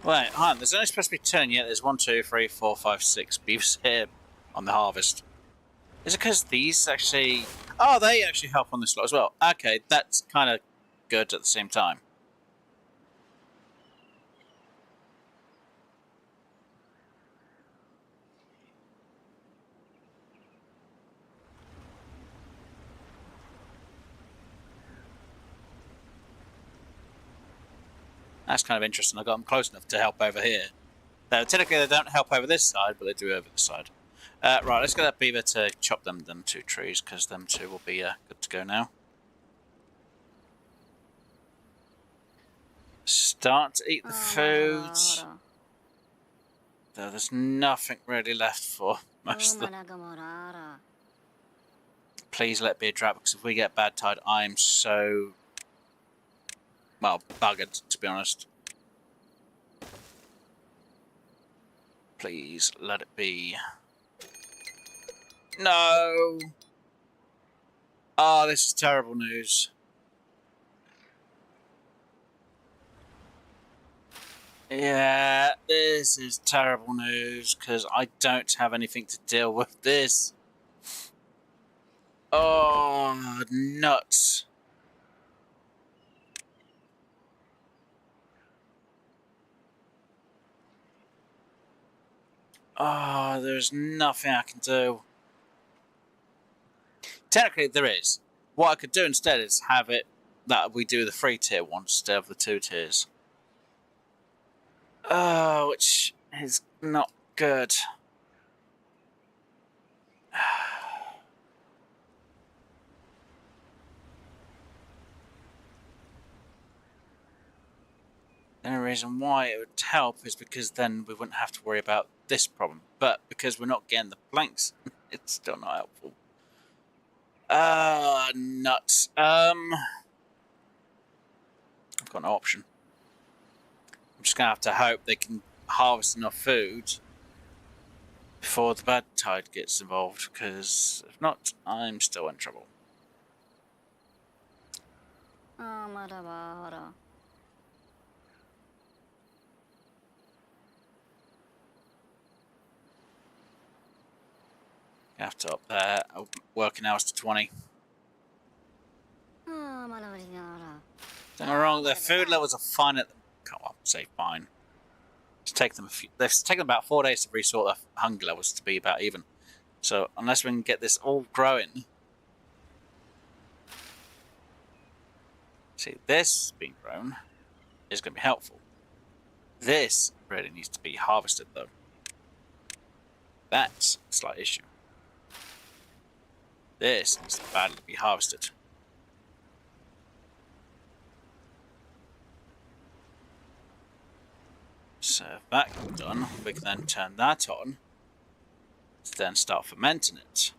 [SPEAKER 1] Right, hang on, there's only supposed to be 10 yet. There's 1, 2, 3, 4, 5, 6 beavers here on the harvest. Is it because these actually... Oh, they actually help on this lot as well. Okay, that's kind of good at the same time. That's kind of interesting. I got them close enough to help over here. Now, technically they don't help over this side, but they do over this side. Right, let's get that beaver to chop them 2 trees, because them 2 will be good to go now. Start to eat the foods. Though there's nothing really left for most of them. Please let it be a drought, because if we get bad tide, I'm so... well, buggered, to be honest. Please let it be. No! Oh, this is terrible news. Yeah, this is terrible news, because I don't have anything to deal with this. Oh, nuts. Oh, there's nothing I can do. Technically, there is. What I could do instead is have it that we do the 3 tier one instead of the 2 tiers. Oh, which is not good. The only reason why it would help is because then we wouldn't have to worry about this problem. But because we're not getting the planks, it's still not helpful. Nuts. I've got no option. I'm just going to have to hope they can harvest enough food before the bad tide gets involved, because if not, I'm still in trouble. You have to up their working hours to 20. Don't get me wrong, their food levels are fine at the... Can't say fine. It's taken them they've taken about 4 days to resort their hunger levels to be about even. So unless we can get this all growing... See, this being grown is going to be helpful. This really needs to be harvested though. That's a slight issue. This needs to badly be harvested. So if that can be done, we can then turn that on to then start fermenting it.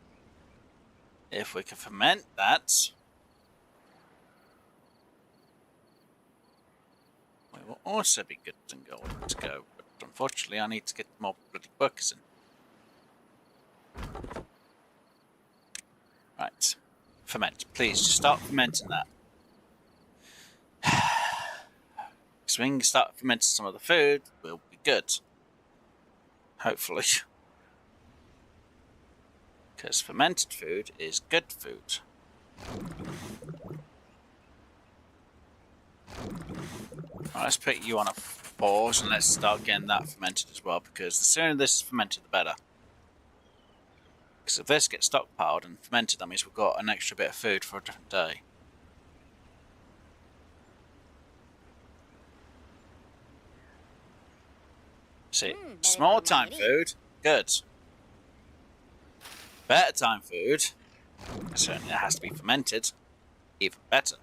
[SPEAKER 1] If we can ferment that, we will also be good and golden to go. But Unfortunately, I need to get more bloody workers in. Right. Ferment. Please, just start fermenting that. So we can start fermenting some of the food, we'll be good. Hopefully. Because fermented food is good food. Right, let's put you on a pause and let's start getting that fermented as well, because the sooner this is fermented, the better. Because if this gets stockpiled and fermented, that means we've got an extra bit of food for a different day. See, small time food, good. Better time food, certainly it has to be fermented, even better.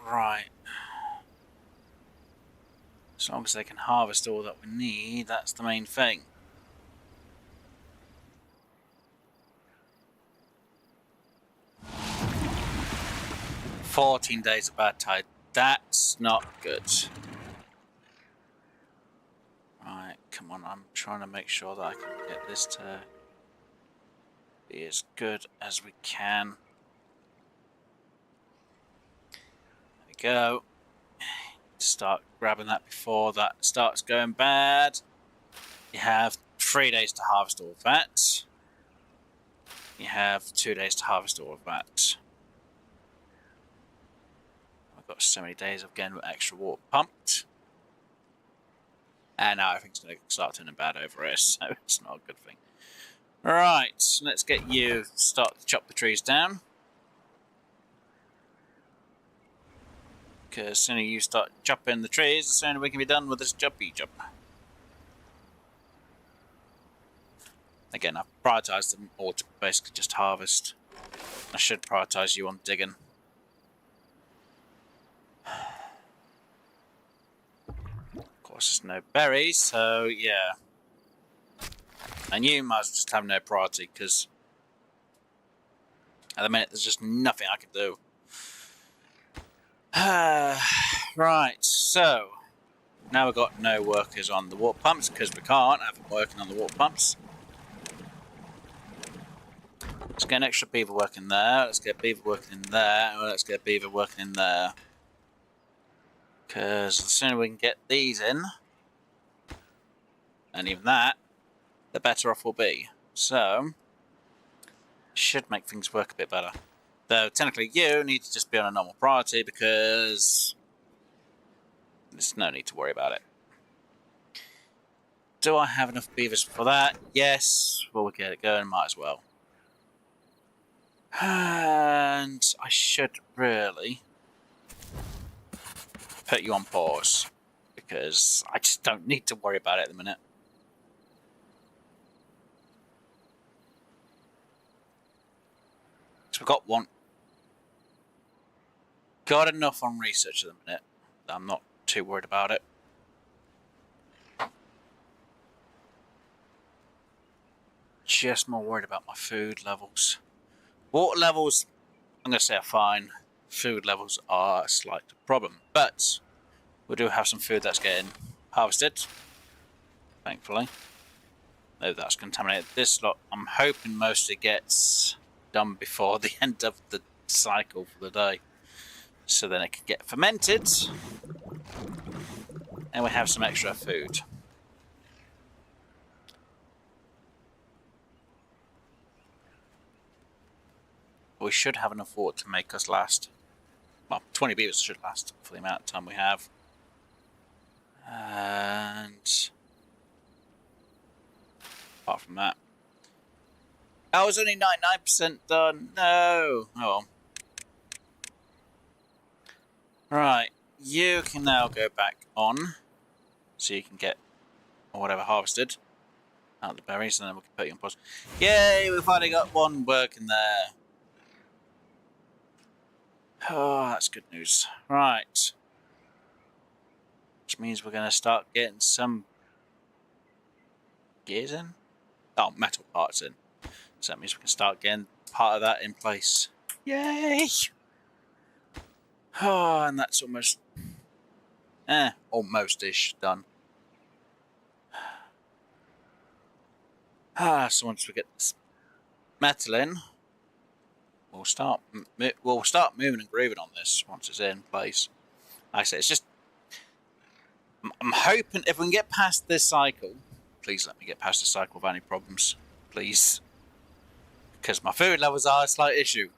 [SPEAKER 1] Right. As long as they can harvest all that we need, that's the main thing. "14 days of bad tide." That's not good. Right, come on, I'm trying to make sure that I can get this to be as good as we can. There we go. Start grabbing that before that starts going bad. You have 3 days to harvest all of that. You have 2 days to harvest all of that. I've got so many days of getting extra water pumped. And now everything's going to start turning bad over here, so it's not a good thing. Right, let's get you start to chop the trees down. Because the sooner you start chopping the trees, the sooner we can be done with this jumpy jump. Again, I've prioritised them all to basically just harvest. I should prioritise you on digging. Of course, there's no berries, so yeah. And you might as well just have no priority, because at the minute there's just nothing I can do. Right, so now we've got no workers on the water pumps, because we can't have them working on the water pumps. Let's get an extra beaver working there, let's get beaver working in there, or let's get beaver working in there. Because the sooner we can get these in, and even that, the better off we'll be. So, should make things work a bit better. Though, technically, you need to just be on a normal priority because there's no need to worry about it. Do I have enough beavers for that? Yes. Well, we'll get it going, might as well. And I should really put you on pause because I just don't need to worry about it at the minute. So we've got one. Got enough on research at the minute. I'm not too worried about it. Just more worried about my food levels. Water levels, I'm going to say, are fine. Food levels are a slight problem. But we do have some food that's getting harvested, thankfully. Though that's contaminated. This lot, I'm hoping mostly gets done before the end of the cycle for the day. So then it can get fermented. And we have some extra food. We should have enough water to make us last. Well, 20 beavers should last for the amount of time we have. And apart from that, I was only 99% done. No. Oh well. Right, you can now go back on, so you can get whatever harvested out of the berries, and then we can put you on pause. Yay! We finally got one working there. Oh, that's good news. Right. Which means we're going to start getting some gears in. Oh, metal parts in. So that means we can start getting part of that in place. Yay! Oh, and that's almost-ish done. So once we get this metal in, we'll start moving and grooving on this once it's in place. Like I say, it's just I'm hoping if we can get past this cycle, please let me get past the cycle without any problems, please, because my food levels are a slight issue.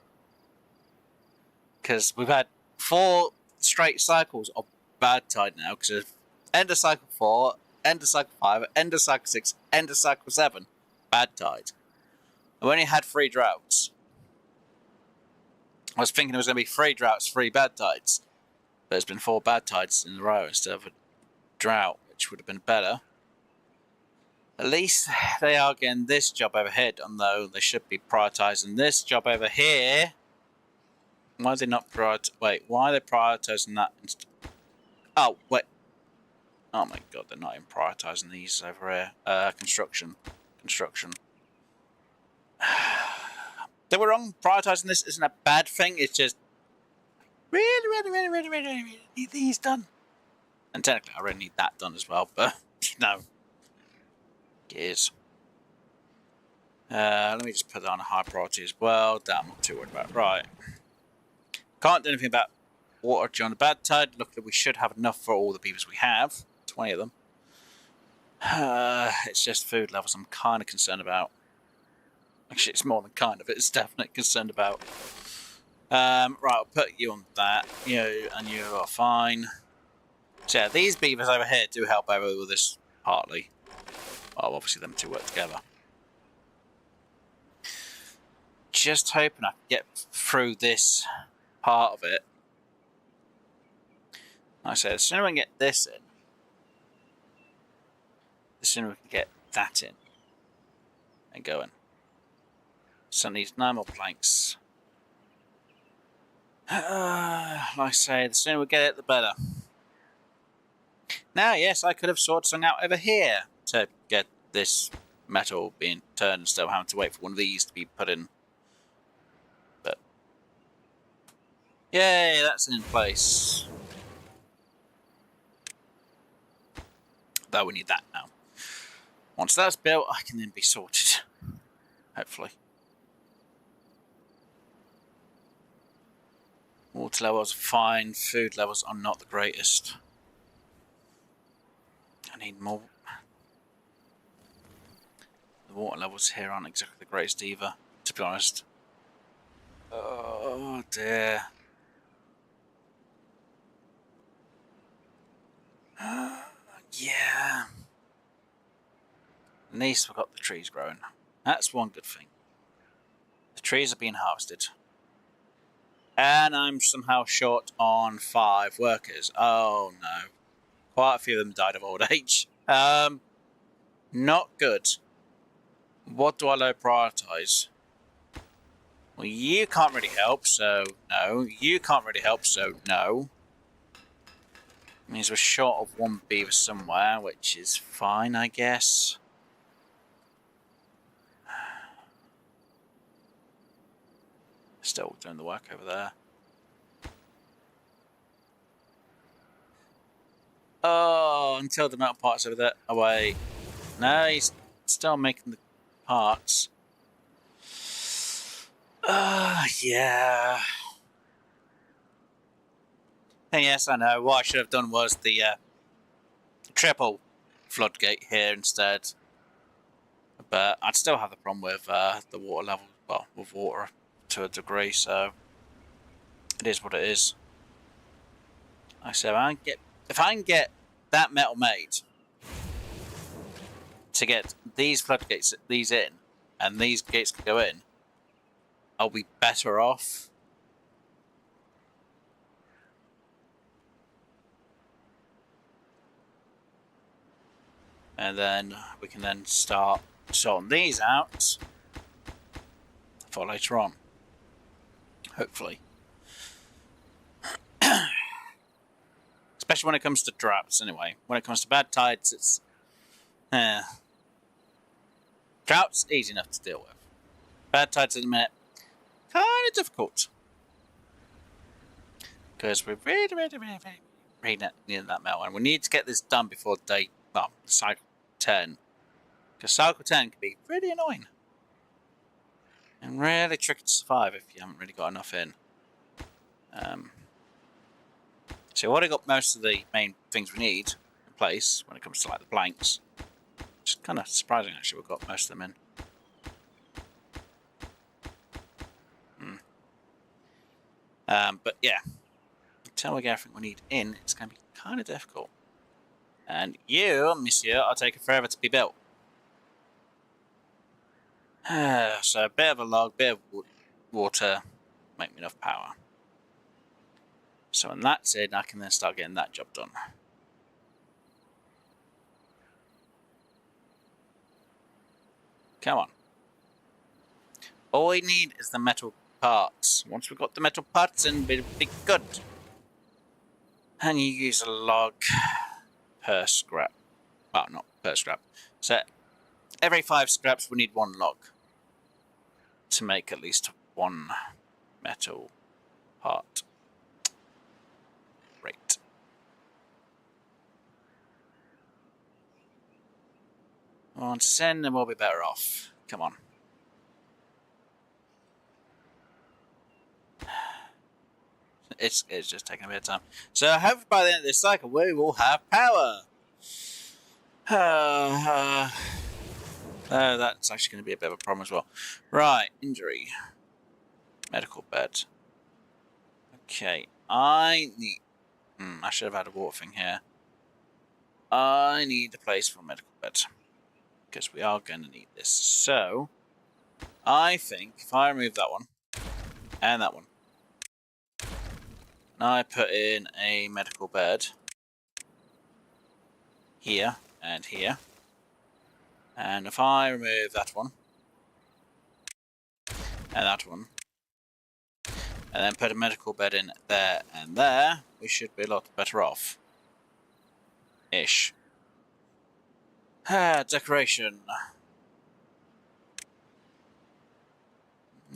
[SPEAKER 1] Because we've had 4 straight cycles of bad tide now. Because end of cycle 4, end of cycle 5, end of cycle 6, end of cycle 7, bad tide. We only had 3 droughts. I was thinking it was going to be 3 droughts, 3 bad tides, but it's been 4 bad tides in a row instead of a drought, which would have been better. At least they are getting this job over here done, though. They should be prioritising this job over here. Why are they not wait, why are they prioritising that instead? Oh, wait. Oh my god, they're not even prioritising these over here. Construction. They were wrong. Prioritising this isn't a bad thing. It's just really need these done. And technically, I really need that done as well. But no, gears. Let me just put that on a high priority as well. That I'm not too worried about. Right. Can't do anything about water during the bad tide. Luckily, we should have enough for all the beavers we have. 20 of them. It's just food levels I'm kind of concerned about. Actually, it's more than kind of. It's definitely concerned about. Right, I'll put you on that. You and you are fine. So yeah, these beavers over here do help over with this partly. Well, obviously them two work together. Just hoping I can get through this part of it. Like I said, the sooner we can get this in, the sooner we can get that in and going. So I need 9 more planks. Like I say, the sooner we get it, the better. Now, yes, I could have sorted something out over here to get this metal being turned instead of having to wait for one of these to be put in. But, yay, that's in place. Though we need that now. Once that's built, I can then be sorted. Hopefully. Water levels are fine. Food levels are not the greatest. I need more. The water levels here aren't exactly the greatest either, to be honest. Oh dear. Yeah. At least we've got the trees growing. That's one good thing. The trees are being harvested. And I'm somehow short on 5 workers. Oh no. Quite a few of them died of old age. Not good. What do I low prioritise? Well, you can't really help, so no. You can't really help, so no. Means we're short of 1 beaver somewhere, which is fine, I guess. Still doing the work over there. Oh, until the metal parts over there. Oh, wait. No, he's still making the parts. Yeah. And yes, I know. What I should have done was the triple floodgate here instead. But I'd still have the problem with the water level. Well, with water to a degree, so it is what it is. I said, if I can get that metal made to get these floodgates, these in, and these gates can go in, I'll be better off. And then we can then start sorting these out for later on. Hopefully. Especially when it comes to droughts, anyway. When it comes to bad tides, it's... Droughts, easy enough to deal with. Bad tides in a minute, kind of difficult. Because we're really needing that metal. And we need to get this done before cycle 10. Because cycle 10 can be really annoying. And really tricky to survive if you haven't really got enough in. So we've already got most of the main things we need in place when it comes to like the blanks. Which is kind of surprising actually, we've got most of them in. But yeah, until we get everything we need in, it's going to be kind of difficult. And you, monsieur, are taking forever to be built. So a bit of a log, bit of water, make me enough power. So when that's in, I can then start getting that job done. Come on. All we need is the metal parts. Once we've got the metal parts in, it'll be good. And you use a log per scrap. Well, not per scrap. So every 5 scraps we need 1 log to make at least 1 metal part. Great. On send and we'll be better off. Come on. It's just taking a bit of time. So hopefully by the end of this cycle we will have power. That's actually going to be a bit of a problem as well. Right, injury. Medical bed. Okay, I need... I should have had a water thing here. I need a place for a medical bed. Because we are going to need this. So, I think if I remove that one, and that one, and I put in a medical bed here and here, and if I remove that one, and that one, and then put a medical bed in there and there, we should be a lot better off. Ish. Decoration.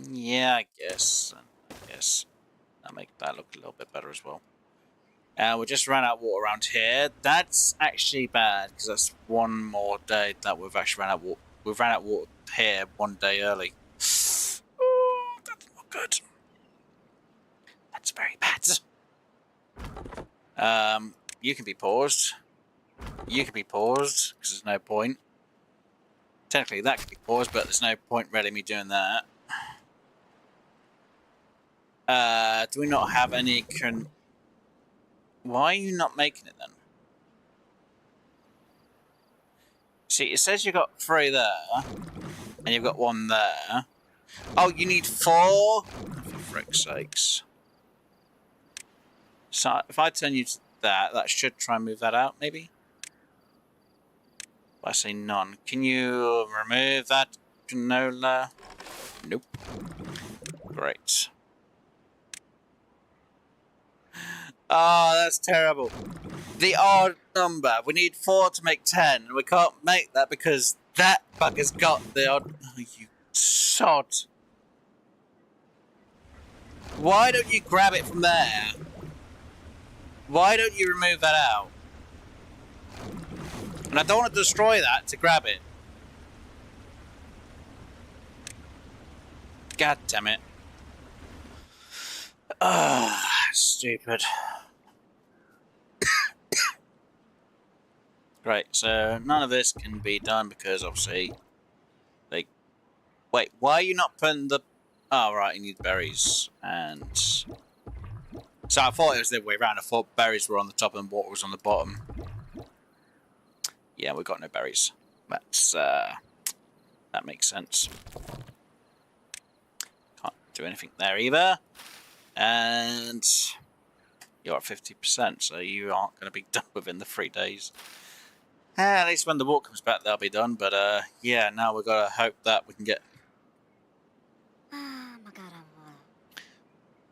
[SPEAKER 1] Yeah, I guess. That'll make that look a little bit better as well. We just ran out of water around here. That's actually bad, because that's one more day that we've actually ran out of water. We've ran out of water here 1 day early. Oh, that's not good. That's very bad. You can be paused. You can be paused, because there's no point. Technically, that could be paused, but there's no point really me doing that. Do we not have any... Why are you not making it then? See, it says you've got 3 there, and you've got 1 there. Oh, you need 4? For frick's sakes. So, if I turn you to that should try and move that out, maybe? I say none. Can you remove that canola? Nope. Great. Oh, that's terrible. The odd number. We need 4 to make 10. And we can't make that because that bugger's got the odd... Oh, you sod. Why don't you grab it from there? Why don't you remove that out? And I don't want to destroy that to grab it. God damn it. Ah, stupid. Great, so none of this can be done because obviously... Wait, why are you not putting the... Oh, right, you need berries. And... So I thought it was the other way around. I thought berries were on the top and water was on the bottom. Yeah, we've got no berries. That's, that makes sense. Can't do anything there either. And you're at 50%, so you aren't going to be done within the 3 days. At least when the water comes back, they'll be done. But, yeah, now we've got to hope that we can get...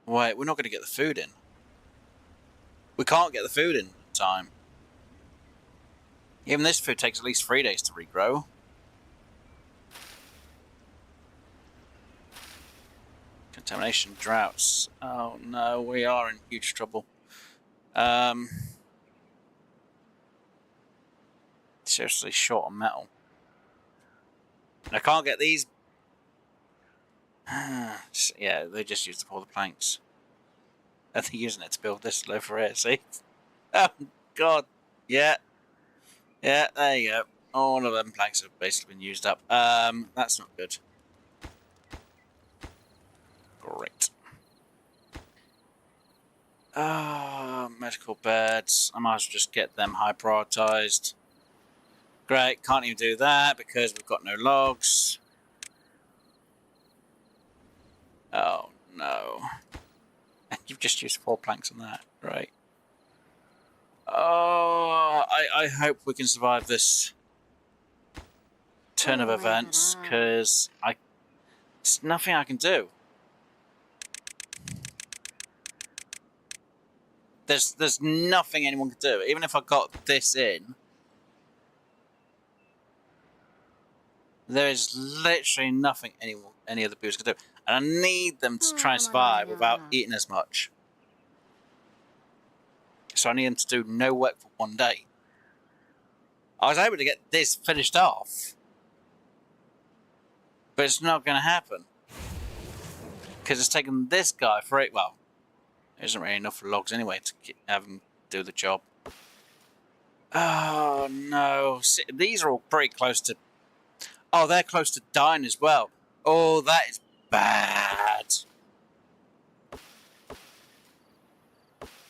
[SPEAKER 1] Wait, we're not going to get the food in. We can't get the food in time. Even this food takes at least 3 days to regrow. Contamination, droughts. Oh no, we are in huge trouble. Seriously short on metal. And I can't get these. Yeah, they just used up all the planks. Are they using it to build this over here? See? Oh god. Yeah. Yeah, there you go. All of them planks have basically been used up. That's not good. Great. Medical beds. I might as well just get them high prioritized. Great, can't even do that because we've got no logs. Oh no. And you've just used 4 planks on that, right? Oh, I hope we can survive this turn of events, because there's nothing I can do. There's nothing anyone can do. Even if I got this in, there is literally nothing any of the beavers can do. And I need them to try and survive without eating as much. So I need them to do no work for 1 day. I was able to get this finished off, but it's not going to happen. Because it's taken this guy for 8. Well, there isn't really enough logs anyway to have him do the job. Oh no. See, these are all pretty close to. Oh, they're close to dying as well. Oh, that is bad.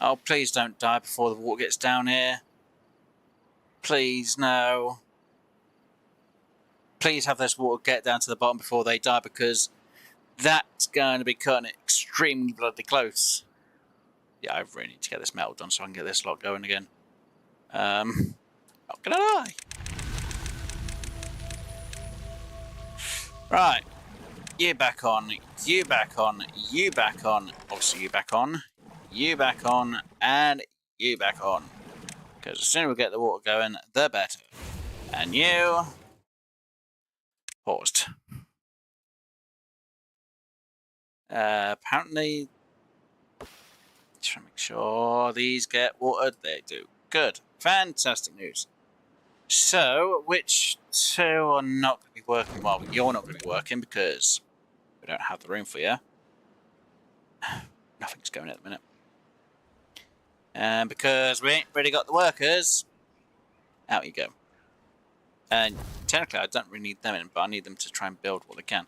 [SPEAKER 1] Oh, please don't die before the water gets down here. Please, no. Please have this water get down to the bottom before they die, because that's going to be cutting it extremely bloody close. Yeah, I really need to get this metal done so I can get this lot going again. Not gonna lie. Right. You back on, you back on, you back on, obviously you back on, you back on, and you back on. Because the sooner we get the water going, the better. And you paused. Apparently, trying to make sure these get watered. They do. Good. Fantastic news. So, which 2 are not going to be working? Well, you're not going to be working because we don't have the room for you. Nothing's going at the minute. And because we ain't really got the workers, out you go. And technically, I don't really need them in, but I need them to try and build what they can.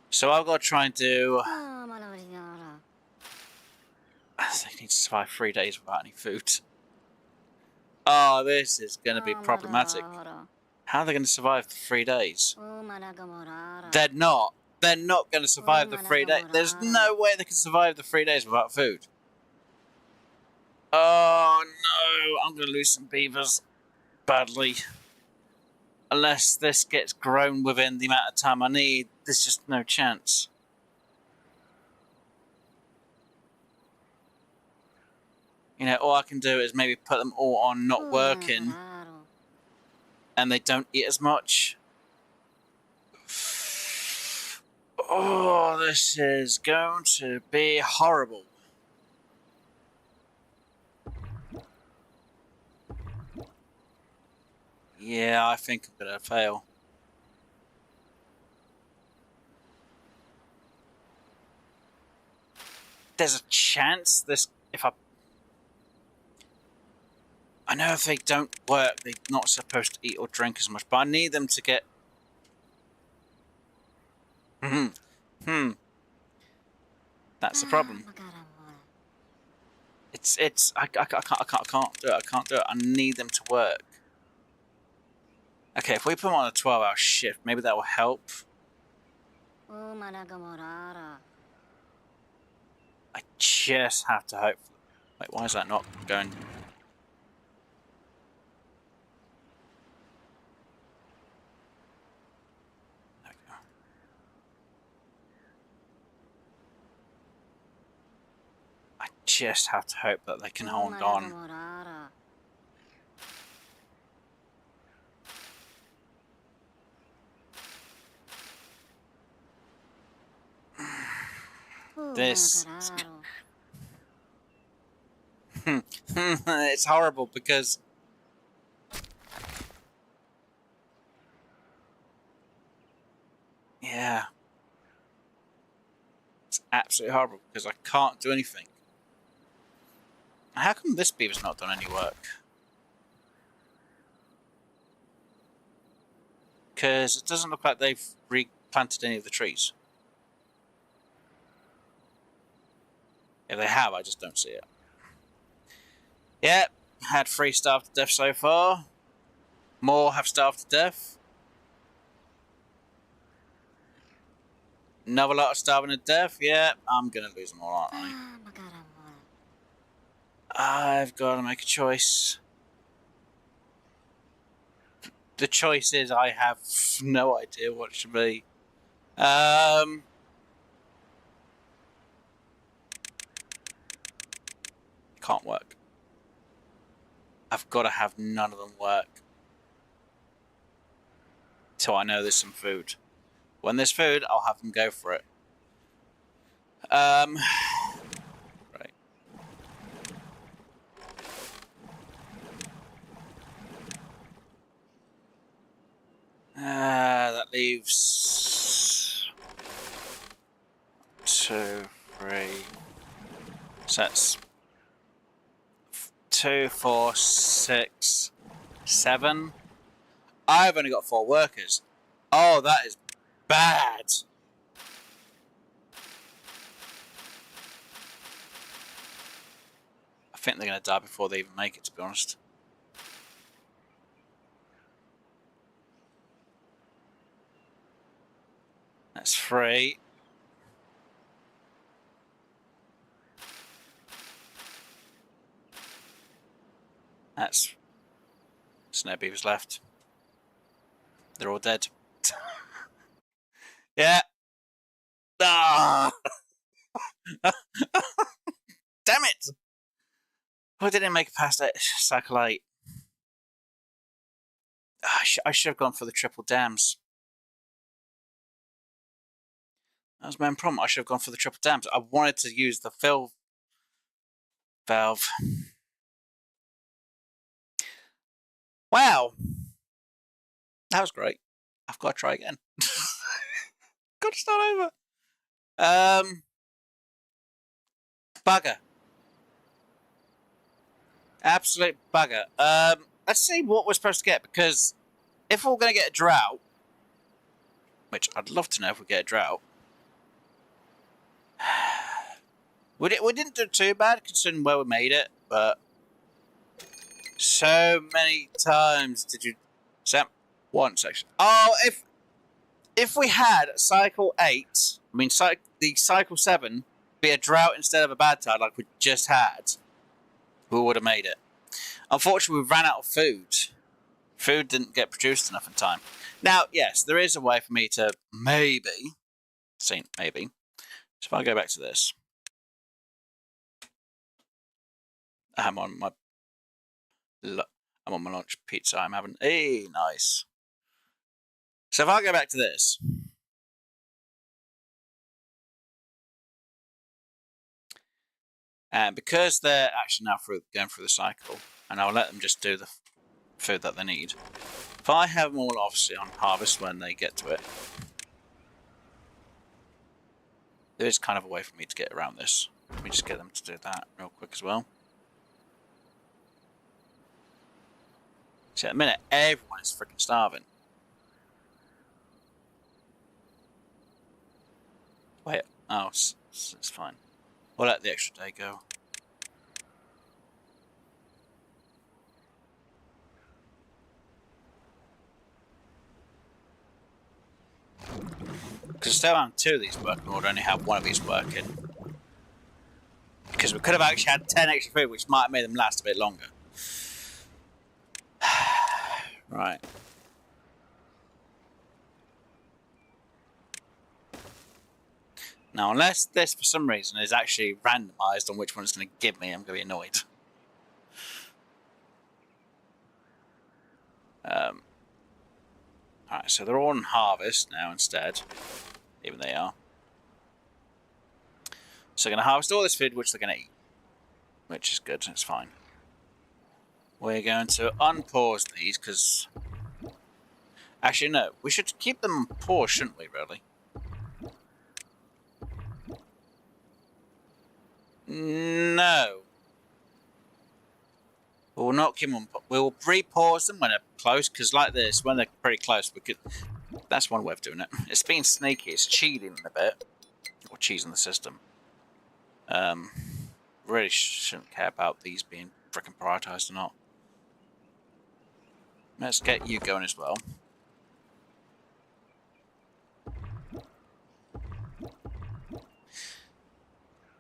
[SPEAKER 1] So I've got to try and do. They need to survive 3 days without any food. Oh, this is going to be problematic. How are they going to survive the 3 days? They're not. They're not going to survive the 3 days. There's no way they can survive the 3 days without food. Oh no, I'm going to lose some beavers badly. Unless this gets grown within the amount of time I need, there's just no chance. You know, all I can do is maybe put them all on not working, and they don't eat as much. Oh, this is going to be horrible. Yeah, I think I'm going to fail. There's a chance this, if I know if they don't work, they're not supposed to eat or drink as much, but I need them to get. That's the problem. I can't do it. I can't do it. I need them to work. Okay, if we put them on a 12-hour shift, maybe that will help. I just have to hope. Wait, why is that not going? There we go. I just have to hope that they can hold on. this. It's horrible because yeah, it's absolutely horrible because I can't do anything. How come this beaver's not done any work? Because it doesn't look like they've replanted any of the trees. If they have, I just don't see it. Yep, had 3 starved to death so far. More have starved to death. Another lot are starving to death. Yep, I'm gonna lose them all, aren't I? I've got to make a choice. The choice is I have no idea what it should be. Can't work. I've got to have none of them work. Till I know there's some food. When there's food, I'll have them go for it. Right. That leaves 2, 3. So that's 2, 4, 6, 7. I've only got 4 workers. Oh, that is bad. I think they're going to die before they even make it, to be honest. That's 3. There's no beavers left. They're all dead. Yeah. Ah! Damn it! Why didn't I make it past that cycle 8? I should have gone for the triple dams. That was my own problem. I should have gone for the triple dams. I wanted to use the fill valve. Wow. That was great. I've got to try again. Got to start over. Bugger. Absolute bugger. Let's see what we're supposed to get, because if we're going to get a drought, which I'd love to know if we get a drought, we didn't do too bad considering where we made it, but so many times did you... Sam, one section. Oh, if we had cycle 8, I mean the cycle 7, be a drought instead of a bad tide like we just had, we would have made it. Unfortunately, we ran out of food. Food didn't get produced enough in time. Now, yes, there is a way for me to maybe... So if I go back to this, I'm on my lunch pizza. I'm having nice. So if I go back to this, and because they're actually now going through the cycle, and I'll let them just do the food that they need. If I have them all obviously on harvest when they get to it, there is kind of a way for me to get around this. Let me just get them to do that real quick as well. See, at the minute, everyone is freaking starving. Wait, oh, it's fine. We'll let the extra day go. Because still have 2 of these working, or only have 1 of these working. Because we could have actually had 10 extra food, which might have made them last a bit longer. Right. Now, unless this, for some reason, is actually randomised on which one it's going to give me, I'm going to be annoyed. Alright, so they're all on harvest now instead. Even they are. So they're going to harvest all this food, which they're going to eat. Which is good, it's fine. We're going to unpause these, because... Actually, no. We should keep them paused, shouldn't we, really? No. We'll not keep them... We'll re-pause them when they're close, because like this, when they're pretty close, we could... That's one way of doing it. It's being sneaky, it's cheating a bit. Or cheesing the system. Really shouldn't care about these being freaking prioritized or not. Let's get you going as well.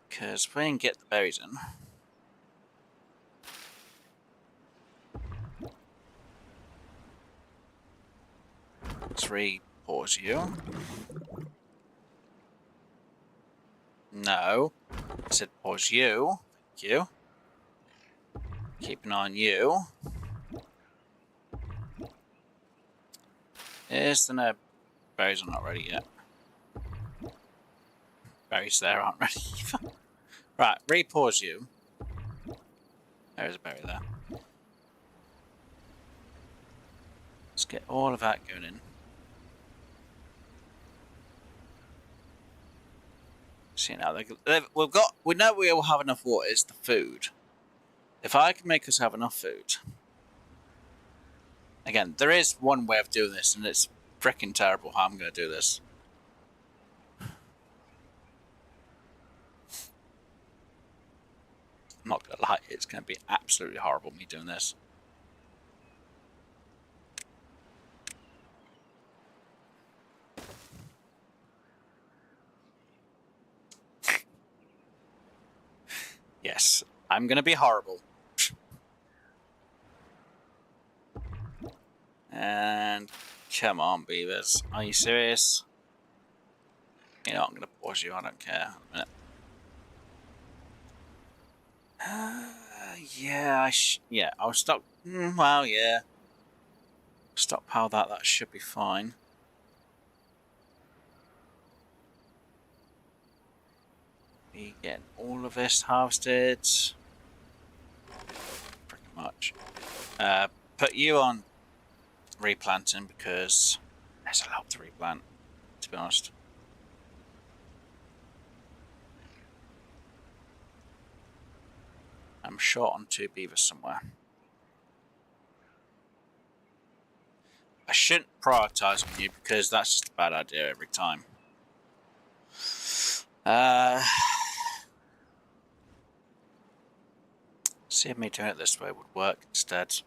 [SPEAKER 1] Because we can get the berries in. Let's re-pause you. No. I said pause you. Thank you. Keep an eye on you. Is the no berries are not ready yet. Berries there aren't ready. Right, re-pause you. There's a berry there. Let's get all of that going in. See now, we know we all have enough water. It's the food. If I can make us have enough food, again, there is one way of doing this, and it's freaking terrible how I'm going to do this. I'm not going to lie, it's going to be absolutely horrible me doing this. Yes, I'm going to be horrible. And come on, beavers. Are you serious? You know, I'm going to pause you, I don't care. A minute. Yeah, I'll stop. Well, yeah. Stockpile that should be fine. We get all of this harvested. Pretty much. Put you on replanting because there's a lot to replant, to be honest. I'm short on 2 beavers somewhere. I shouldn't prioritise on you because that's just a bad idea every time. See if me doing it this way would work instead.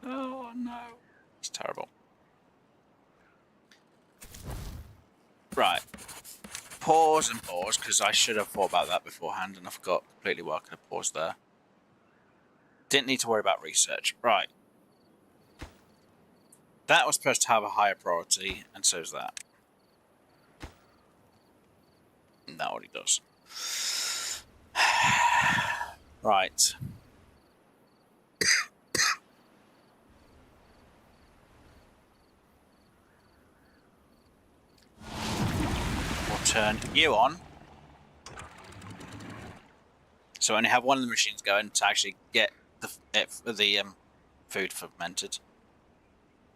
[SPEAKER 1] Oh no, it's terrible. Right, pause and pause because I should have thought about that beforehand and I forgot completely what I could have paused there. Didn't need to worry about research. Right. That was supposed to have a higher priority, and so is that. And that already does. Right. We'll turn you on. So I only have one of the machines going to actually get the food fermented.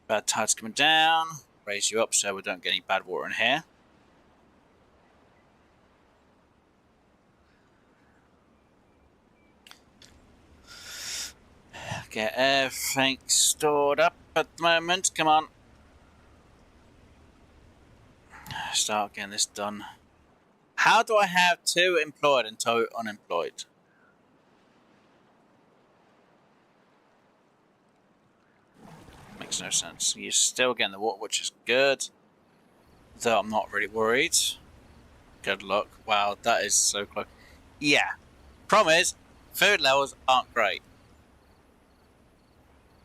[SPEAKER 1] Bad tide's coming down. Raise you up so we don't get any bad water in here. Get everything stored up at the moment. Come on. Start getting this done. How do I have 2 employed and 2 unemployed? Makes no sense. You're still getting the water, which is good. Though I'm not really worried. Good luck. Wow, that is so close. Yeah. Problem is, food levels aren't great.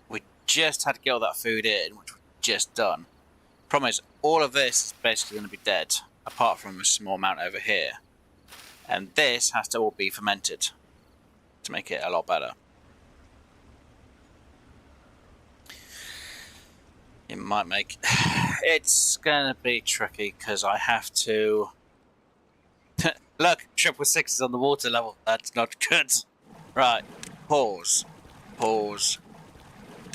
[SPEAKER 1] We just had to get all that food in, which we've just done. Problem is, all of this is basically going to be dead, apart from a small amount over here. And this has to all be fermented to make it a lot better. It might make... It's going to be tricky because I have to... Look, triple sixes on the water level. That's not good. Right. Pause. Pause.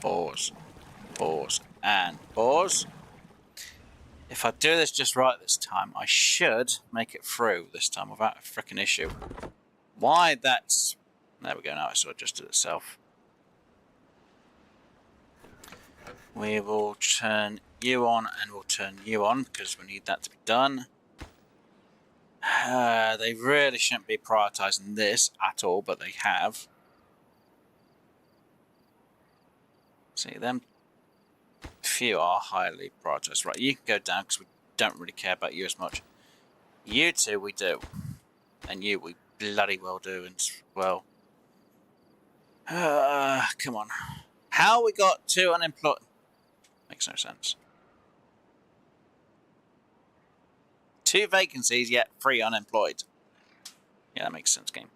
[SPEAKER 1] Pause. Pause. And pause. If I do this just right this time, I should make it through this time without a frickin' issue. Why that's... There we go, now it's adjusted itself. We will turn you on and we'll turn you on because we need that to be done. They really shouldn't be prioritising this at all, but they have. See, them few are highly prioritised. Right, you can go down because we don't really care about you as much. You two we do. And you we bloody well do as well. Come on. How we got 2 unemployed? Makes no sense. 2 vacancies, yet 3 unemployed. Yeah, that makes sense, game.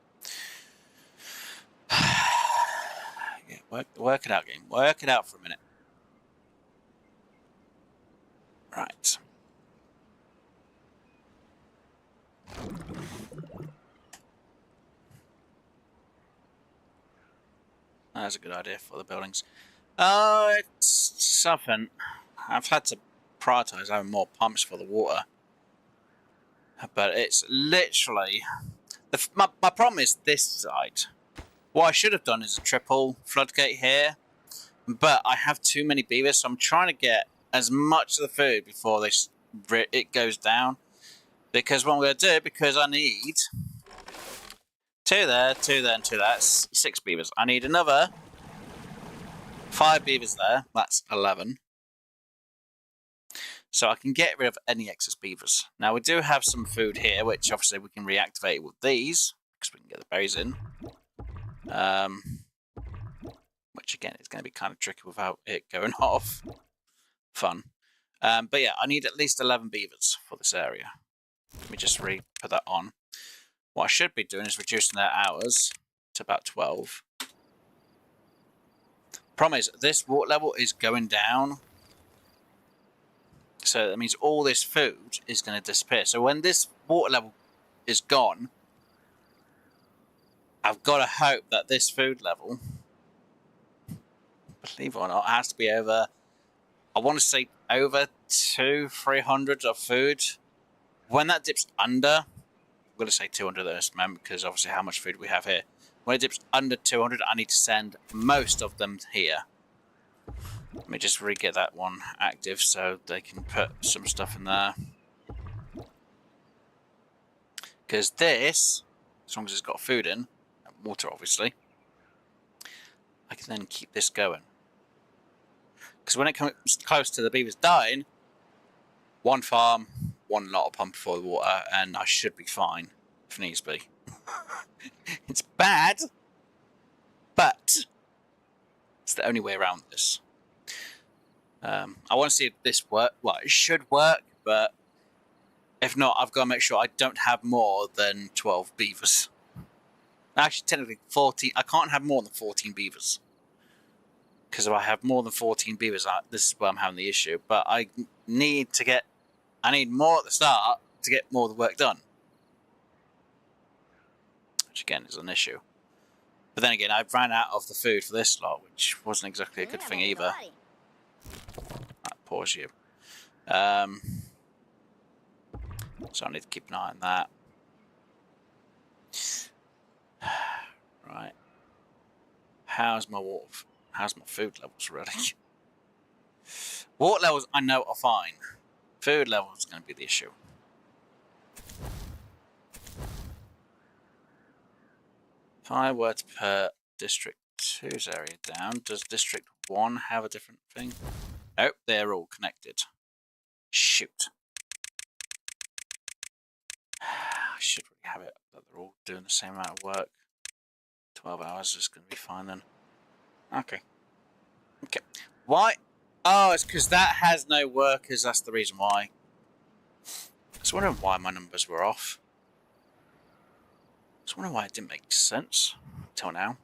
[SPEAKER 1] Yeah, work it out, game. Work it out for a minute. Right. That's a good idea for the buildings. It's something. I've had to prioritise having more pumps for the water. But it's literally... My problem is this side. What I should have done is a triple floodgate here. But I have too many beavers, so I'm trying to get as much of the food before it goes down. Because what I'm going to do, because I need 2 there, 2 there, and 2 there. That's 6 beavers. I need another 5 beavers there. That's 11. So I can get rid of any excess beavers. Now we do have some food here, which obviously we can reactivate with these, because we can get the berries in. Which again is going to be kind of tricky without it going off. Fun. But yeah, I need at least 11 beavers for this area. Let me just put that on. What I should be doing is reducing their hours to about 12. Problem is, this water level is going down. So that means all this food is going to disappear. So when this water level is gone, I've got to hope that this food level, believe it or not, has to be over, I want to say over 200-300 of food. When that dips under, I'm going to say 200 at this moment because obviously how much food we have here. When it dips under 200, I need to send most of them here. Let me just re-get that one active so they can put some stuff in there. Because this, as long as it's got food in, and water obviously, I can then keep this going. Because when it comes close to the beavers dying, 1 farm, 1 lot of pump for the water, and I should be fine, if needs be. It's bad, but it's the only way around this. I want to see if this works. Well, it should work, but if not, I've got to make sure I don't have more than 12 beavers. Actually, technically 14. I can't have more than 14 beavers. Because if I have more than 14 beavers, this is where I'm having the issue. But I need more at the start to get more of the work done. Which again is an issue. But then again, I've ran out of the food for this lot, which wasn't exactly a good thing either. Right, pause you. So I need to keep an eye on that. Right. How's my food levels really? Water levels I know are fine. Food levels is going to be the issue. If I were to put District 2's area down, does District 1 have a different thing? Nope, they're all connected. Shoot. I should really have it that they're all doing the same amount of work. 12 hours is going to be fine then. Okay. Okay. Why? Oh, it's because that has no workers. That's the reason why. I was wondering why my numbers were off. I was wondering why it didn't make sense till now.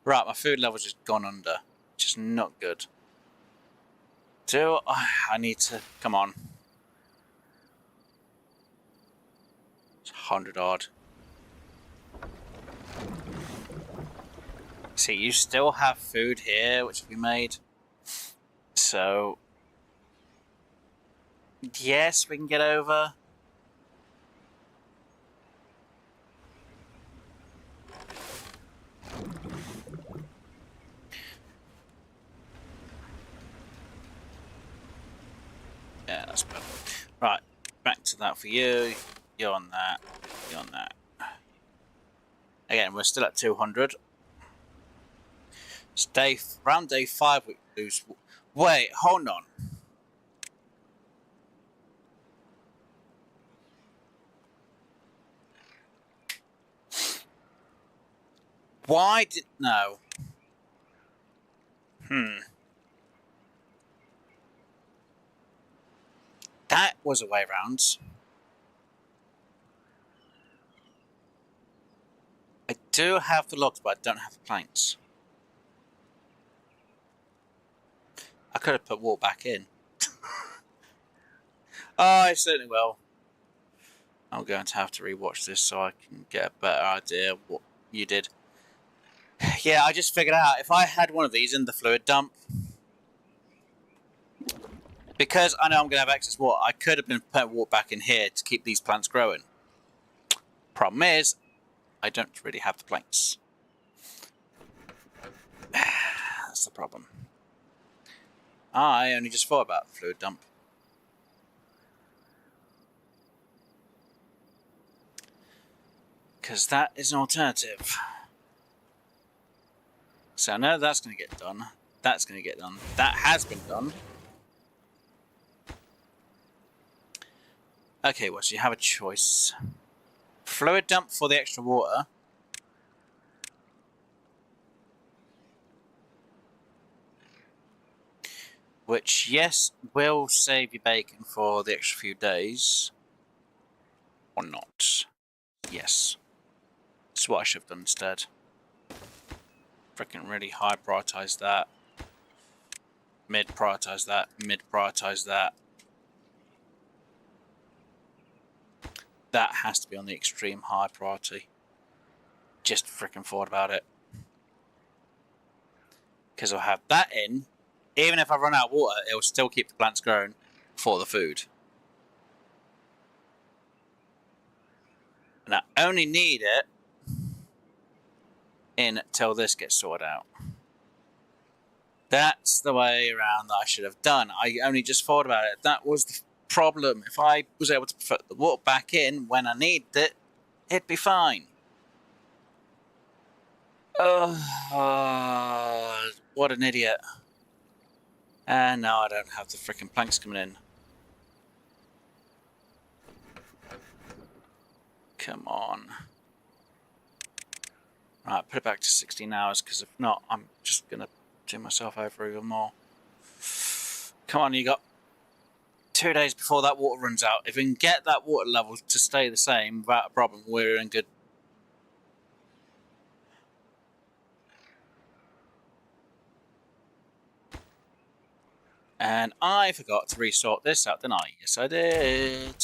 [SPEAKER 1] Right, my food level's just gone under, which is not good. Do I need to... Come on. It's 100 odd. See, you still have food here, which we made. So... Yes, we can get over. Yeah, that's better. Right, back to that for you. You're on that. You're on that. Again, we're still at 200. It's around day 5 we lose. Wait, hold on. Why did... No. That was a way around. I do have the logs, but I don't have the planks. I could have put water back in. Oh, I certainly will. I'm going to have to rewatch this so I can get a better idea of what you did. Yeah, I just figured out if I had one of these in the fluid dump, because I know I'm going to have excess water, I could have been putting water back in here to keep these plants growing. Problem is, I don't really have the planks. That's the problem. I only just thought about the fluid dump. Because that is an alternative. So I know that's going to get done. That's going to get done. That has been done. Okay, well, so you have a choice. Fluid dump for the extra water. Which, yes, will save you bacon for the extra few days. Or not. Yes. That's what I should have done instead. Freaking really high prioritize that. Mid prioritize that. Mid prioritize that. That has to be on the extreme high priority. Just freaking thought about it. Because I'll have that in. Even if I run out of water, it will still keep the plants growing for the food. And I only need it in until this gets sorted out. That's the way around that I should have done. I only just thought about it. That was the problem. If I was able to put the water back in when I needed it, it'd be fine. Oh, what an idiot. And now I don't have the freaking planks coming in. Come on. Right, put it back to 16 hours, because if not, I'm just going to do myself over even more. Come on, you got 2 days before that water runs out. If we can get that water level to stay the same without a problem, we're in good. And I forgot to resort this out, didn't I? Yes, I did.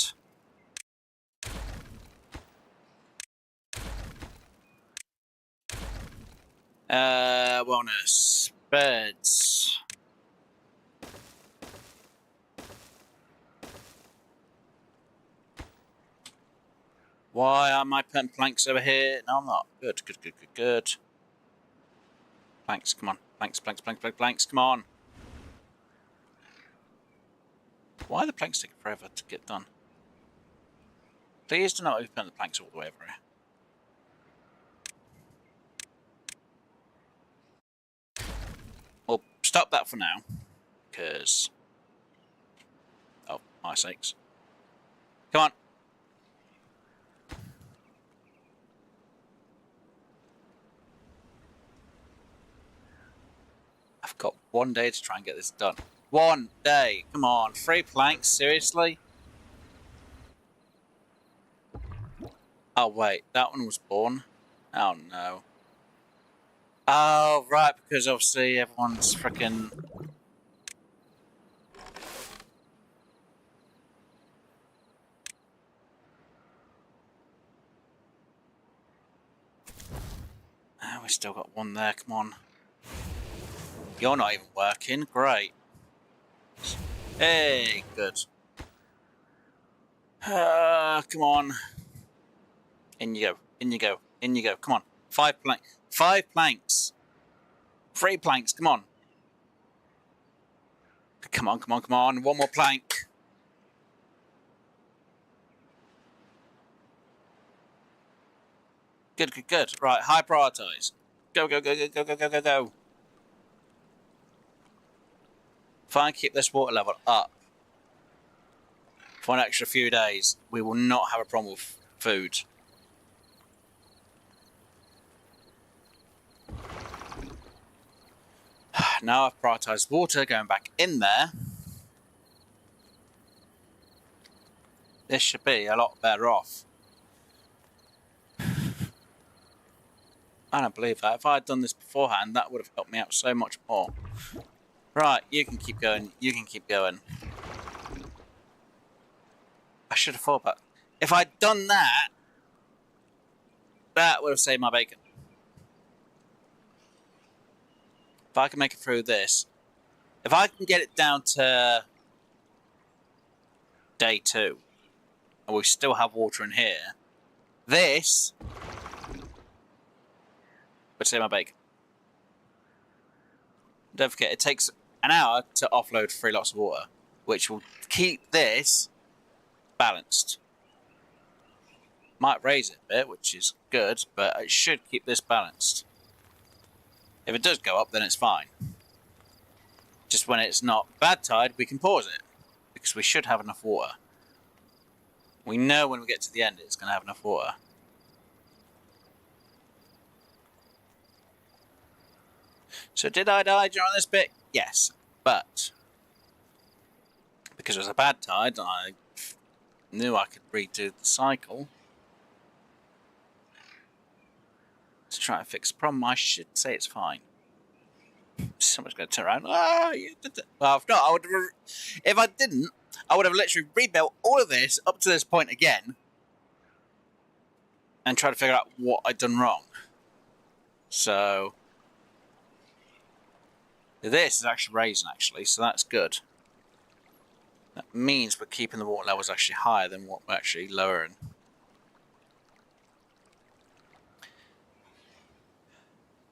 [SPEAKER 1] Wellness. Beds. Why am I putting planks over here? No, I'm not. Good, good, good, good, good. Planks, come on. Planks, planks, planks, planks, planks, come on. Why are the planks taking forever to get done? Please do not open the planks all the way over here. We'll stop that for now, because... Oh, my sakes. Come on. I've got 1 day to try and get this done. 1 day. Come on. 3 planks. Seriously? Oh, wait. That one was born. Oh, no. Oh, right. Because obviously everyone's freaking... still got one there, come on. You're not even working, great. Hey, good. Come on. In you go, in you go, in you go, come on. 5 planks. 3 planks, come on. Come on, come on, come on. 1 more plank. Good, good, good. Right, high prioritize. Go, go, go, go, go, go, go, go, go. If I keep this water level up for an extra few days, we will not have a problem with food. Now I've prioritised water going back in there. This should be a lot better off. I don't believe that. If I had done this beforehand, that would have helped me out so much more. Right, you can keep going. You can keep going. I should have thought about it. If I'd done that, that would have saved my bacon. If I can make it through this, if I can get it down to day 2, and we still have water in here, this would save my bacon. Don't forget, it takes an hour to offload 3 lots of water, which will keep this balanced. Might raise it a bit, which is good, but it should keep this balanced. If it does go up, then it's fine. Just when it's not bad tide, we can pause it, because we should have enough water. We know when we get to the end it's going to have enough water. So did I die during this bit? Yes, but because it was a bad tide, I knew I could redo the cycle to try and fix the problem. I should say it's fine. Someone's going to turn around. Oh, you did it. Well, if not, if I didn't, I would have literally rebuilt all of this up to this point again and tried to figure out what I'd done wrong. So this is actually raising, so that's good. That means we're keeping the water levels actually higher than what we're actually lowering.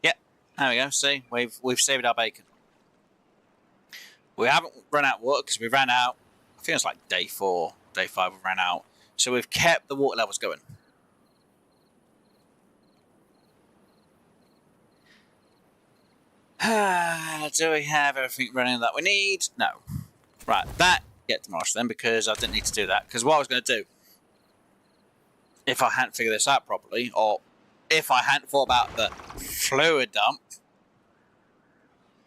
[SPEAKER 1] Yep, there we go. See, we've saved our bacon. We haven't run out of water because we ran out. I think it's like day 4, day 5 we ran out. So we've kept the water levels going. Do we have everything running that we need? No. Right, that get demolished then, because I didn't need to do that. Because what I was going to do, if I hadn't figured this out properly, or if I hadn't thought about the fluid dump,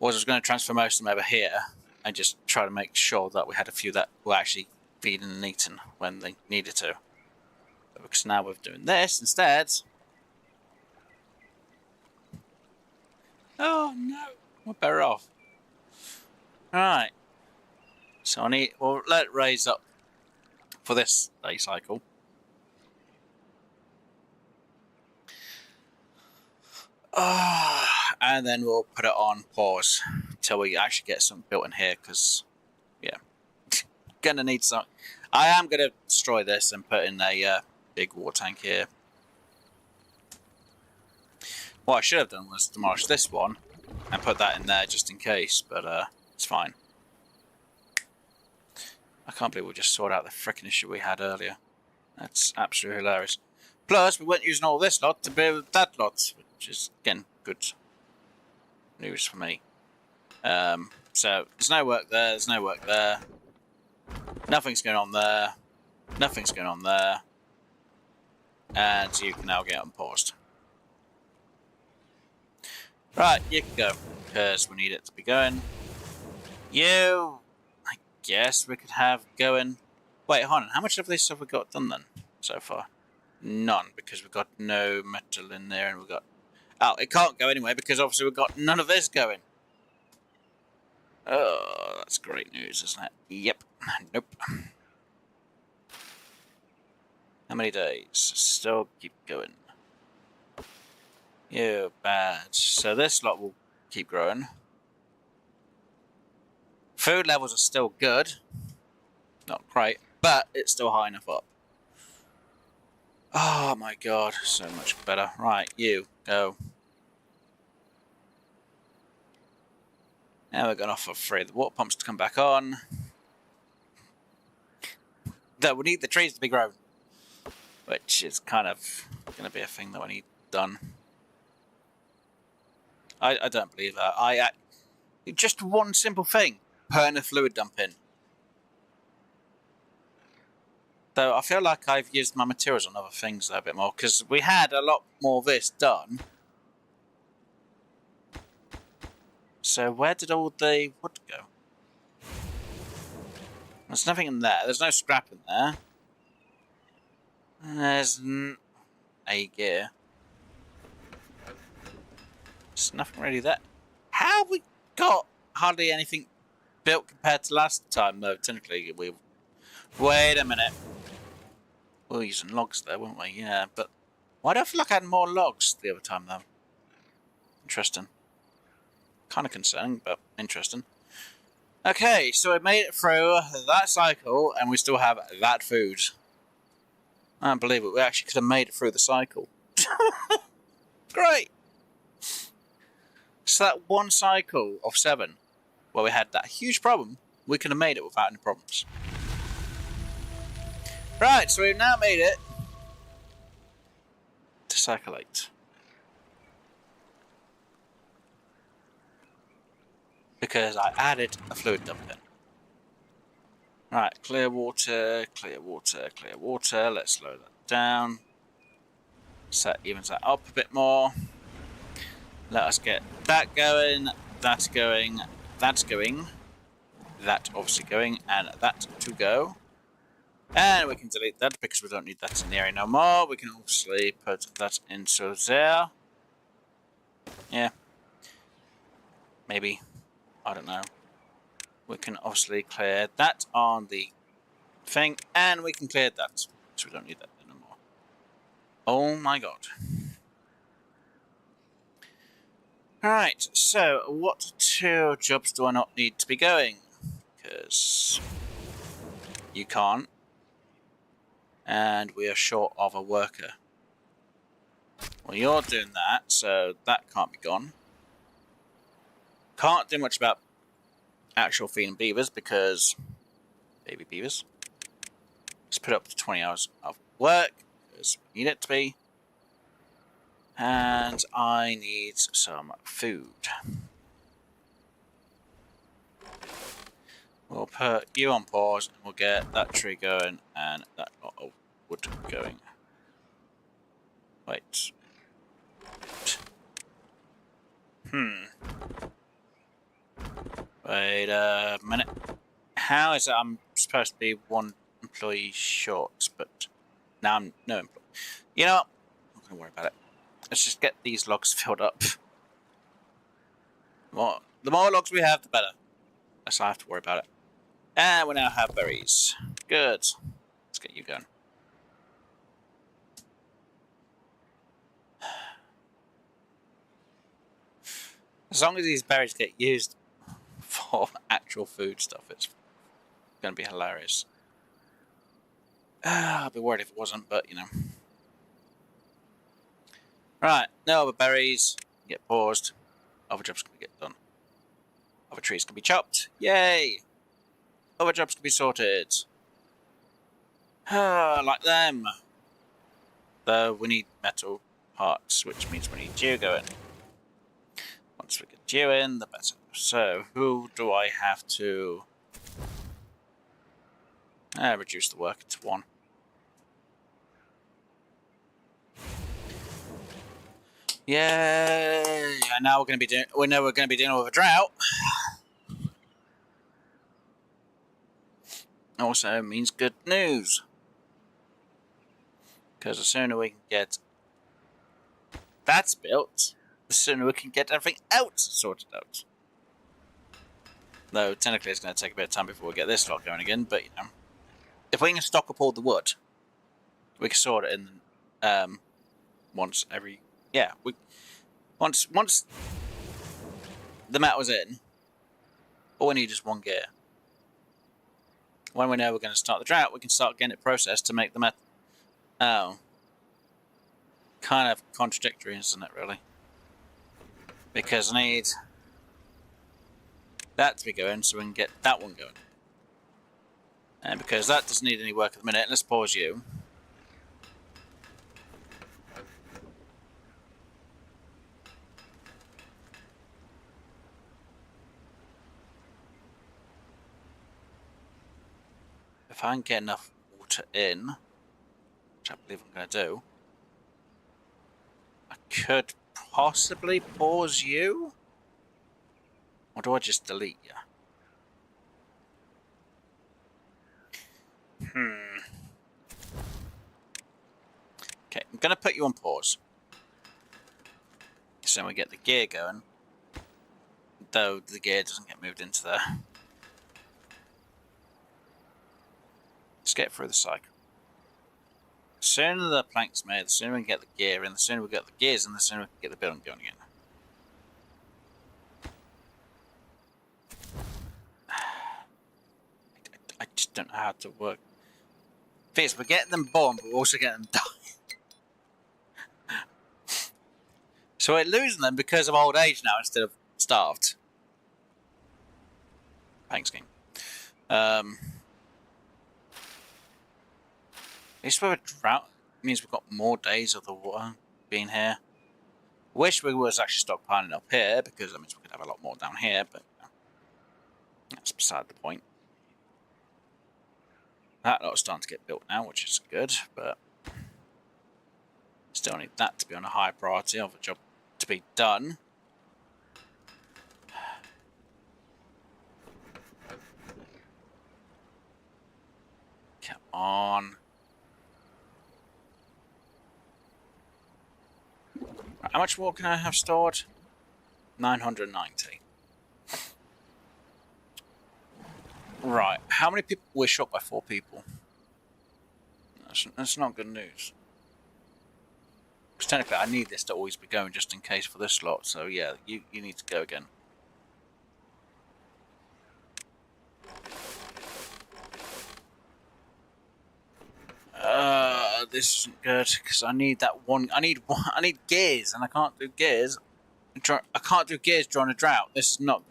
[SPEAKER 1] was I was going to transfer most of them over here and just try to make sure that we had a few that were actually feeding and eating when they needed to. But because now we're doing this instead. Oh no, we're better off. Alright. So we'll let it raise up for this day cycle. And then we'll put it on pause until we actually get something built in here, because, yeah, gonna need some. I am gonna destroy this and put in a big water tank here. What I should have done was demolish this one and put that in there just in case, but it's fine. I can't believe we just sorted out the frickin' issue we had earlier. That's absolutely hilarious. Plus, we weren't using all this lot to build that lot, which is, again, good news for me. So, there's no work there, there's no work there. Nothing's going on there. Nothing's going on there. And you can now get unpaused. Right, you can go, because we need it to be going. You, I guess we could have going. Wait, hold on, how much of this have we got done then, so far? None, because we've got no metal in there, and we've got... Oh, it can't go anyway, because obviously we've got none of this going. Oh, that's great news, isn't it? Yep. Nope. How many days? Still keep going. You bad. So this lot will keep growing. Food levels are still good. Not great, but it's still high enough up. Oh my god, so much better. Right, you, go. Now we're going to offer free the water pumps to come back on. Though we need the trees to be grown, which is kind of going to be a thing that I need done. I don't believe that. Just one simple thing, putting a fluid dump in. Though I feel like I've used my materials on other things though, a bit more, because we had a lot more of this done. So where did all the wood go? There's nothing in there. There's no scrap in there. There's a gear. There's nothing really there. How have we got hardly anything built compared to last time? Though technically we. Wait a minute. We were using logs there, weren't we? Yeah, but why do I feel like I had more logs the other time though? Interesting. Kind of concerning, but interesting. Okay, so we made it through that cycle, and we still have that food. I don't believe it. We actually could have made it through the cycle. Great! So that one cycle of 7, where we had that huge problem, we could have made it without any problems. Right, so we've now made it to cycle 8. Because I added a fluid dump in. Right, clear water, clear water, clear water. Let's slow that down. So that evens that up a bit more. Let us get that going, that's going, that's going, that obviously going, and that to go. And we can delete that because we don't need that in the area no more. We can obviously put that into there. Yeah. Maybe. I don't know. We can obviously clear that on the thing, and we can clear that, so we don't need that anymore. Oh my god. Alright, so what 2 jobs do I not need to be going? Because you can't. And we are short of a worker. Well, you're doing that, so that can't be gone. Can't do much about actual feeding beavers because baby beavers. Let's put up to 20 hours of work because we need it to be. And I need some food. We'll put you on pause and we'll get that tree going and that lot of wood going. Wait. Wait a minute. How is it I'm supposed to be 1 employee short, but now I'm no employee? You know what? I'm not going to worry about it. Let's just get these logs filled up. The more logs we have, the better. Less I have to worry about it. And we now have berries. Good. Let's get you going. As long as these berries get used for actual food stuff, it's going to be hilarious. I'd be worried if it wasn't, but you know. Right, no other berries. Get paused. Other jobs can get done. Other trees can be chopped. Yay! Other jobs can be sorted. Like them. Though we need metal parts, which means we need you going. Once we get you in, the better. So, who do I have to reduce the work to 1? Yay! And now we know we're going to be dealing with a drought. Also means good news. Because the sooner we can get that built, the sooner we can get everything else sorted out. Though technically it's going to take a bit of time before we get this lot going again, but you know. If we can stock up all the wood, we can sort it in once every... Yeah, Once the metal's in, all we need is one gear. When we know we're going to start the drought, we can start getting it processed to make the metal. Oh. Kind of contradictory, isn't it, really? Because I need that to be going so we can get that one going. And because that doesn't need any work at the minute, let's pause you. If I can get enough water in, which I believe I'm going to do, I could possibly pause you? Or do I just delete you? Okay, I'm going to put you on pause. So we get the gear going. Though the gear doesn't get moved into there. Let's get through the cycle. The sooner the plank's made, the sooner we can get the gear in, the sooner we get the gears in, the sooner we can get the building going again. I just don't know how to work. First, we're getting them born, but we're also getting them dying. So we're losing them because of old age now instead of starved. Thanks, game. At least with a drought, it means we've got more days of the water being here. Wish we was actually stockpiling up here because that means we could have a lot more down here, but that's beside the point. That lot's starting to get built now, which is good, but still need that to be on a high priority of a job to be done. Come on. How much water can I have stored? 990. Right, how many people? We're shot by 4 people. That's not good news. Because technically I need this to always be going just in case for this slot, so yeah, you need to go again. This isn't good, because I need that one, I need gears, and I can't do gears. I can't do gears during a drought. This is not...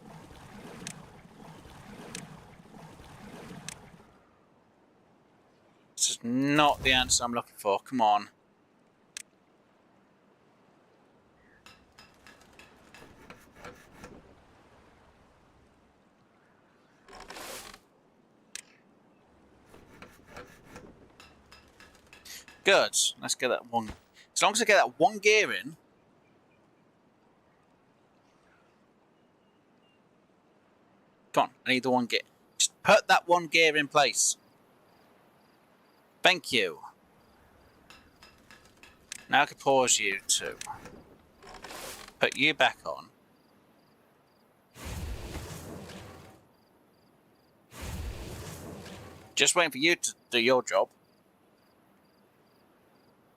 [SPEAKER 1] This is not the answer I'm looking for. Come on. Good. Let's get that one. As long as I get that one gear in. Come on. I need the one gear. Just put that one gear in place. Thank you. Now I can pause you to put you back on. Just waiting for you to do your job.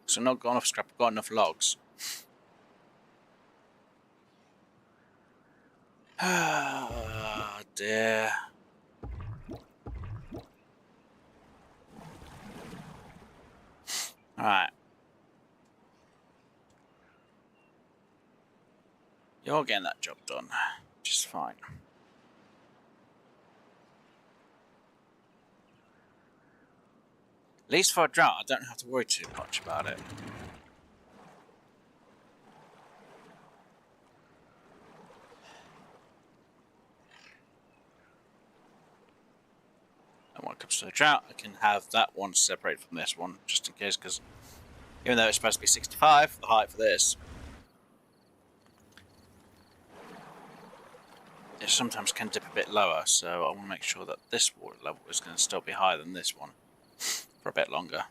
[SPEAKER 1] So not got enough scrap, got enough logs. Ah, dear. Alright. You're getting that job done. Just fine. At least for a drought, I don't have to worry too much about it. And when it comes to a drought, I can have that one separate from this one, just in case, because even though it's supposed to be 65, the height for this, it sometimes can dip a bit lower, so I want to make sure that this water level is going to still be higher than this one for a bit longer.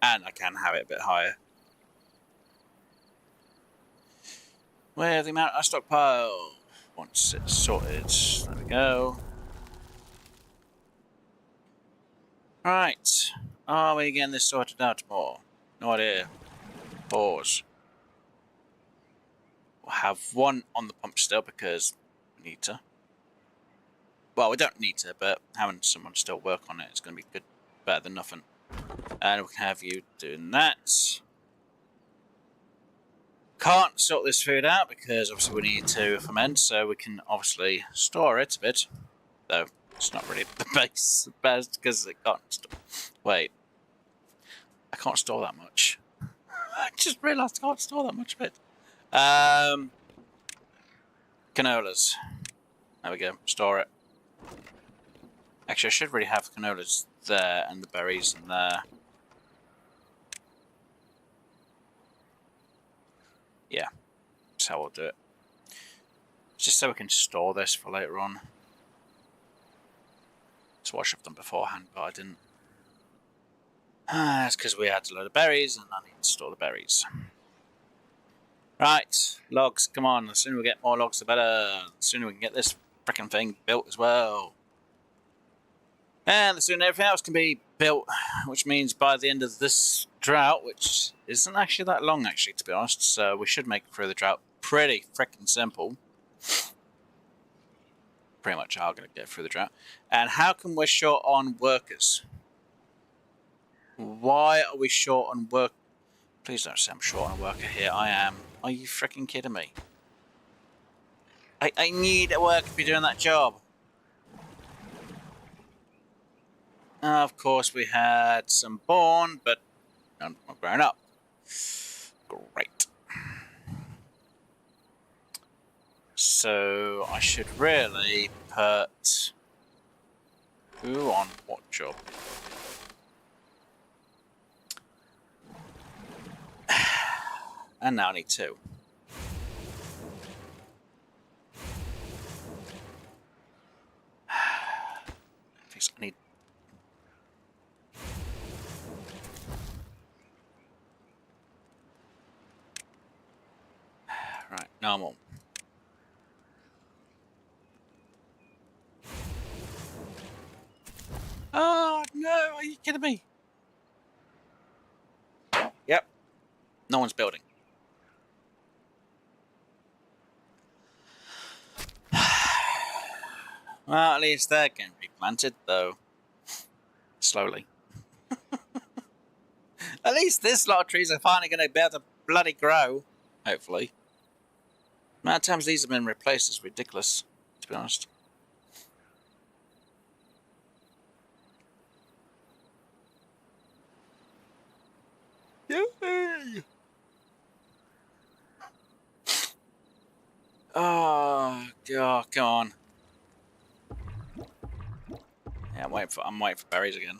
[SPEAKER 1] And I can have it a bit higher. Where the amount of stockpile, once it's sorted, there we go. Right, are we getting this sorted out more? No idea. Pause. have one on the pump still because we need to. Well, we don't need to, but having someone still work on it is going to be good, better than nothing. And we can have you doing that. Can't sort this food out because obviously we need to ferment, so we can obviously store it a bit. Though it's not really the best because it can't store. Wait, I can't store that much. I just realised I can't store that much of it. Canolas. There we go. Store it. Actually, I should really have canolas there and the berries in there. Yeah, that's how we'll do it. Just so we can store this for later on. That's what I should have done beforehand, but I didn't. That's because we had a load of berries and I need to store the berries. Right, logs, come on. The sooner we get more logs, the better. The sooner we can get this frickin' thing built as well. And the sooner everything else can be built, which means by the end of this drought, which isn't actually that long, actually, to be honest, so we should make it through the drought pretty frickin' simple. Pretty much are going to get through the drought. And how come we're short on workers? Why are we short on work? Please don't say I'm short on a worker here. I am. Are you frickin' kidding me? I need a worker to be doing that job. Of course, we had some born, but none are grown up. Great. So I should really put who on what job? And now I need two. I need. Right, normal. Oh no, are you kidding me? Yep. No one's building. Well, at least they're going to be planted, though. Slowly. At least this lot of trees are finally going to be able to bloody grow. Hopefully. The amount of times these have been replaced is ridiculous, to be honest. Yay! Oh, God, come on. Yeah, I'm waiting for berries again.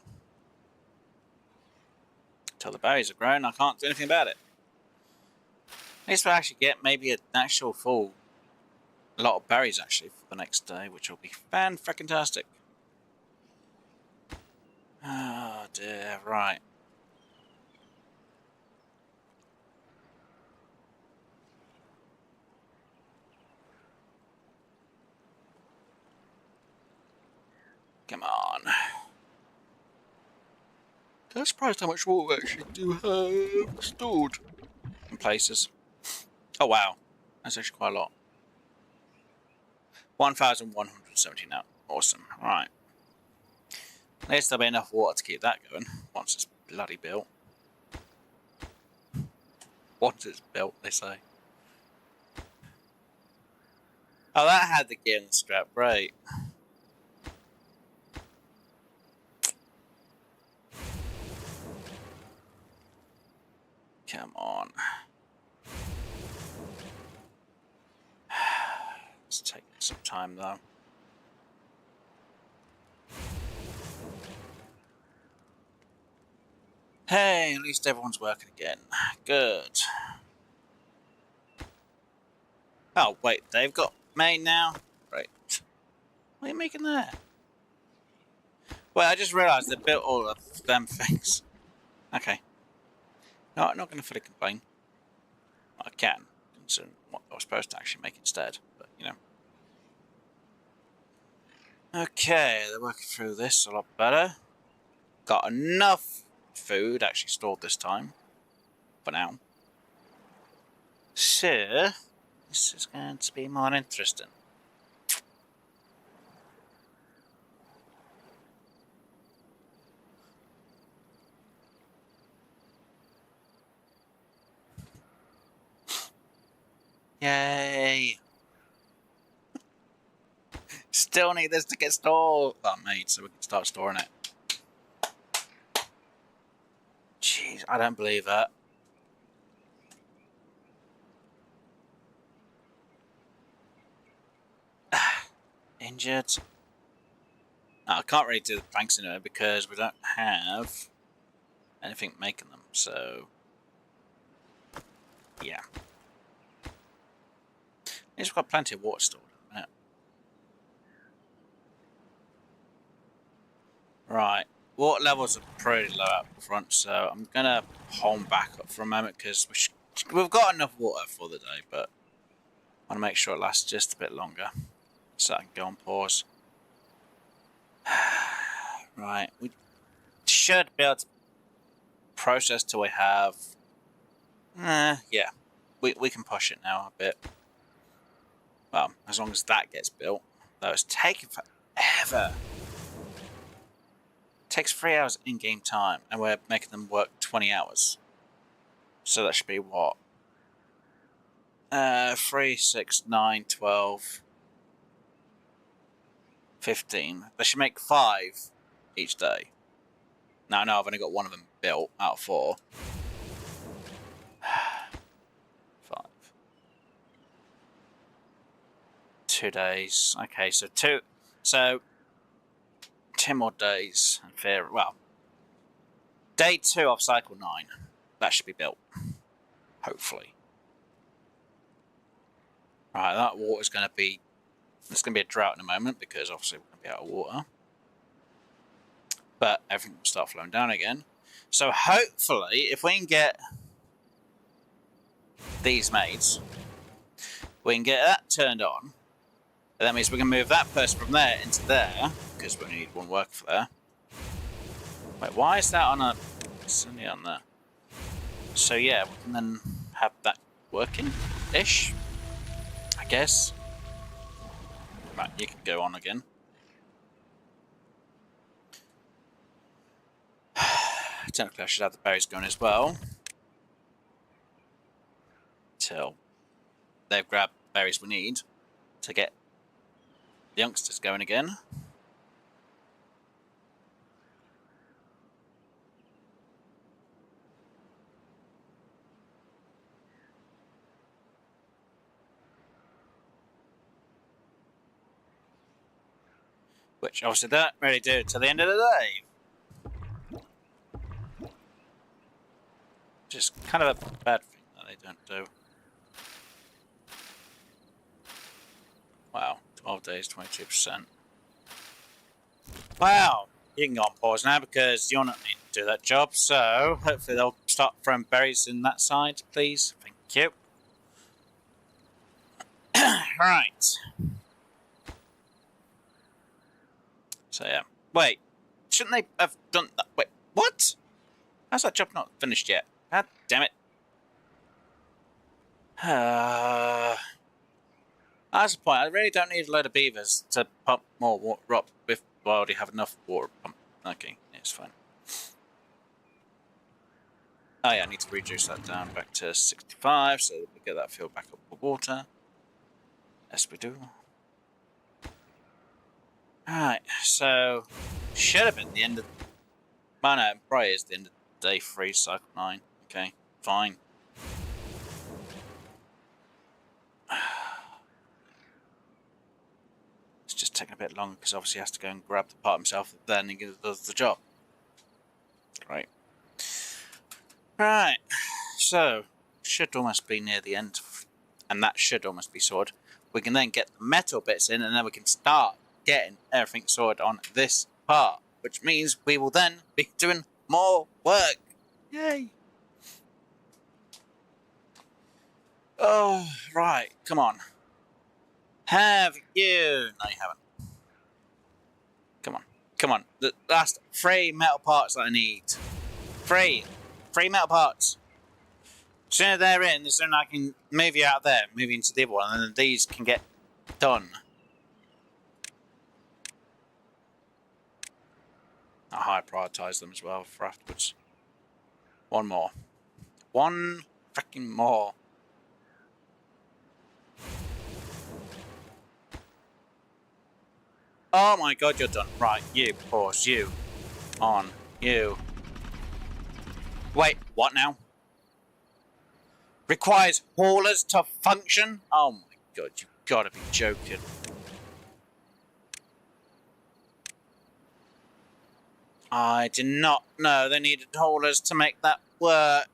[SPEAKER 1] Until the berries are grown, I can't do anything about it. At least we'll actually get maybe an actual full lot of berries actually for the next day, which will be fan-frickin-tastic. Oh dear, right. Come on. I'm surprised how much water we actually do have stored in places. Oh wow, that's actually quite a lot. 1,170 now. Awesome. Right. At least there'll be enough water to keep that going once it's bloody built. Once it's built, they say. Oh, that had the gear and the strap. Right. Come on. It's taking some time though. Hey, at least everyone's working again. Good. Oh, wait, they've got main now? Right. What are you making there? Well, I just realised they built all of them things. Okay. No, I'm not going to fully complain. Well, I can, considering what I was supposed to actually make instead, but, you know. Okay, they're working through this a lot better. Got enough food actually stored this time. For now. So, This is going to be more interesting. Yay! Still need this to get stored. Well, made so we can start storing it. Jeez, I don't believe that. Injured. No, I can't really do the planks anyway because we don't have anything making them. So, yeah. We've got plenty of water stored at the minute. Right. Water levels are pretty low up front, so I'm going to hold back up for a moment because we've got enough water for the day, but I want to make sure it lasts just a bit longer so I can go on pause. Right. We should be able to process till we have... yeah. We can push it now a bit. Well, as long as that gets built. Though it's taking forever. It takes 3 hours in-game time, and we're making them work 20 hours. So that should be what? 3, 6, 9, 12, 15. They should make 5 each day. Now, I know I've only got one of them built out of 4. 5. 2 days. Okay, so 2. So 10 more days. And fair. Well, day 2 of cycle 9. That should be built. Hopefully. Right, that water's going to be... There's going to be a drought in a moment because obviously we're going to be out of water. But everything will start flowing down again. So hopefully, if we can get these made, we can get that turned on. And that means we can move that person from there into there, because we need one worker for there. Wait, why is that on a... It's only on there. So yeah, we can then have that working-ish, I guess. Right, you can go on again. Technically, I should have the berries going as well. Till they've grabbed the berries we need to get the youngsters going again. Which obviously don't really do it till the end of the day. Which is kind of a bad thing that they don't do. Wow, 12 days, 22%. Wow, you can go on pause now because you're not need to do that job. So hopefully they'll start throwing berries in that side, please. Thank you. Right. So yeah. Wait, shouldn't they have done that? Wait, what? How's that job not finished yet? God damn it. That's the point. I really don't need a load of beavers to pump more water up if I already have enough water pump. Okay, it's fine. Oh yeah, I need to reduce that down back to 65 so that we get that filled back up with water. Yes, we do. Alright, so should have been the end of... Well, no, probably is the end of day 3, cycle 9. Okay, fine. It's just taking a bit longer because obviously he has to go and grab the part himself, then he does the job. Right. Right, so should almost be near the end, and that should almost be sorted. We can then get the metal bits in, and then we can start getting everything sorted on this part, which means we will then be doing more work. Yay! Oh, right, come on. Have you? No, you haven't. Come on, come on. The last 3 metal parts that I need. 3 metal parts. sooner they're in, the sooner I can move you out there, move you into the other one, and then these can get done. I'll high prioritise them as well for afterwards. One more. One freaking more. Oh my god, you're done. Right, you. Pause. You. On. You. Wait, what now? Requires haulers to function? Oh my god, you've got to be joking. I did not know they needed haulers to make that work.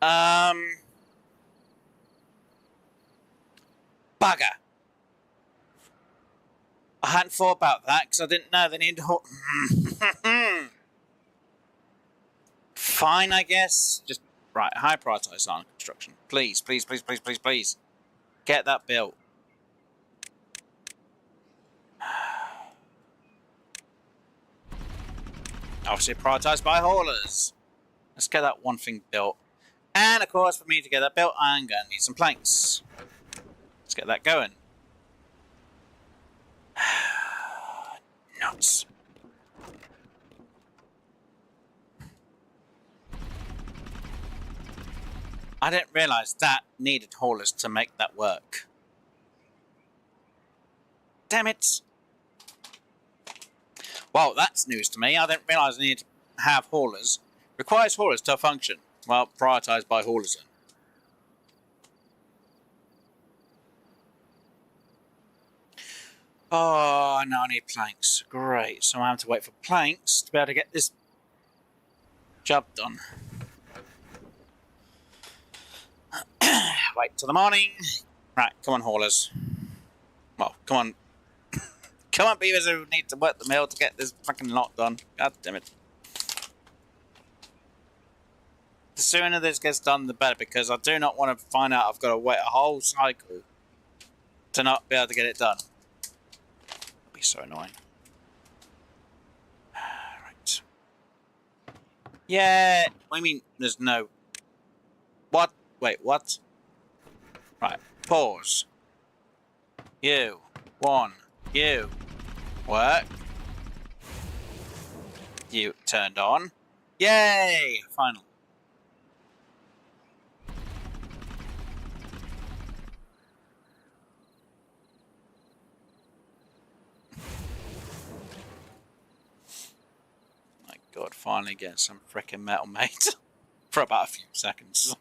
[SPEAKER 1] Bugger. I hadn't thought about that because I didn't know they needed haulers. Fine, I guess. Just, right, high prioritise on construction. Please, please, please, please, please, please. Get that built. Obviously prioritised by haulers. Let's get that one thing built. And of course, for me to get that built, I'm going to need some planks. Let's get that going. Nuts. I didn't realise that needed haulers to make that work. Damn it. Well, that's news to me. I didn't realise I needed to have haulers. Requires haulers to function. Well, prioritised by haulers then. Oh, now I need planks. Great. So I have to wait for planks to be able to get this job done. Wait till the morning. Right, come on, haulers. Well, come on. Come on, beavers who need to work the mill to get this fucking lot done. God damn it. The sooner this gets done, the better, because I do not want to find out I've got to wait a whole cycle to not be able to get it done. It'll be so annoying. Right. Yeah, I mean, there's no... What? Wait, what? Right, pause. You. One. You. Work. You turned on. Yay! Finally. My god, finally getting some frickin' metal made. For about a few seconds.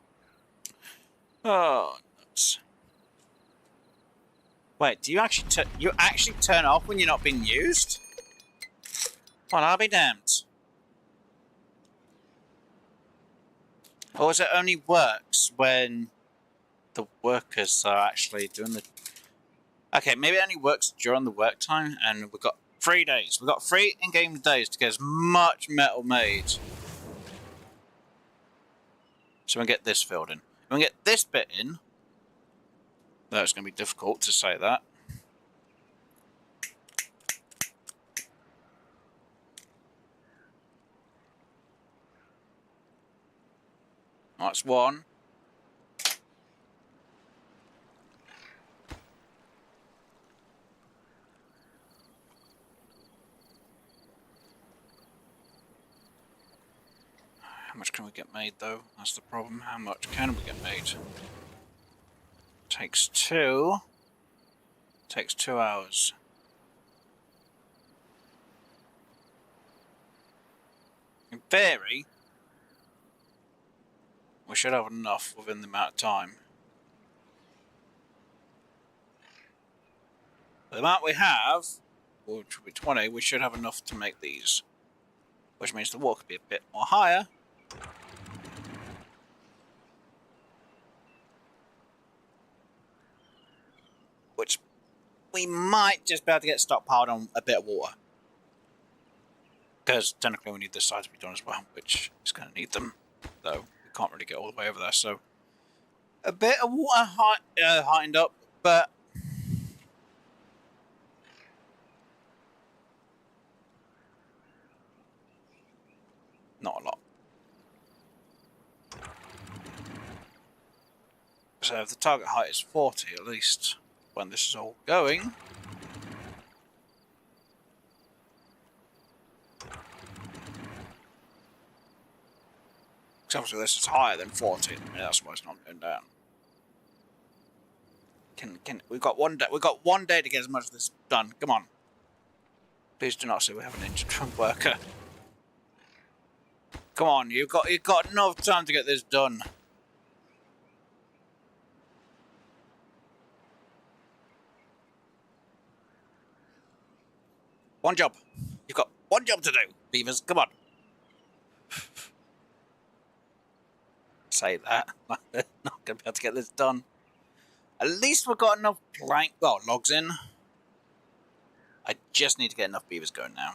[SPEAKER 1] Oh, nuts. Wait, do you actually turn off when you're not being used? Well, I'll be damned. Or is it only works when the workers are actually doing the... Okay, maybe it only works during the work time, and we've got 3 days. We've got 3 in-game days to get as much metal made. So we can get this filled in. We can get this bit in. That's going to be difficult to say that. That's one. How much can we get made, though? That's the problem. How much can we get made? Takes 2. Takes 2 hours. In theory, we should have enough within the amount of time. The amount we have, which will be 20, we should have enough to make these. Which means the wall could be a bit more higher. Which we might just be able to get stockpiled on a bit of water. Because technically we need this side to be done as well, which is going to need them. Though we can't really get all the way over there, so... A bit of water heightened up, but... not a lot. So if the target height is 40, at least when this is all going. Because obviously this is higher than 40. I mean, that's why it's not going down. We've got 1 day. We've got 1 day to get as much of this done. Come on. Please do not say we have an injured worker. Come on, you've got enough time to get this done. One job. You've got 1 job to do, Beavers. Come on. Say that. Not going to be able to get this done. At least we've got enough logs in. I just need to get enough beavers going now.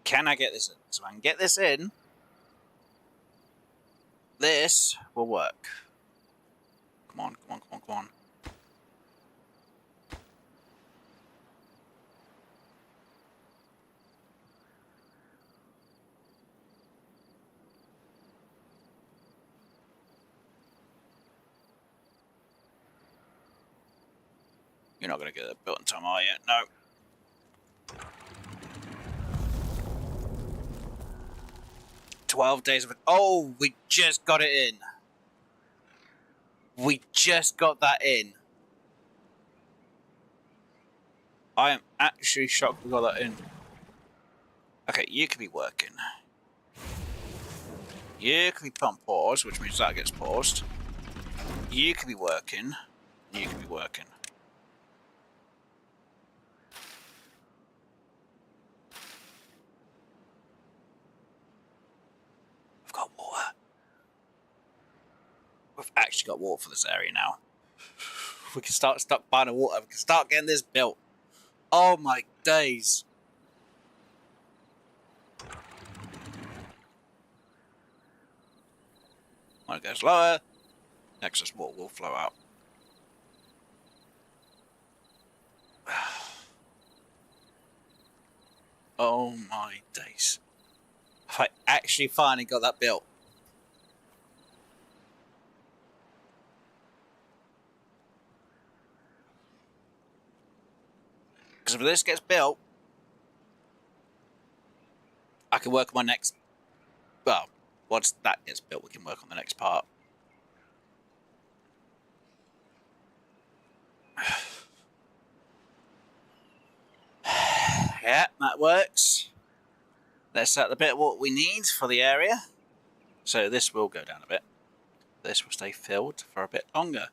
[SPEAKER 1] Can I get this in? So I can get this in. This will work. Come on, come on, come on, come on. You're not going to get that built in time, are you? No. $12 of it. Oh, we just got it in. We just got that in. I am actually shocked we got that in. Okay, you could be working. You could be put on pause, which means that gets paused. You could be working. You could be working. I've got water. We've actually got water for this area now. We can start stockpiling water. We can start getting this built. Oh my days. When it goes lower, excess water will flow out. Oh my days. Have I actually finally got that built? Because if this gets built, I can work on my next... Well, once that gets built, we can work on the next part. Yeah, that works. Let's set the bit of what we need for the area. So this will go down a bit. This will stay filled for a bit longer.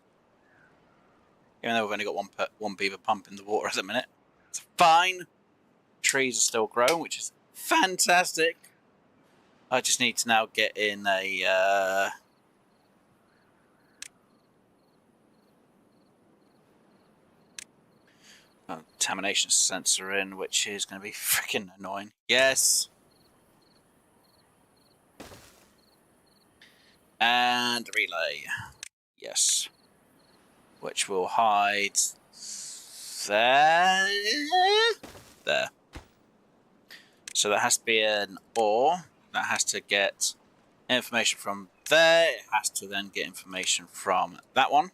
[SPEAKER 1] Even though we've only got one beaver pump in the water at the minute. It's fine. Trees are still growing, which is fantastic. I just need to now get in a... contamination sensor in, which is going to be freaking annoying. Yes. And relay. Yes. Which will hide there. There. So that has to be an ore. That has to get information from there. It has to then get information from that one.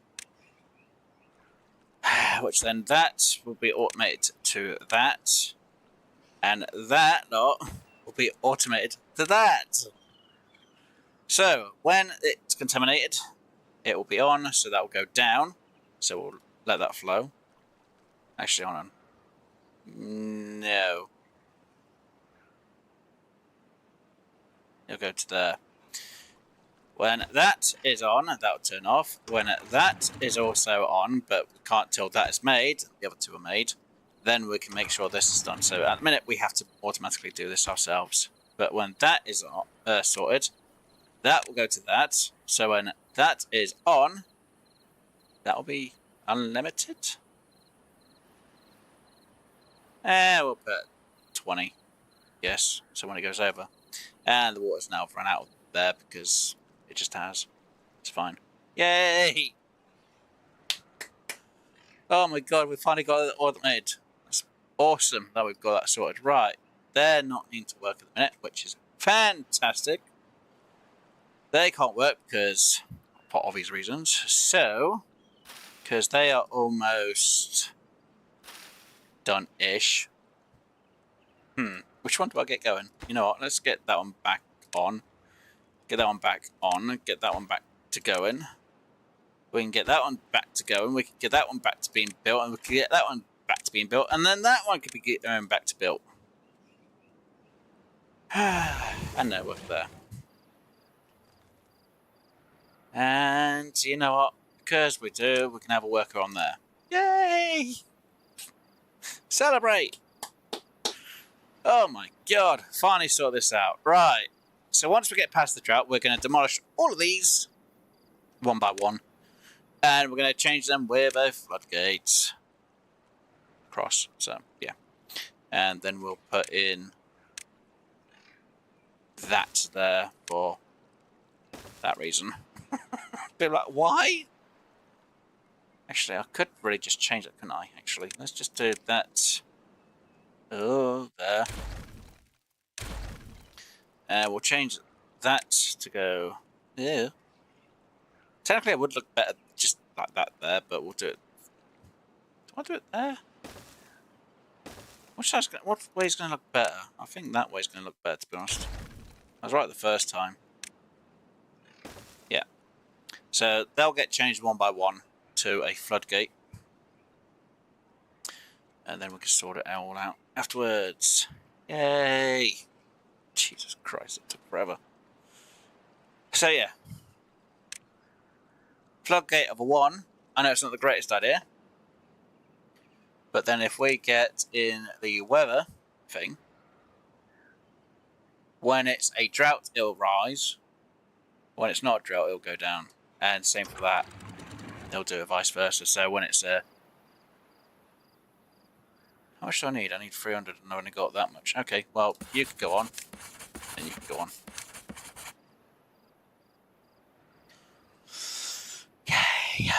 [SPEAKER 1] Which then that will be automated to that. And that lot will be automated to that. So when it's contaminated, it will be on, so that will go down. So we'll let that flow. Actually, hold on. No. It'll go to there. When that is on, that will turn off. When that is also on, but we can't till that is made, the other two are made, then we can make sure this is done. So at the minute, we have to automatically do this ourselves. But when that is sorted, that will go to that. So when that is on, that will be unlimited. We'll put 20. Yes, so when it goes over. And the water's now run out there because it just has. It's fine. Yay! Oh my god, we finally got it automated. That's awesome that we've got that sorted. Right, they're not needing to work at the minute, which is fantastic. They can't work because, for obvious reasons. So, because they are almost done-ish. Which one do I get going? You know what? Let's get that one back on. Get that one back on. Get that one back to going. We can get that one back to going. We can get that one back to being built, and we can get that one back to being built, and then that one could be going back to built. And no work there. And you know what? Because we do, we can have a worker on there. Yay! Celebrate! Oh my god, finally sort this out. Right, so once we get past the drought, we're going to demolish all of these, one by one, and we're going to change them with a floodgate across, so yeah. And then we'll put in that there for that reason. Be like, why? Actually, I could really just change it, couldn't I? Actually, let's just do that. Oh, there. We'll change that to go. Yeah. Technically, it would look better just like that there, but we'll do it. Do I do it there? What way's going to look better? I think that way's going to look better, to be honest. I was right the first time. Yeah. So they'll get changed one by one to a floodgate. And then we can sort it all out afterwards. Yay! Jesus Christ, it took forever. So yeah. Floodgate of a 1. I know it's not the greatest idea. But then if we get in the weather thing, when it's a drought, it'll rise. When it's not a drought, it'll go down. And same for that. They'll do it vice versa. So when it's a... How much do I need? I need 300 and I only got that much. Okay, well, you can go on. And you can go on. Yay!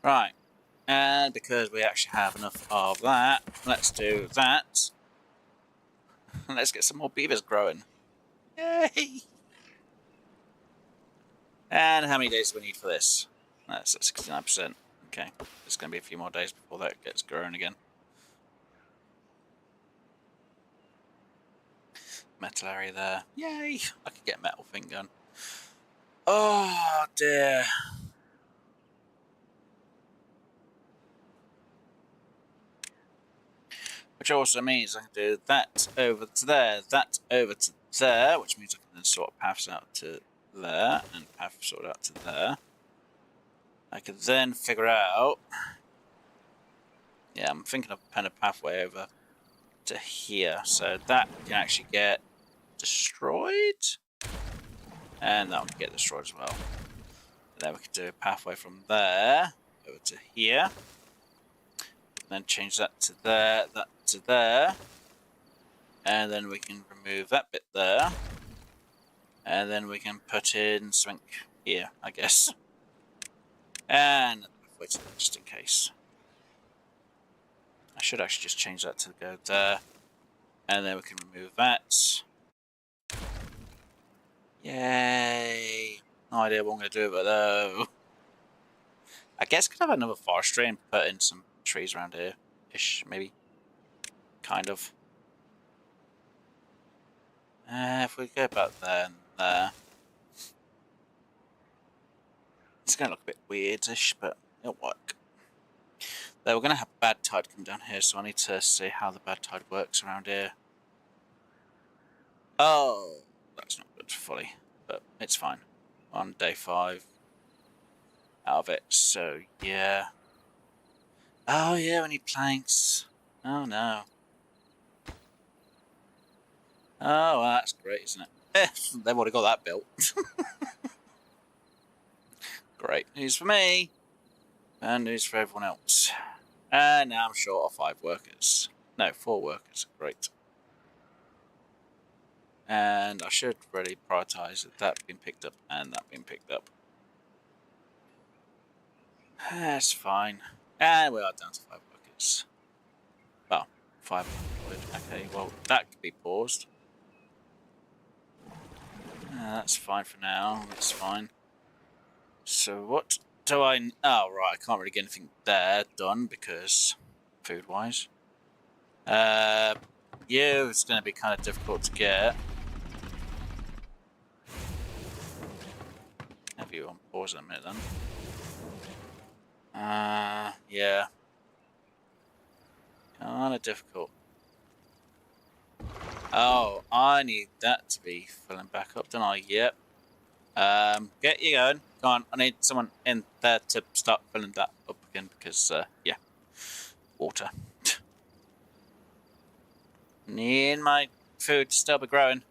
[SPEAKER 1] Right. And because we actually have enough of that, let's do that. Let's get some more beavers growing. Yay! And how many days do we need for this? That's at 69%. Okay, it's going to be a few more days before that gets growing again. Metal area there. Yay! I could get a metal thing going. Oh dear. Which also means I can do that over to there, that over to there, which means I can then sort paths out to there, and path sort out to there. I could then figure out... Yeah, I'm thinking of a pathway over to here, so that can actually get destroyed, and that one can get destroyed as well. And then we could do a pathway from there over to here, and then change that to there, that to there, and then we can remove that bit there, and then we can put in something here, I guess, and a pathway to there just in case. I should actually just change that to go there, and then we can remove that. Yay! No idea what I'm going to do with it though. I guess I could have another forestry and put in some trees around here-ish, maybe. Kind of. If we go about there and there. It's going to look a bit weird-ish, but it'll work. Though we're going to have bad tide come down here, so I need to see how the bad tide works around here. Oh, that's not good fully, but it's fine. On day 5 out of it, so yeah. Oh yeah, we need planks. Oh no. Oh, well, that's great, isn't it? They've already got that built. Great news for me, and news for everyone else. And now I'm short of 5 workers. No, 4 workers. Great. And I should really prioritise that being picked up and that being picked up. That's fine. And we are down to 5 buckets. Well, 5 employed. Okay, well, that could be paused. That's fine for now. That's fine. So what do I... Oh, right. I can't really get anything there done because... Food-wise. It's going to be kind of difficult to get. Have you on pause in a minute then? Yeah. Kind of difficult. Oh, I need that to be filling back up, don't I? Yep. Get you going. Go on, I need someone in there to start filling that up again because, yeah. Water. Need my food to still be growing.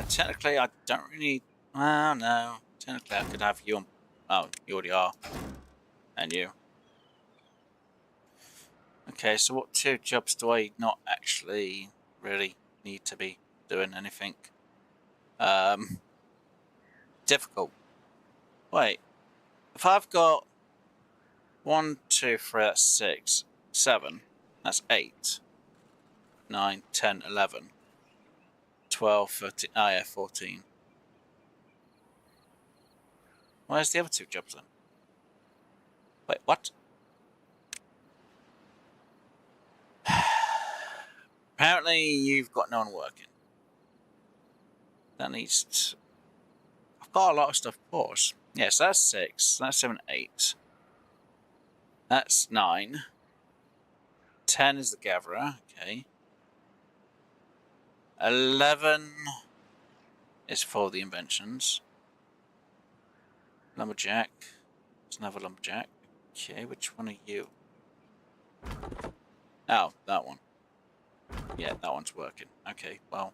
[SPEAKER 1] Technically, I don't really... Well, no. Technically, I could have you on... Oh, you already are. And you. Okay, so what 2 jobs do I not actually really need to be doing anything? Difficult. Wait. If I've got 1, 2, 3, that's 6, 7, that's 8, 9, 10, 11, 12, 13, oh yeah, 14. Where's the other 2 jobs then? Wait, what? Apparently you've got no one working. That needs to... I've got a lot of stuff paused. Yes, that's 6, that's 7, 8. That's 9. 10 is the gatherer, okay. 11 is for the inventions. Lumberjack. There's another lumberjack. Okay, which one are you? Oh, that one. Yeah, that one's working. Okay, well,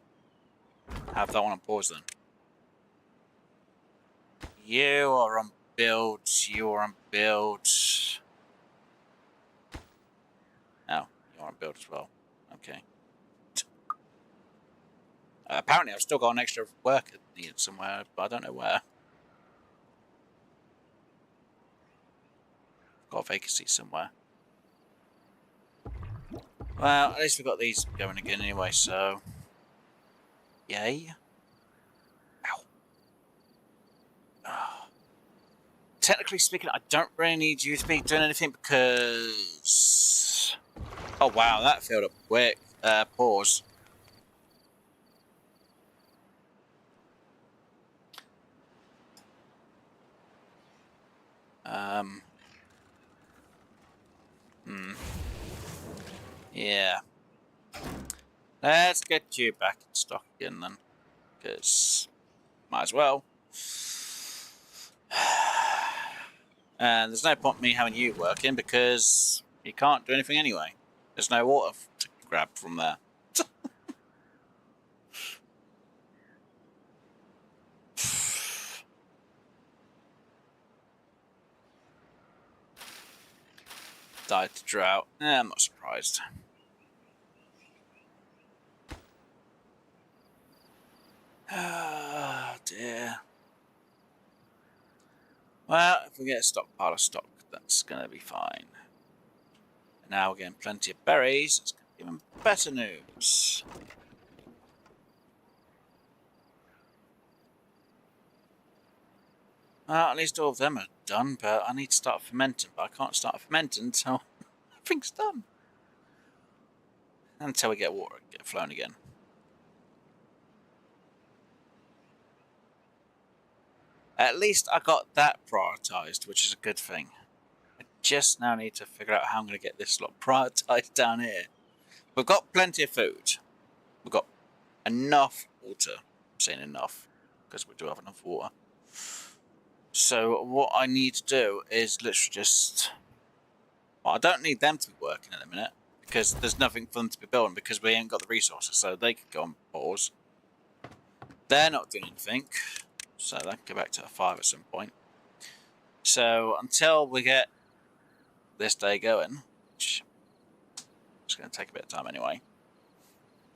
[SPEAKER 1] have that one on pause then. You are on build. You are on build. Oh, you're on build as well. Okay. Apparently, I've still got an extra worker needed somewhere, but I don't know where. Got a vacancy somewhere. Well, at least we've got these going again anyway, so... Yay. Ow. Oh. Technically speaking, I don't really need you to be doing anything because... Oh wow, that filled up quick. Pause. Yeah. Let's get you back in stock again then. Because might as well. And there's no point in me having you working because you can't do anything anyway. There's no water to grab from there. Died to drought. I'm not surprised. Oh dear. Well, if we get a stockpile of stock, that's going to be fine. And now we're getting plenty of berries. It's going to be even better news. Well, at least all of them are done, but I need to start fermenting. But I can't start fermenting until everything's done. Until we get water get flowing again. At least I got that prioritised, which is a good thing. I just now need to figure out how I'm going to get this lot prioritised down here. We've got plenty of food. We've got enough water. I'm saying enough, because we do have enough water. So what I need to do is literally just... Well, I don't need them to be working in a minute, because there's nothing for them to be building, because we ain't got the resources, so they could go on pause. They're not doing anything, so they can go back to a 5 at some point. So until we get this day going, which is It's going to take a bit of time anyway.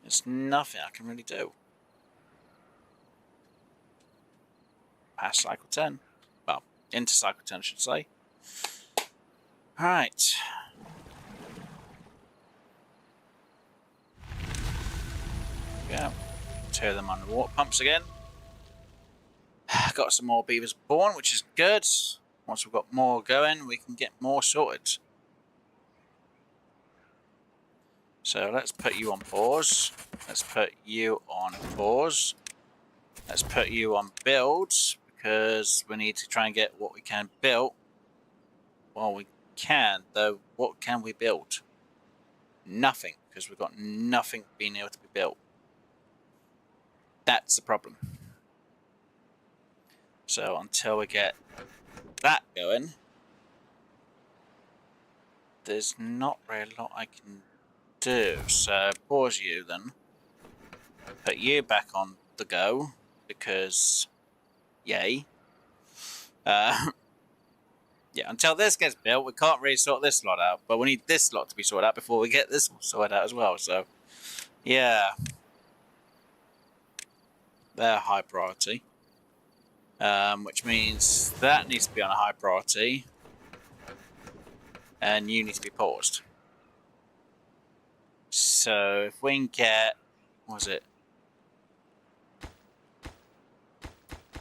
[SPEAKER 1] There's nothing I can really do. Past cycle 10. Well, into cycle 10, I should say. Alright. Yeah. Tear them on the water pumps again. Got some more beavers born, which is good. Once we've got more going, we can get more sorted. So let's put you on pause. Let's put you on pause. Let's put you on build, because we need to try and get what we can build. Well, we can, though. What can we build? Nothing, because we've got nothing being able to be built. That's the problem. So until we get that going, there's not really a lot I can do. So pause you then. Put you back on the go, because yay. Yeah, until this gets built, we can't really sort this lot out. But we need this lot to be sorted out before we get this sorted out as well. So, yeah. They're high priority. Which means that needs to be on a high priority. And you need to be paused. So, if we can get... What was it?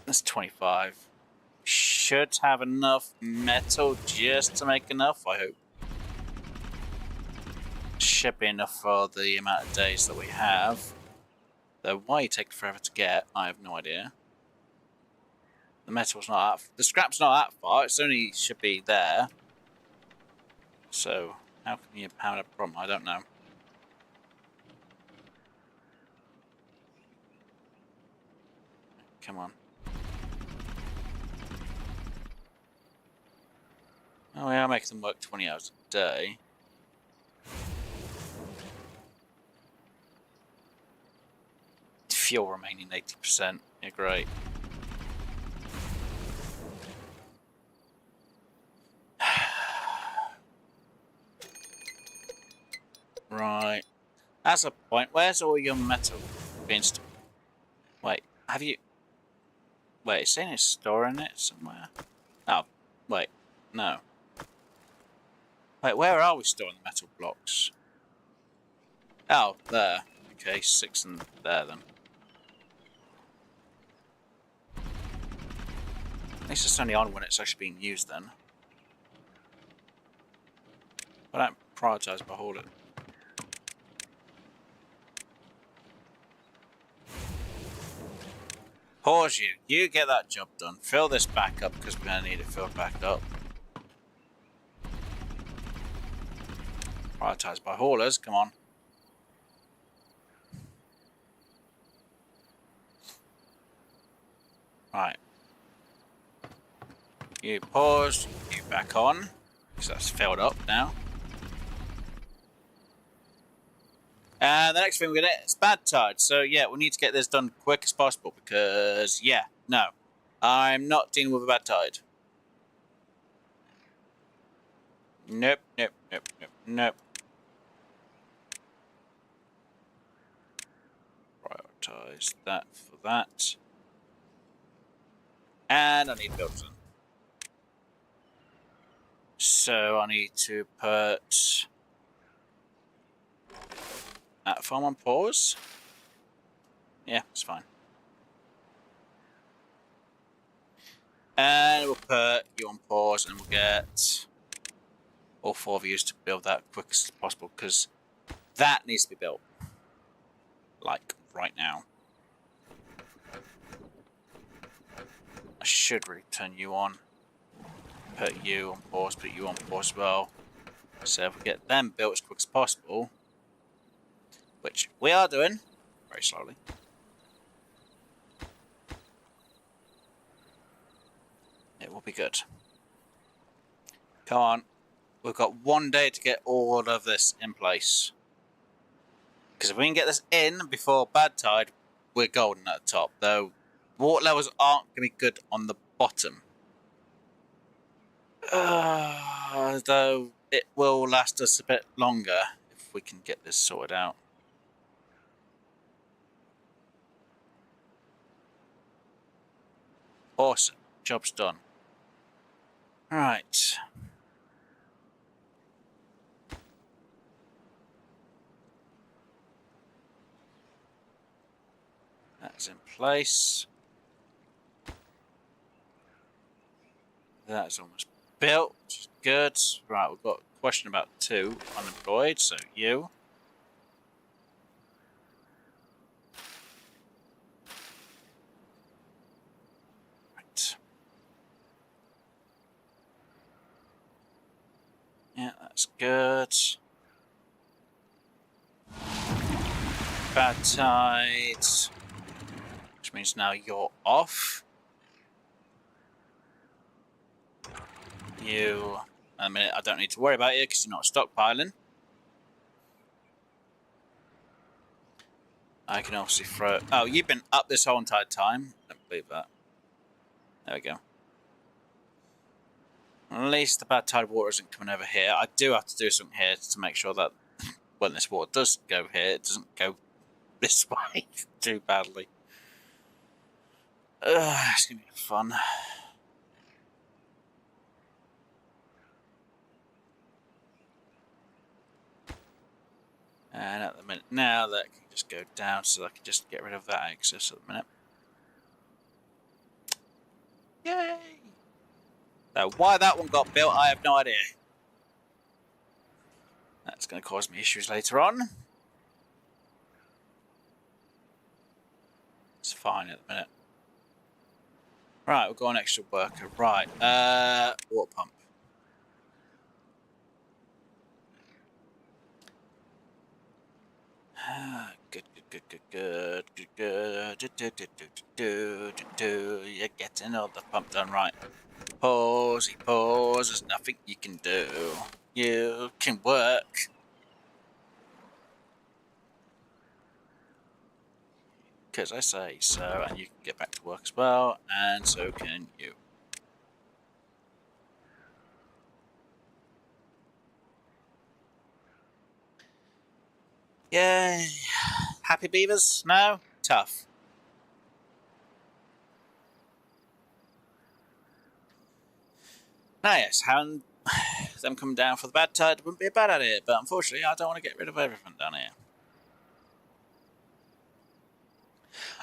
[SPEAKER 1] That's 25. Should have enough metal just to make enough, I hope. Should be enough for the amount of days that we have. Though why it takes forever to get, I have no idea. The metal's not that... The scrap's not that far, it's only should be there. So, how can you have a problem? I don't know. Come on. Oh, we are making them work 20 hours a day. Fuel remaining 80%. Yeah, great. Right. That's a point. Where's all your metal being stored? Wait, have you... Wait, it's saying it's storing it somewhere? Oh, wait. No. Wait, where are we storing the metal blocks? Oh, there. Okay, 6 and there then. At least it's only on when it's actually being used then. I don't prioritise by hauling. Pause you. You get that job done. Fill this back up because we're going to need it filled back up. Prioritise by haulers. Come on. Right. You pause. You back on. Because that's filled up now. And the next thing we're going to get is bad tide. So, yeah, we need to get this done quick as possible because, yeah, no. I'm not dealing with a bad tide. Nope, nope, nope, nope, nope. Prioritize that for that. And I need builders in. So, I need to put... that farm on pause? Yeah, it's fine. And we'll put you on pause and we'll get all 4 of you to build that quick as possible because that needs to be built. Like, right now. I should really turn you on. Put you on pause as well. So if we get them built as quick as possible, which we are doing, very slowly. It will be good. Come on. We've got 1 day to get all of this in place. Because if we can get this in before bad tide, we're golden at the top. Though, water levels aren't going to be good on the bottom. Though, it will last us a bit longer if we can get this sorted out. Awesome. Job's done. Right. That's in place. That's almost built, which is good. Right, we've got a question about 2 unemployed, so you. Right. Yeah, that's good. Bad tides. Which means now you're off. You, a minute, I don't need to worry about you because you're not stockpiling. I can obviously throw. Oh, you've been up this whole entire time. Don't believe that. There we go. At least the bad tide water isn't coming over here. I do have to do something here to make sure that when this water does go here, it doesn't go this way too badly. It's gonna be fun. And at the minute now, that can just go down, so I can just get rid of that excess at the minute. Yay! Now, why that one got built, I have no idea. That's going to cause me issues later on. It's fine at the minute. Right, we've got an extra worker. Right, water pump. Good. You're getting all the pump done right. Pause, there's nothing you can do. You can work. Because I say so, and you can get back to work as well, and so can you. Yay! Happy beavers? No? Tough. Now yes, them coming down for the bad tide wouldn't be a bad idea, but unfortunately I don't want to get rid of everything down here.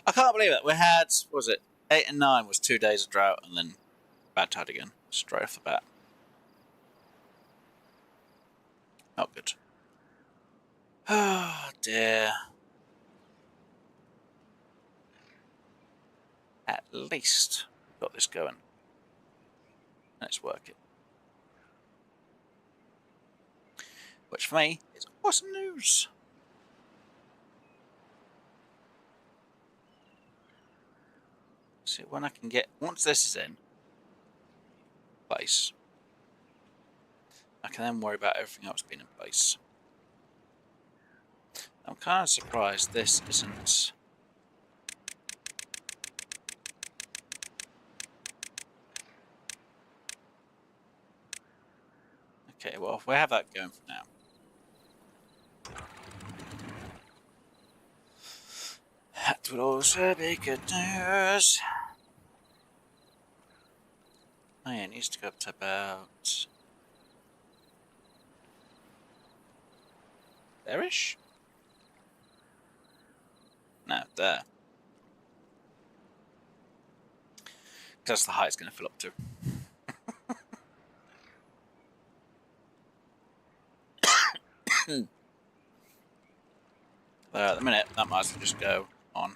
[SPEAKER 1] I can't believe it. We had, what was it, 8 and 9 was 2 days of drought, and then bad tide again, straight off the bat. Not good. Oh dear. At least we've got this going. Let's work it. Which for me is awesome news. See when I can get, once this is in place, I can then worry about everything else being in place. I'm kind of surprised this isn't. Okay, well, we have that going for now. That would also be good news. Oh yeah, it needs to go up to about there-ish? No, there. That's the height it's going to fill up to. At the minute, that might as well just go on.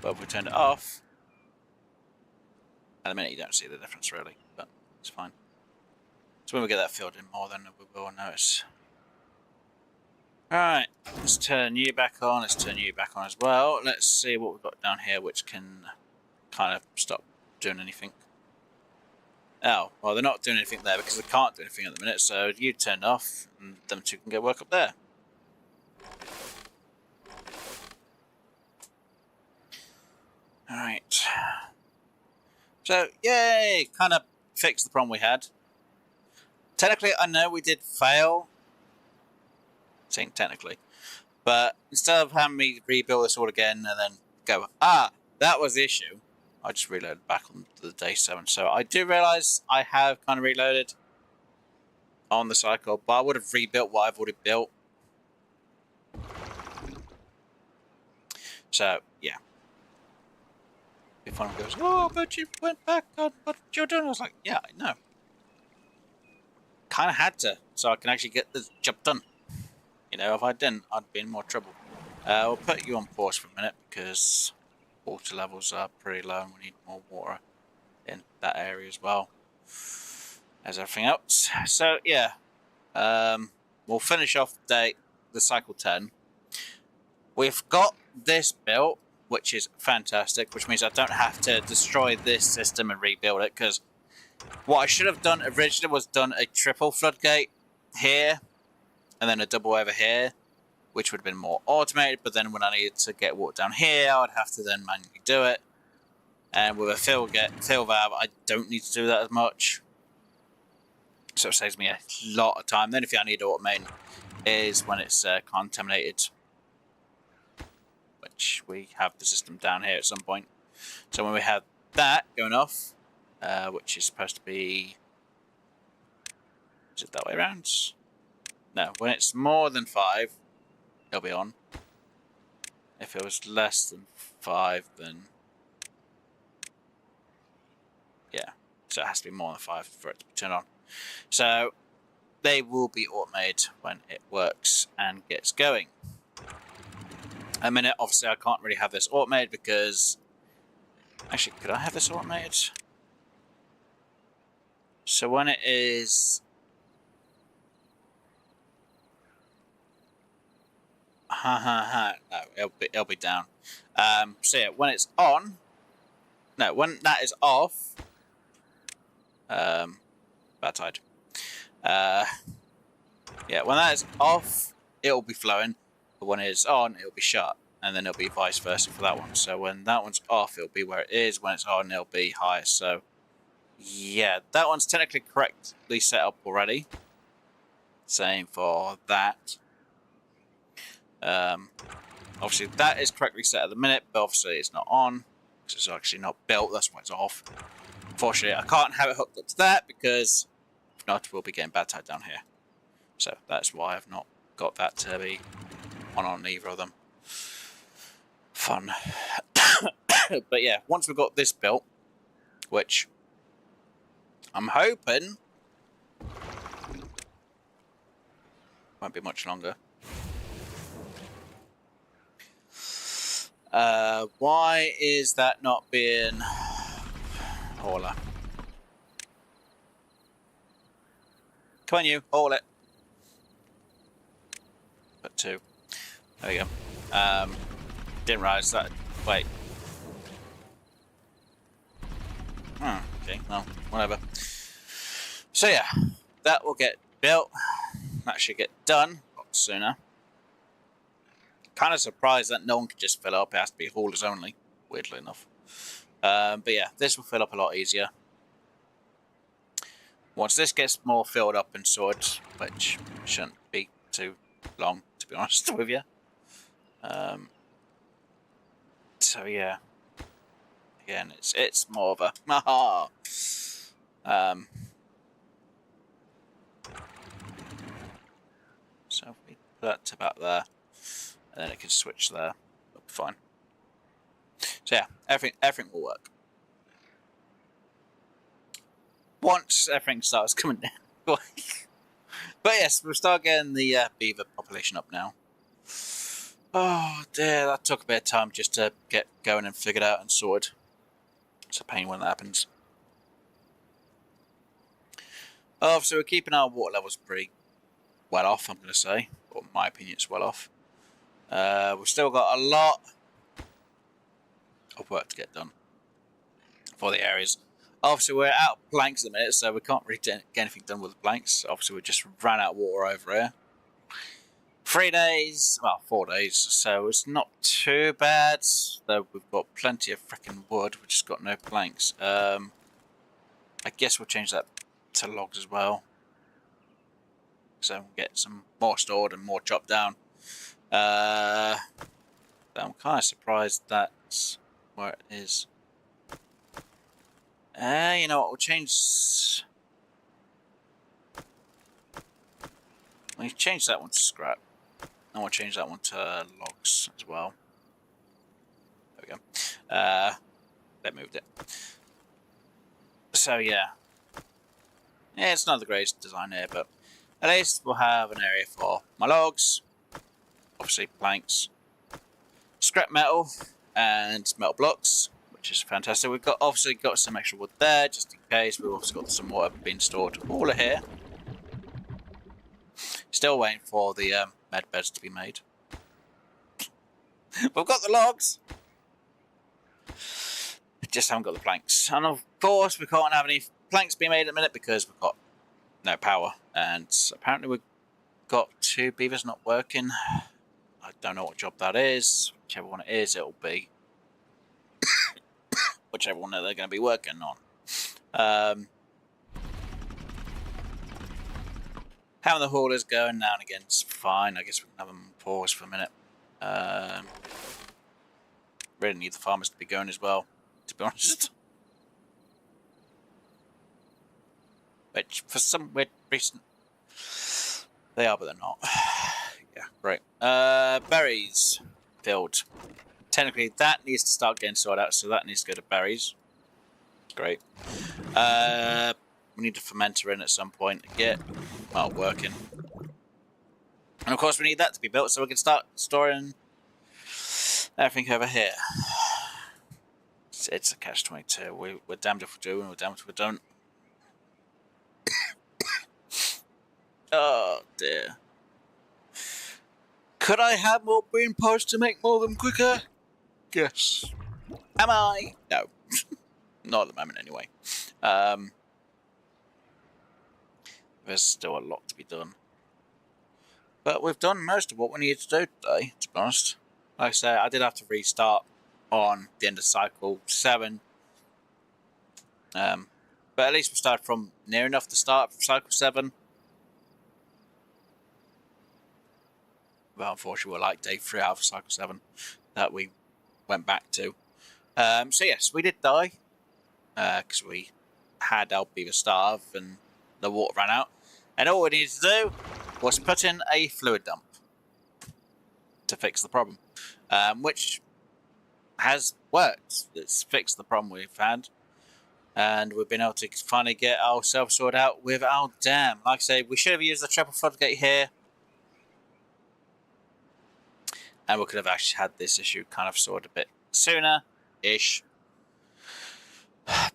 [SPEAKER 1] But if we turned it off, at the minute you don't see the difference really, but it's fine. So when we get that filled in more, then we will notice. Alright, let's turn you back on, let's turn you back on as well. Let's see what we've got down here which can kind of stop doing anything. Oh, well they're not doing anything there because they can't do anything at the minute, so you turned off and them two can go work up there. Alright. So, yay! Kind of fixed the problem we had. Technically, I know we did fail. Saying technically. But instead of having me rebuild this all again and then go, that was the issue, I just reloaded back on the day 7. So I do realise I have kind of reloaded on the cycle, but I would have rebuilt what I've already built. So, yeah. If one goes, but you went back on what you're doing, I was like, yeah, I know. Kind of had to, so I can actually get the job done. You know, if I didn't, I'd be in more trouble. We'll put you on pause for a minute because water levels are pretty low and we need more water in that area as well as everything else. So, yeah. We'll finish off the cycle 10. We've got this built, which is fantastic, which means I don't have to destroy this system and rebuild it, because what I should have done originally was done a triple floodgate here and then a double over here, which would have been more automated, but then when I needed to get water down here, I would have to then manually do it. And with a fill valve, I don't need to do that as much. So it saves me a lot of time. Then if I need to automate is when it's contaminated, which we have the system down here at some point. So when we have that going off, which is supposed to be, is it that way around? No, when it's more than 5, it'll be on. If it was less than 5, then yeah, so it has to be more than 5 for it to be turned on. So they will be automated when it works and gets going. A minute, obviously I can't really have this automated because, actually, could I have this automated? So when it is, no, it'll be down. So yeah, when it's on, no, when that is off, bad tide. Yeah, when that is off, it'll be flowing. But when it's on, it'll be shut, and then it'll be vice versa for that one. So when that one's off, it'll be where it is. When it's on, it'll be higher. So yeah, that one's technically correctly set up already. Same for that. Obviously that is correctly set at the minute, but obviously it's not on because it's actually not built. That's why it's off. Unfortunately, I can't have it hooked up to that because if not, we'll be getting bad tide down here. So that's why I've not got that to be on either of them. Fun. But yeah, once we've got this built, which I'm hoping won't be much longer. Why is that not being hauler? Come on, you haul it. Put 2. There we go. Didn't realise that. Wait. Oh, okay, well, whatever. So yeah, that will get built. That should get done a lot sooner. Kind of surprised that no one can just fill up. It has to be haulers only, weirdly enough. But yeah, this will fill up a lot easier. Once this gets more filled up and sorted, which shouldn't be too long, to be honest with you. So yeah, again, it's more of a so if we put that to about there, and then it can switch there. It'll be fine. So yeah, everything will work once everything starts coming down. But yes, we'll start getting the beaver population up now. Oh dear, that took a bit of time just to get going and figured out and sorted. It's a pain when that happens. Oh, so we're keeping our water levels pretty well off, I'm going to say. Or in my opinion, it's well off. We've still got a lot of work to get done for the areas. Obviously, we're out of planks at the minute, so we can't really get anything done with the planks. Obviously, we just ran out of water over here. 3 days, well, 4 days, so it's not too bad. Though we've got plenty of freaking wood, we've just got no planks. I guess we'll change that to logs as well. so we'll get some more stored and more chopped down. I'm kind of surprised that's where it is. You know what? We'll change. We'll change that one to scrap. And we'll change that one to logs as well. There we go. That moved it. So yeah. Yeah, it's not the greatest design here, but at least we'll have an area for my logs, obviously planks, scrap metal, and metal blocks, which is fantastic. We've obviously got some extra wood there, just in case. We've also got some water being stored all here. Still waiting for the med beds to be made. We've got the logs. Just haven't got the planks. And of course, we can't have any planks being made at the minute because we've got no power. And apparently we've got 2 beavers not working. I don't know what job that is. Whichever one it is, it'll be whichever one that they're going to be working on. Having the haulers going now and again is fine. I guess we can have them pause for a minute. Really need the farmers to be going as well, to be honest. Which, for some weird reason, they are, but they're not. Yeah, great. Berries filled. Technically, that needs to start getting sorted out, so that needs to go to berries. Great. We need a fermenter in at some point to get, well, working. And of course, we need that to be built so we can start storing everything over here. It's a catch-22. We're damned if we do, and we're damned if we don't. Oh dear. Could I have more green pods to make more of them quicker? Yes. Am I? No. Not at the moment, anyway. There's still a lot to be done. But we've done most of what we needed to do today, to be honest. Like I say, I did have to restart on the end of cycle 7. But at least we started from near enough to start from cycle 7. Well, unfortunately, we're like day 3 out of cycle 7 that we went back to. So yes, we did die because we had our beaver starve and the water ran out. And all we needed to do was put in a fluid dump to fix the problem, which has worked. It's fixed the problem we've had, and we've been able to finally get ourselves sorted out with our dam. Like I say, we should have used the triple floodgate here, and we could have actually had this issue kind of sorted a bit sooner-ish.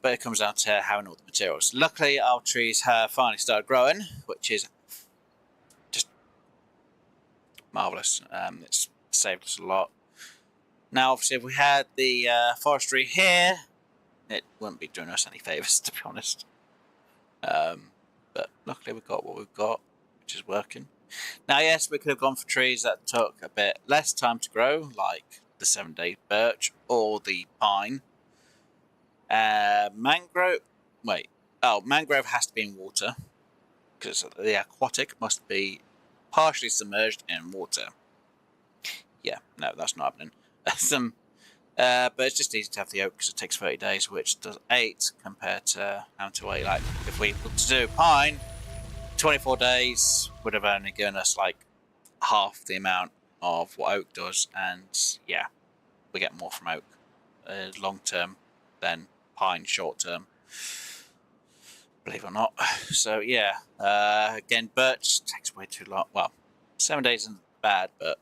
[SPEAKER 1] But it comes down to having all the materials. Luckily, our trees have finally started growing, which is just marvellous. It's saved us a lot. Now, obviously, if we had the forestry here, it wouldn't be doing us any favours, to be honest. But luckily, we've got what we've got, which is working. Now, yes, we could have gone for trees that took a bit less time to grow, like the 7-day birch or the pine. Mangrove. Mangrove has to be in water because the aquatic must be partially submerged in water. Yeah, no, that's not happening. But it's just easy to have the oak because it takes 30 days, which does 8 compared to having to wait. Like if we were to do pine, 24 days would have only given us like half the amount of what oak does, and yeah, we get more from oak long term than pine short term, believe it or not. So yeah, again, birch takes way too long. Well, 7 days isn't bad, but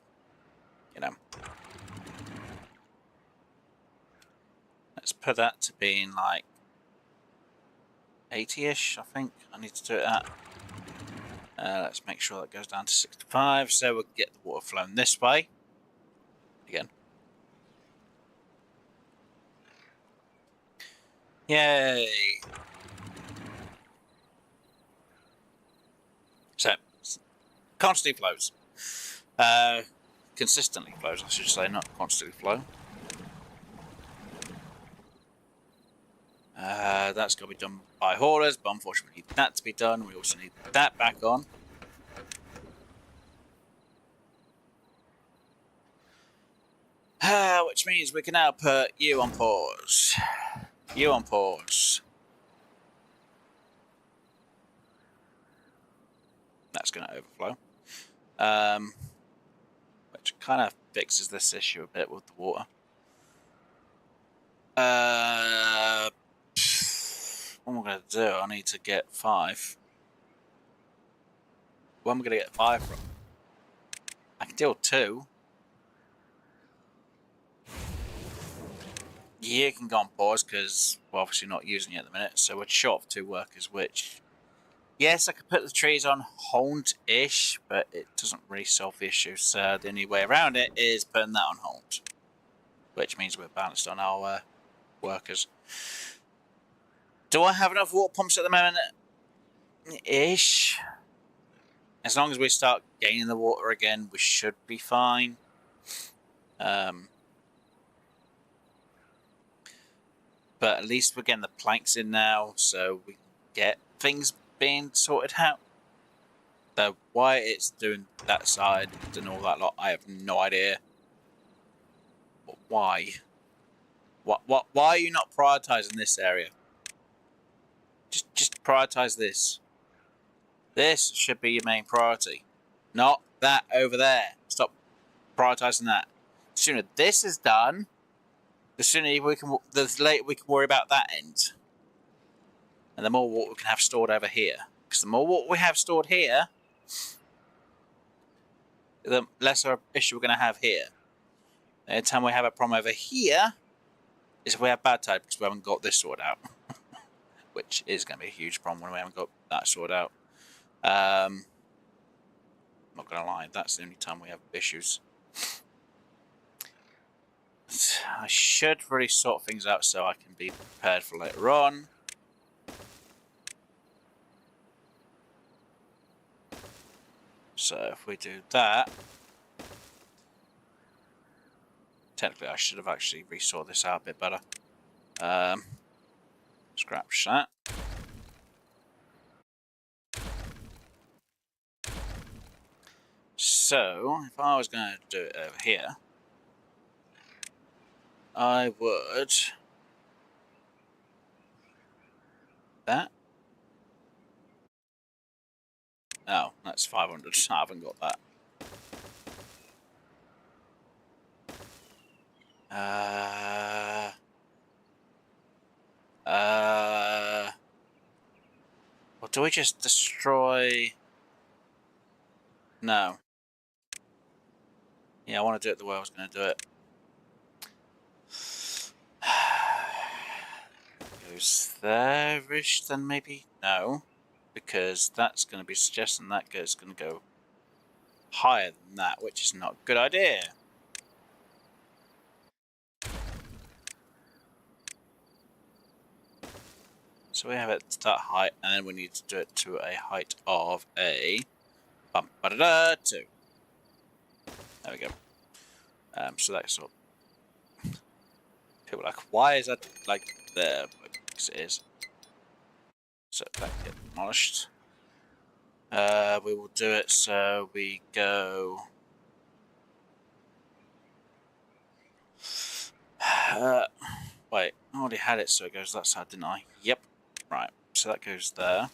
[SPEAKER 1] you know, let's put that to being like 80-ish. I think I need to do it at. Let's make sure that goes down to 65, so we'll get the water flowing this way again. Yay! So, constantly flows. Consistently flows, I should say, not constantly flow. That's got to be done by haulers, but unfortunately we need that to be done. We also need that back on. which means we can now put you on pause. You on pause. That's going to overflow. Which kind of fixes this issue a bit with the water. What am I going to do? I need to get 5. Where am I going to get 5 from? I can deal with 2. Yeah, it can go on pause because we're obviously not using it at the minute. So we're short of 2 workers, which... Yes, I could put the trees on hold-ish, but it doesn't really solve the issue. So the only way around it is putting that on hold. Which means we're balanced on our workers. Do I have enough water pumps at the moment? Ish. As long as we start gaining the water again, we should be fine. But at least we're getting the planks in now, so we can get things being sorted out. Though why it's doing that side and all that lot, I have no idea. But why? Why are you not prioritizing this area? Just prioritize this. This should be your main priority, not that over there. Stop prioritizing that. The sooner this is done, the sooner we can, the later we can worry about that end, and the more water we can have stored over here. Because the more water we have stored here, the less of an issue we're going to have here. The only time we have a problem over here is if we have bad tide because we haven't got this sorted out, which is going to be a huge problem when we haven't got that sorted out. Not going to lie, that's the only time we have issues. I should really sort things out so I can be prepared for later on. So if we do that, technically I should have actually resort this out a bit better. Scratch that. So if I was going to do it over here, I would that. Oh, that's 500. I haven't got that. Or do we just destroy? No. Yeah, I want to do it the way I was going to do it. Goes there-ish, then maybe? No. Because that's going to be suggesting that goes going to go higher than that, which is not a good idea. So we have it to that height, and then we need to do it to a height of a 2. There we go. So that's all. People are like, why is that like there? Because it is. So that gets demolished. We will do it so we go. Wait, I already had it, so it goes that side, didn't I? Yep. Right, so that goes there.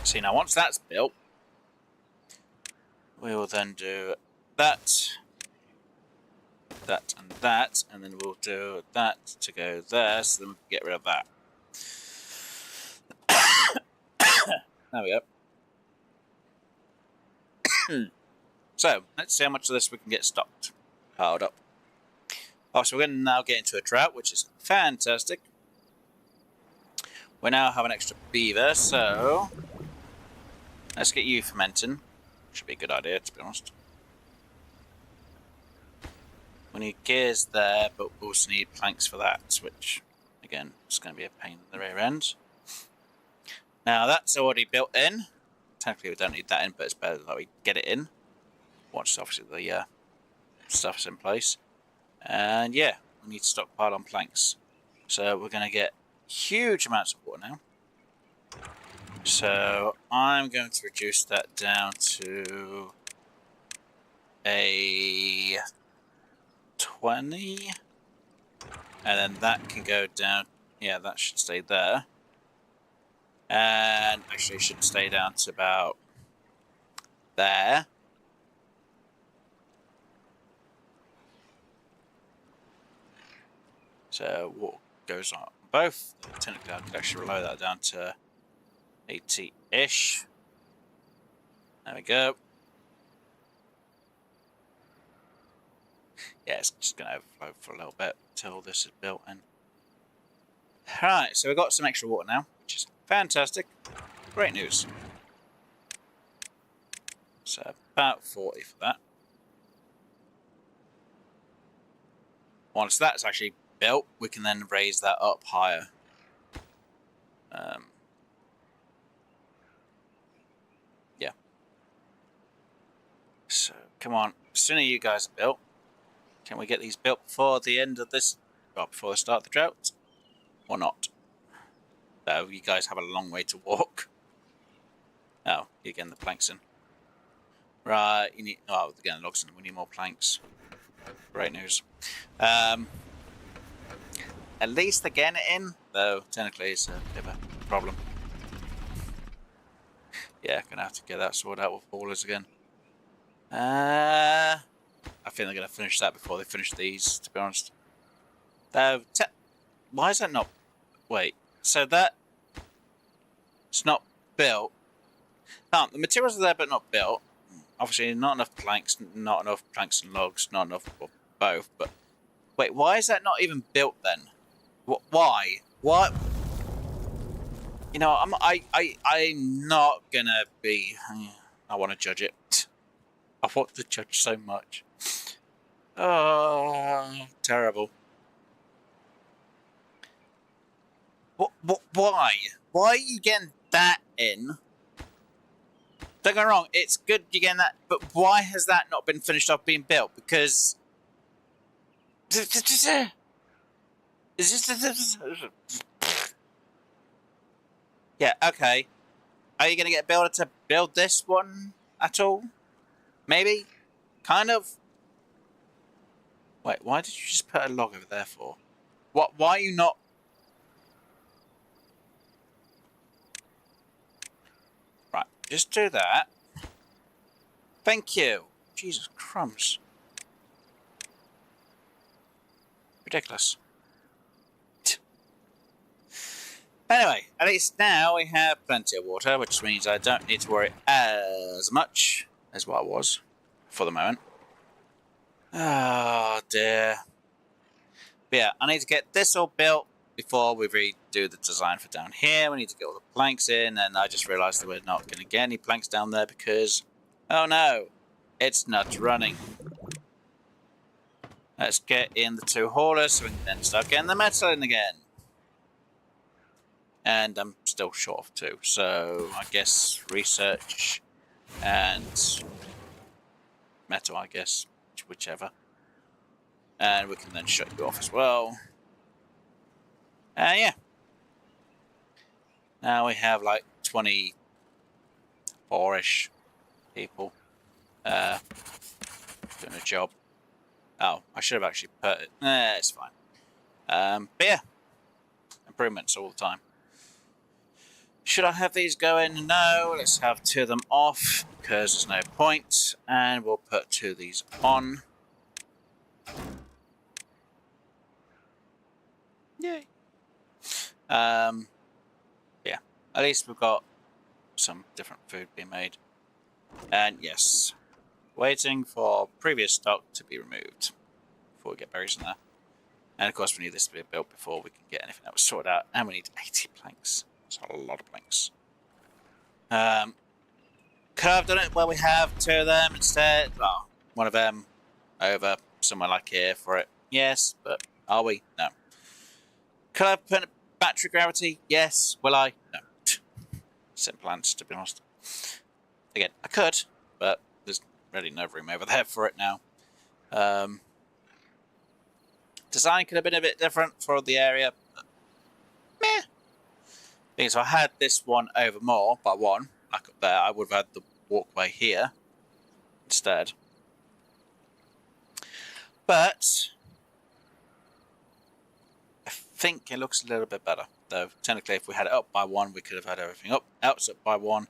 [SPEAKER 1] See, now once that's built, we will then do that, that, and then we'll do that to go there, so then we can get rid of that. There we go. So, let's see how much of this we can get stocked, piled up. Oh, so we're going to now get into a drought, which is fantastic. We now have an extra beaver, so let's get you fermenting. Should be a good idea, to be honest. We need gears there, but we also need planks for that, which, again, is going to be a pain in the rear end. Now, that's already built in. Technically, we don't need that in, but it's better that we get it in. Once, obviously, the stuff's in place. And, yeah, we need to stockpile on planks. So, we're going to get huge amounts of water now. So, I'm going to reduce that down to a 20. And then that can go down. Yeah, that should stay there. And actually, it should stay down to about there. So what goes on both? Technically, I could actually lower that down to 80-ish. There we go. Yeah, it's just going to overflow for a little bit until this is built in. Alright, so we've got some extra water now, which is fantastic. Great news. So about 40 for that. Once that's actually built, we can then raise that up higher. Yeah. So come on, as soon as you guys are built, can we get these built before the end of this? Well, before the start of the drought, or not? So you guys have a long way to walk. Oh, you're getting the planks in. Right, you need. Oh, again, logs in. We need more planks. Great news. At least they're getting it in, though technically it's a bit of a problem. Yeah, gonna have to get that sorted out with haulers again. I think they're gonna finish that before they finish these, to be honest. Though, why is that not? Wait, so that it's not built. No, the materials are there but not built. Obviously, not enough planks and logs, not enough of both. But wait, why is that not even built then? Why? What? You know, I'm not gonna be. I want to judge it. I want to judge so much. Oh, terrible. Why? Why are you getting that in? Don't get me wrong, it's good you're getting that, but why has that not been finished off being built? Because yeah, okay. Are you going to get a builder to build this one at all? Maybe? Kind of? Wait, why did you just put a log over there for? What? Why are you not? Right, just do that. Thank you. Jesus crumbs. Ridiculous. Anyway, at least now we have plenty of water, which means I don't need to worry as much as what I was for the moment. Oh dear. But yeah, I need to get this all built before we redo the design for down here. We need to get all the planks in, and I just realised that we're not going to get any planks down there because, oh no, it's not running. Let's get in the 2 haulers so we can then start getting the metal in again. And I'm still short of 2, so I guess research and metal, I guess, whichever. And we can then shut you off as well. Yeah. Now we have like 24-ish people doing a job. Oh, I should have actually put it. It's fine. But yeah, improvements all the time. Should I have these going? No, let's have 2 of them off because there's no point. And we'll put 2 of these on. Yay. Yeah, at least we've got some different food being made. And yes, waiting for previous stock to be removed before we get berries in there. And of course we need this to be built before we can get anything else sorted out. And we need 80 planks. That's a lot of planks. Could I have done it where we have 2 of them instead? Oh, 1 of them over somewhere like here for it. Yes, but are we? No. Could I have put battery gravity? Yes. Will I? No. Simple answer, to be honest. Again, I could, but there's really no room over there for it now. Design could have been a bit different for the area, but meh. Because if I had this one over more by 1, like up there, I would have had the walkway here instead. But I think it looks a little bit better. Though technically, if we had it up by 1, we could have had everything else up by 1.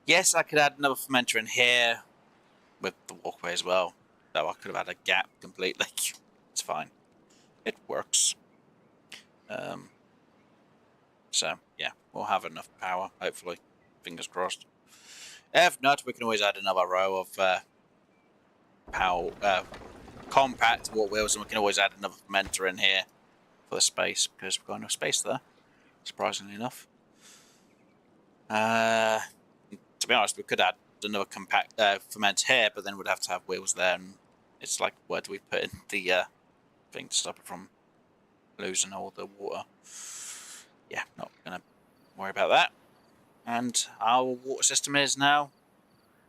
[SPEAKER 1] Yes, I could add another fermenter in here with the walkway as well. Though I could have had a gap completely. It's fine. It works. So yeah, we'll have enough power, hopefully. Fingers crossed. If not, we can always add another row of power, compact water wheels, and we can always add another fermenter in here for the space, because we've got enough space there, surprisingly enough. To be honest, we could add another compact fermenter here, but then we'd have to have wheels there, and it's like, where do we put in the thing to stop it from losing all the water? Yeah, not gonna worry about that. And our water system is now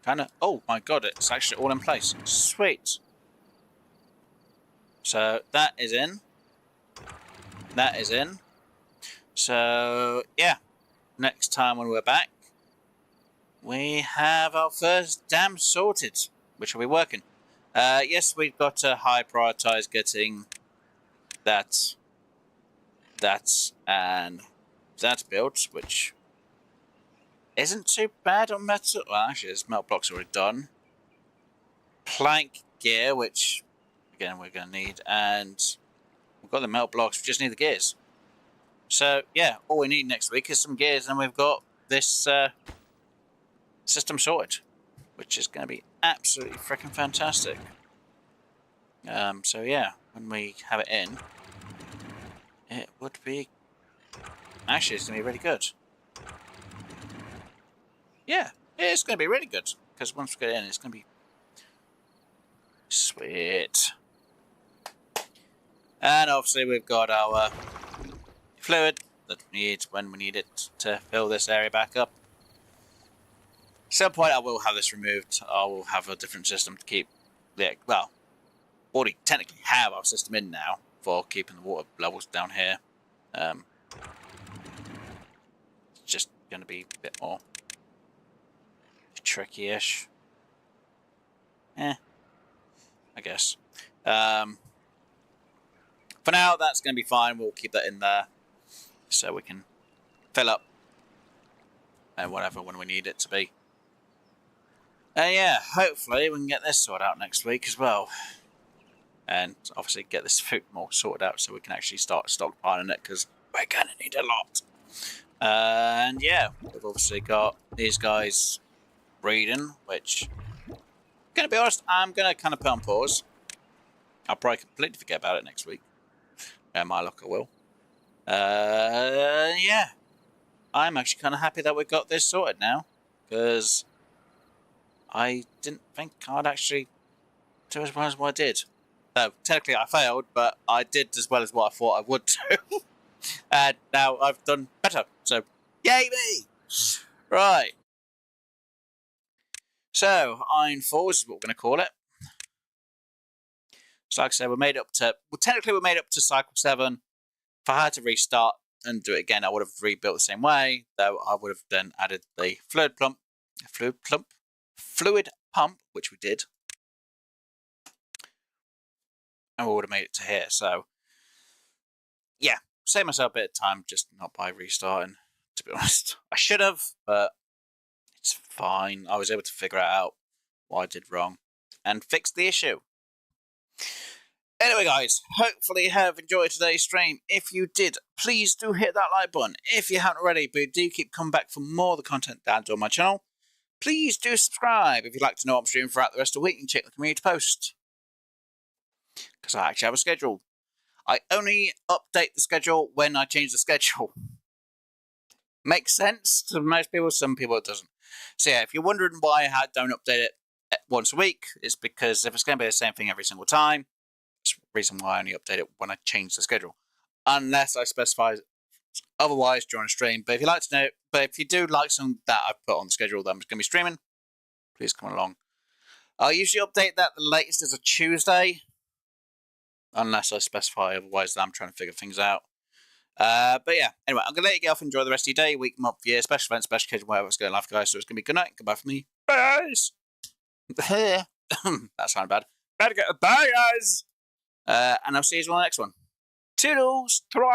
[SPEAKER 1] kind of, oh my god, it's actually all in place. Sweet. So that is in. That is in. So yeah, next time when we're back, we have our first dam sorted, which will be working. Yes, we've got to high prioritize getting that and that built, which isn't too bad on metal. Well, actually, this metal block's already done. Plank gear, which again we're going to need, and we've got the metal blocks. We just need the gears. So yeah, all we need next week is some gears, and we've got this system sorted, which is going to be absolutely freaking fantastic. So yeah, when we have it in, it would be, actually, it's going to be really good. Yeah, it's going to be really good, because once we get it in, it's going to be sweet. And obviously we've got our fluid that we need when we need it to fill this area back up. At some point I will have this removed. I will have a different system to keep the, well, already technically have our system in now for keeping the water levels down here. It's just going to be a bit more tricky-ish. I guess. For now, that's going to be fine. We'll keep that in there so we can fill up and whatever when we need it to be. And yeah, hopefully we can get this sorted out next week as well. And obviously get this food more sorted out so we can actually start stockpiling it, because we're going to need a lot. And yeah, we've obviously got these guys breeding, which, gonna be honest, I'm gonna kind of put on pause. I'll probably completely forget about it next week. My luck, I will. Yeah, I'm actually kind of happy that we got this sorted now, because I didn't think I'd actually do as well as what I did. No, technically I failed, but I did as well as what I thought I would do. And now I've done better, so yay me! Right. So, Iron Falls is what we're going to call it. So like I said, we're made up to, well, technically we're made up to cycle 7. If I had to restart and do it again, I would have rebuilt the same way, though I would have then added the fluid pump, which we did. And we would have made it to here, so yeah, save myself a bit of time, just not by restarting, to be honest. I should have, but it's fine. I was able to figure out what I did wrong and fix the issue. Anyway, guys, hopefully you have enjoyed today's stream. If you did, please do hit that like button. If you haven't already, but do keep coming back for more of the content that's on my channel, please do subscribe. If you'd like to know what I'm streaming throughout the rest of the week, you can check the community post, because I actually have a schedule. I only update the schedule when I change the schedule. Makes sense to most people, some people it doesn't. So yeah, if you're wondering why I don't update it once a week, it's because if it's going to be the same thing every single time, it's the reason why I only update it when I change the schedule. Unless I specify otherwise during a stream. But if you like to know, but if you do like something that I've put on the schedule that I'm going to be streaming, please come along. I'll usually update that the latest is a Tuesday, unless I specify otherwise that I'm trying to figure things out. But yeah, anyway, I'm going to let you get off and enjoy the rest of your day, week, month, year, special events, special occasion, whatever it's going live, guys. So it's going to be good night, goodbye from me. Bye! That sounded bad.
[SPEAKER 2] Better go. Bye, guys.
[SPEAKER 1] And I'll see you on the next one.
[SPEAKER 2] Toodles. Ta-ra.